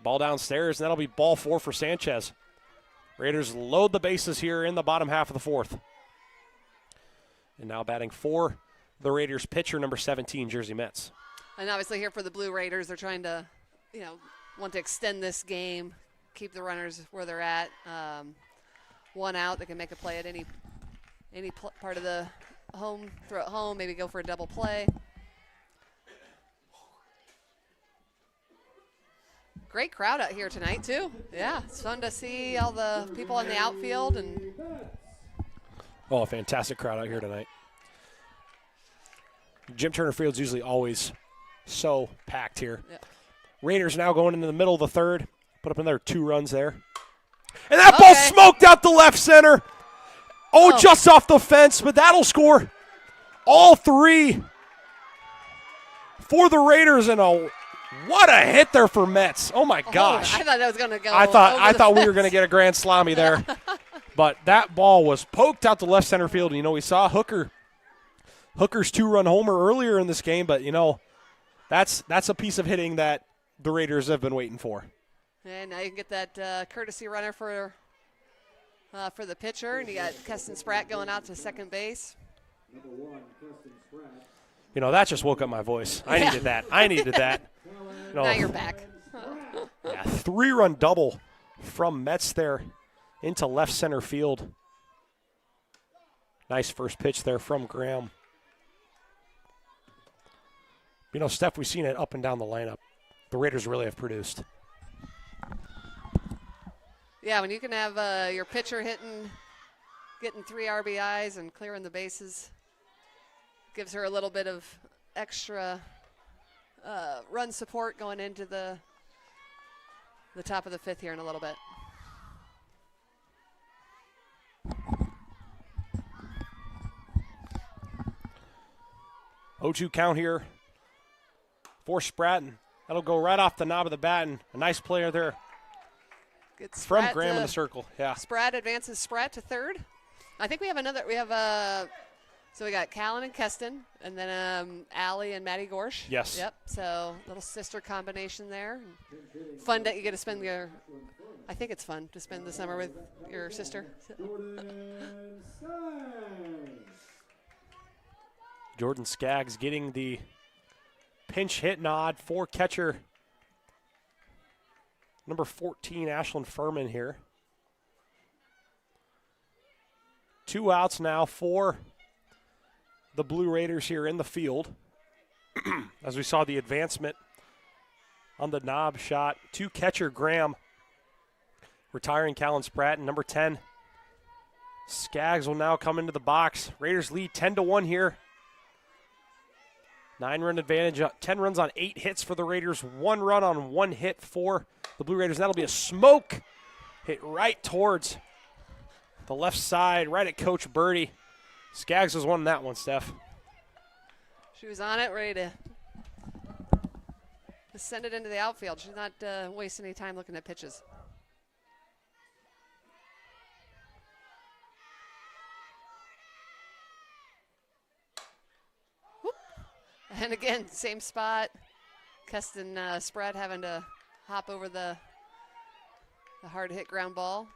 Ball downstairs, and that'll be ball 4 for Sanchez. Raiders load the bases here in the bottom half of the fourth. And now batting for the Raiders pitcher, number 17, Jersey Mets. And obviously here for the Blue Raiders, they're trying to, want to extend this game, keep the runners where they're at. 1 out, they can make a play at any part of the home, throw it home, maybe go for a double play. Great crowd out here tonight, too. Yeah, it's fun to see all the people in the outfield. Oh, a fantastic crowd out here tonight. Jim Turner Field's usually always so packed here. Yeah. Raiders now going into the middle of the third. Put up another 2 runs there. And that ball smoked out the left center. Oh, just off the fence, but that'll score all 3 for the Raiders. And what a hit there for Mets. Oh, my gosh. I thought that was going to go I thought we were going to get a grand slammy there. But that ball was poked out to left center field. And, we saw Hooker's 2-run homer earlier in this game. But, that's a piece of hitting that the Raiders have been waiting for. And now you can get that courtesy runner for the pitcher. And you got Keston Spratt going out to second base. Number 1, Keston Spratt. That just woke up my voice. I needed that. Now you're back. Yeah, 3-run double from Mets there into left center field. Nice first pitch there from Graham. Steph, we've seen it up and down the lineup. The Raiders really have produced. Yeah, when you can have your pitcher getting 3 RBIs and clearing the bases, gives her a little bit of extra run support going into the top of the 5th here in a little bit. O2 count here for Spratt, and that'll go right off the knob of the bat, and a nice player there from Graham in the circle. Yeah. Spratt advances Spratt to third. I think we have so we got Callan and Keston, and then Allie and Maddie Gorsh. Yes. Yep. So little sister combination there. Fun that you get to spend I think it's fun to spend the summer with your sister. Jordan Skaggs getting the pinch hit nod for catcher number 14, Ashlyn Furman here. 2 outs now for the Blue Raiders here in the field. As we saw the advancement on the knob shot to catcher Graham, retiring Callan Spratt, and number 10, Skaggs will now come into the box. Raiders lead 10-1 here. 9-run advantage, 10 runs on 8 hits for the Raiders, 1 run on 1 hit for the Blue Raiders. That'll be a smoke hit right towards the left side, right at Coach Birdie. Skaggs was on that one, Steph. She was on it, ready to send it into the outfield. She's not wasting any time looking at pitches. And again, same spot. Keston Spratt having to hop over the hard hit ground ball.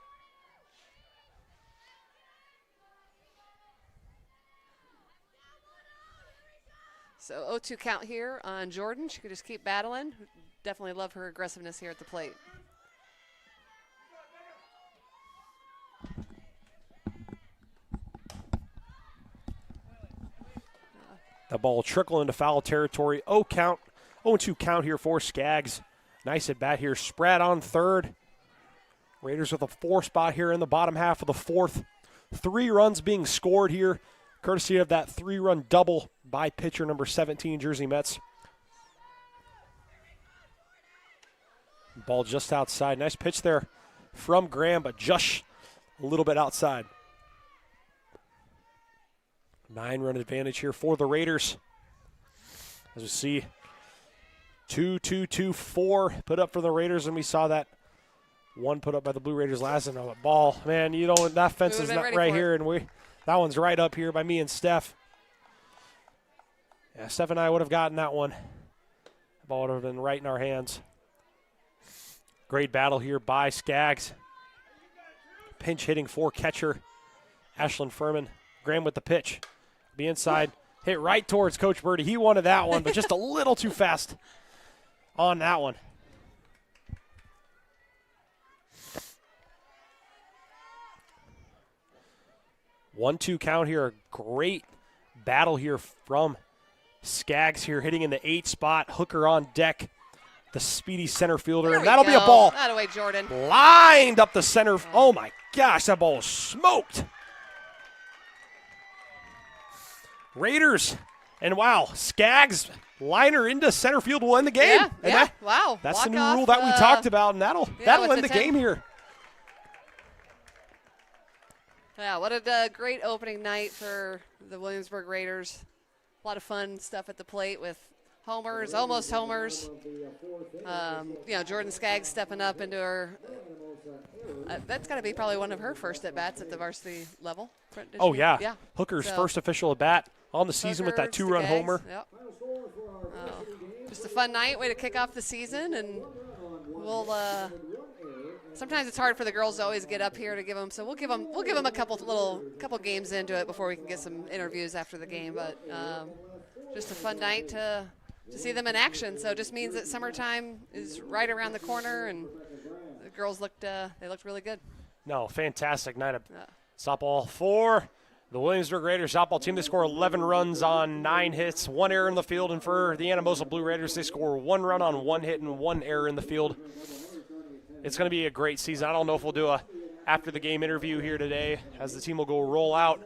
So 0-2 count here on Jordan. She could just keep battling. Definitely love her aggressiveness here at the plate. The ball will trickle into foul territory. 0-2 count here for Skaggs. Nice at bat here. Spratt on third. Raiders with a 4 spot here in the bottom half of the 4th. 3 runs being scored here, courtesy of that 3-run double by pitcher number 17, Jersey Mets. Ball just outside. Nice pitch there from Graham, but just a little bit outside. 9-run advantage here for the Raiders. As we see, 2-2-2-4 put up for the Raiders, and we saw that one put up by the Blue Raiders last night. A ball, man, you know, that fence is not right here, and that one's right up here by me and Steph. Yeah, Steph and I would have gotten that one. The ball would have been right in our hands. Great battle here by Skaggs. Pinch hitting for catcher Ashlyn Furman. Graham with the pitch. Be inside. Hit right towards Coach Birdie. He wanted that one, but just a little too fast on that one. One-two count here. A great battle here from Skaggs here, hitting in the 8 spot. Hooker on deck. The speedy center fielder, and that'll be a ball. That away, Jordan. Lined up the center. Oh, my gosh, that ball was smoked. Raiders, and wow, Skaggs liner into center field will end the game. Yeah, and wow. That's Walk the new off, rule that we talked about, and that'll end the game here. Yeah, what a great opening night for the Williamsburg Raiders. A lot of fun stuff at the plate with homers, almost homers. Jordan Skaggs stepping up into her. That's got to be probably one of her first at-bats at the varsity level. Oh, yeah. Hooker's first official at-bat on the season with that 2-run homer. Yep. Just a fun night, way to kick off the season, and we'll sometimes it's hard for the girls to always get up here to give them, so we'll give them a couple games into it before we can get some interviews after the game, but just a fun night to see them in action. So it just means that summertime is right around the corner, and the girls looked really good. No, fantastic night of softball for the Williamsburg Raiders softball team. They score 11 runs on 9 hits, 1 error in the field, and for the Anamosa Blue Raiders, they score 1 run on 1 hit and 1 error in the field. It's going to be a great season. I don't know if we'll do a after the game interview here today as the team will go roll out.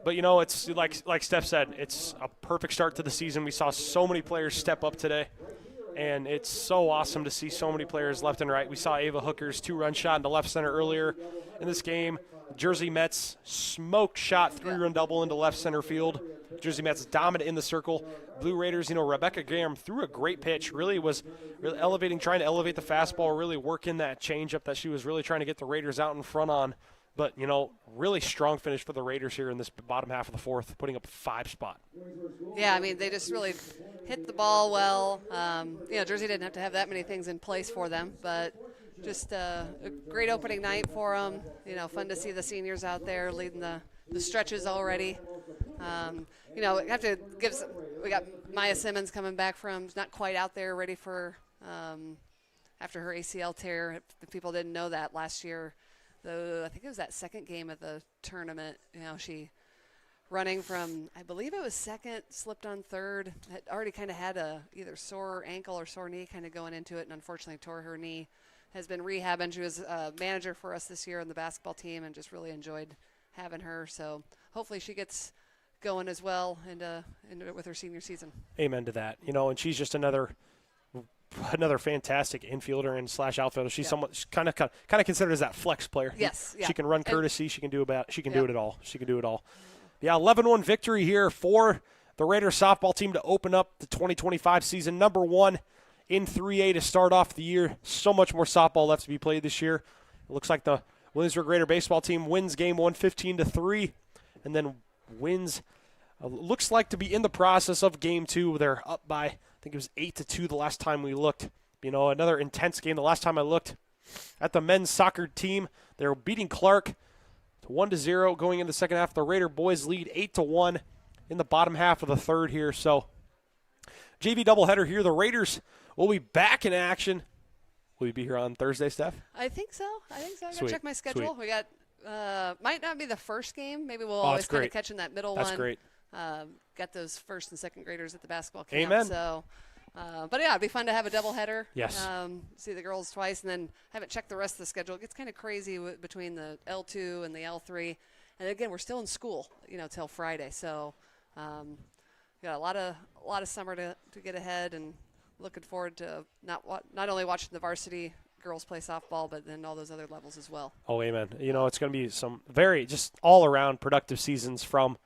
But, you know, it's like Steph said, it's a perfect start to the season. We saw so many players step up today, and it's so awesome to see so many players left and right. We saw Ava Hooker's 2-run shot into left center earlier in this game. Jersey Mets smoke shot 3-run double into left center field. Jersey Mets dominant in the circle. Blue Raiders, Rebecca Graham threw a great pitch, really trying to elevate the fastball, really working that changeup that she was really trying to get the Raiders out in front on. But, really strong finish for the Raiders here in this bottom half of the 4th, putting up a 5 spot. Yeah, I mean, they just really hit the ball well. Jersey didn't have to have that many things in place for them, but just a great opening night for them. Fun to see the seniors out there leading the stretches already. We have to we got Maya Simmons coming back from, not quite out there, ready for after her ACL tear. If people didn't know that last year, I think it was that second game of the tournament. She running from, I believe it was second, slipped on third, had already kind of had a either sore ankle or sore knee kind of going into it, and unfortunately tore her knee. Has been rehabbing. She was a manager for us this year on the basketball team and just really enjoyed having her. So hopefully she gets going as well and with her senior season. Amen to that. And she's just another fantastic infielder and / outfielder. She's somewhat kind of considered as that flex player. Yes, yeah. She can run courtesy. She can do it all. She can do it all. Yeah, 11-1 victory here for the Raiders softball team to open up the 2025 season. Number 1 in 3A to start off the year. So much more softball left to be played this year. It looks like the Williamsburg Raider baseball team wins game 1 15-3, and then wins. Looks like to be in the process of game 2. They're up by, I think it was 8-2 the last time we looked. Another intense game. The last time I looked at the men's soccer team, they're beating Clark to 1-0 going into the second half. The Raider boys lead 8-1 in the bottom half of the 3rd here. So JV doubleheader here. The Raiders will be back in action. Will you be here on Thursday, Steph? I think so. I got to Sweet. check my schedule. Sweet. We got might not be the first game. Maybe we'll Oh, always kind of great. catch in that middle That's one. great. Got those first and second graders at the basketball camp. Amen. So, but yeah, it'd be fun to have a doubleheader. Yes. See the girls twice, and then haven't checked the rest of the schedule. It gets kind of crazy between the L2 and the L3. And again, we're still in school, till Friday. So, got a lot of summer to get ahead, and looking forward to not only watching the varsity girls play softball, but then all those other levels as well. Oh, amen. It's going to be some very just all-around productive seasons from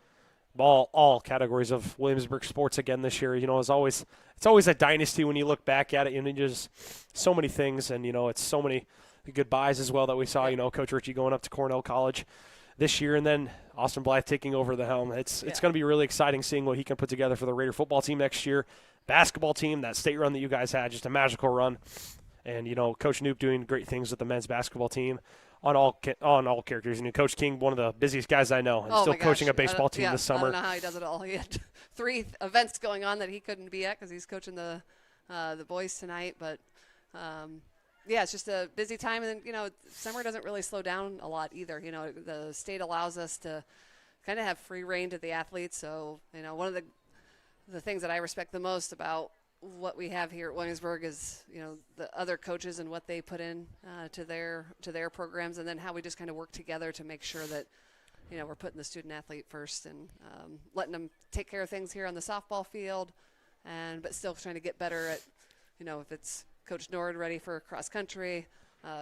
all categories of Williamsburg sports again this year. It's always a dynasty when you look back at it. Just so many things, and it's so many goodbyes as well that we saw. Coach Ritchie going up to Cornell College this year, and then Austin Blythe taking over the helm. It's going to be really exciting seeing what he can put together for the Raider football team next year. Basketball team, that state run that you guys had, just a magical run. And, Coach Noop doing great things with the men's basketball team on all characters. Coach King, one of the busiest guys I know, and still coaching a baseball team this summer. I don't know how he does it all. He had 3 events going on that he couldn't be at because he's coaching the boys tonight. But, it's just a busy time. And then, summer doesn't really slow down a lot either. The state allows us to kind of have free reign to the athletes. So, one of the things that I respect the most about what we have here at Williamsburg is, the other coaches and what they put in to their programs, and then how we just kind of work together to make sure that, we're putting the student athlete first and letting them take care of things here on the softball field, but still trying to get better at, if it's Coach Nord ready for cross country,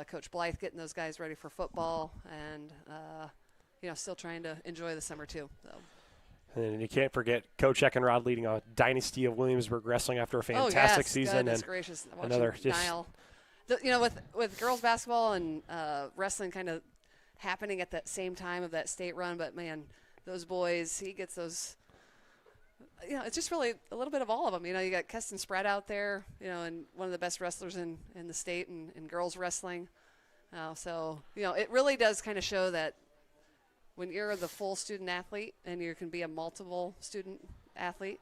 Coach Blythe getting those guys ready for football, and still trying to enjoy the summer too. So. And you can't forget Coach Eckenrod leading a dynasty of Williamsburg wrestling after a fantastic season. Goodness and gracious. another Niall. With girls basketball and wrestling kind of happening at that same time of that state run, but man, those boys, he gets those. It's just really a little bit of all of them. You got Keston Spratt out there, and one of the best wrestlers in the state in girls wrestling. So it really does kind of show that when you're the full student athlete and you can be a multiple student athlete,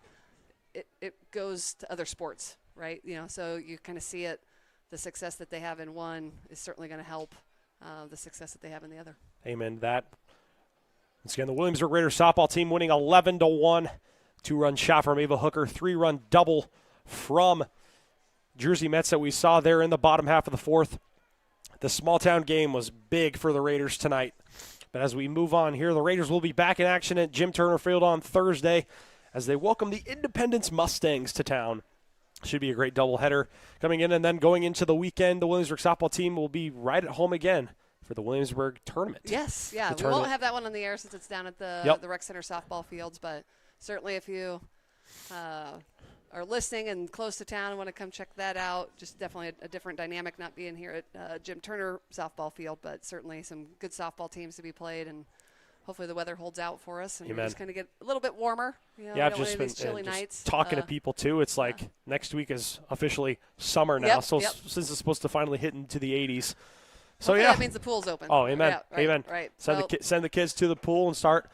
it goes to other sports, right? So you kind of see it. The success that they have in one is certainly going to help the success that they have in the other. Amen. Once again, the Williamsburg Raiders softball team winning 11-1. 2-run shot from Ava Hooker, 3-run double from Jersey Metz that we saw there in the bottom half of the fourth. The small town game was big for the Raiders tonight. But as we move on here, the Raiders will be back in action at Jim Turner Field on Thursday as they welcome the Independence Mustangs to town. Should be a great doubleheader coming in, and then going into the weekend, the Williamsburg softball team will be right at home again for the Williamsburg tournament. Yes, yeah. We won't have that one on the air since it's down at the rec center softball fields, but certainly if you are listening and close to town and want to come check that out, just definitely a different dynamic not being here at Jim Turner softball field, but certainly some good softball teams to be played, and hopefully the weather holds out for us and we just kind of get a little bit warmer. I've just been chilly nights. Talking to people too. It's like next week is officially summer now, since it's supposed to finally hit into the 80s. So hopefully that means the pool's open. Oh, amen, amen. Right. Send the kids to the pool and start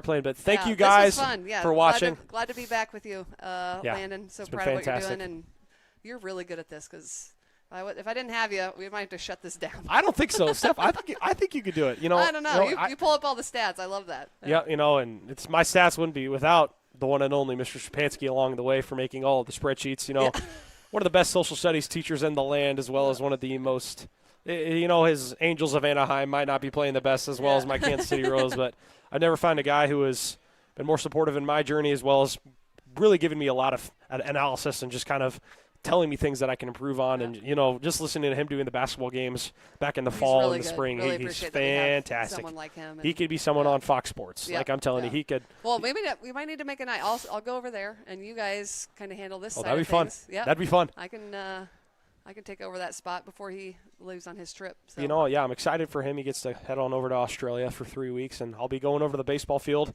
playing. But thank you guys for watching. Glad to be back with you, Landon. So proud of what you're doing, and you're really good at this because if I didn't have you, we might have to shut this down. I don't think so, Steph. I think you could do it. I don't know. You pull up all the stats. I love that. Yeah, and it's my stats wouldn't be without the one and only Mr. Shapansky along the way for making all of the spreadsheets. One of the best social studies teachers in the land, as well as one of the most. His Angels of Anaheim might not be playing the best as well as my Kansas City Royals, but I've never found a guy who has been more supportive in my journey, as well as really giving me a lot of analysis and just kind of telling me things that I can improve on. And, just listening to him doing the basketball games back in the fall really and the good. spring, really he's fantastic. Someone like him. He could be someone on Fox Sports. Like I'm telling you, he could. Well, maybe we might need to make a night. I'll go over there, and you guys kind of handle this side that'd be of fun. things. Yeah, that'd be fun. I can take over that spot before he leaves on his trip. So. I'm excited for him. He gets to head on over to Australia for 3 weeks, and I'll be going over to the baseball field.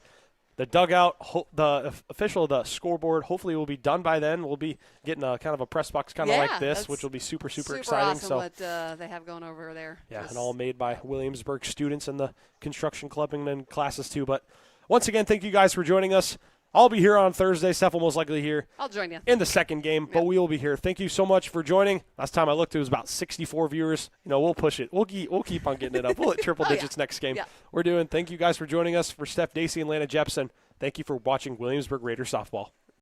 The dugout, the official, the scoreboard, hopefully will be done by then. We'll be getting a kind of a press box kind of like this, which will be super exciting. Awesome what they have going over there. Yeah, and all made by Williamsburg students and the construction club and classes too. But once again, thank you guys for joining us I'll be here on Thursday. Steph will most likely here I'll join you. in the second game, but we will be here. Thank you so much for joining. Last time I looked, it was about 64 viewers. We'll push it. We'll keep on getting it up. We'll hit triple digits next game. Yeah. Thank you guys for joining us. For Steph Dacey and Lana Jepson, thank you for watching Williamsburg Raider softball.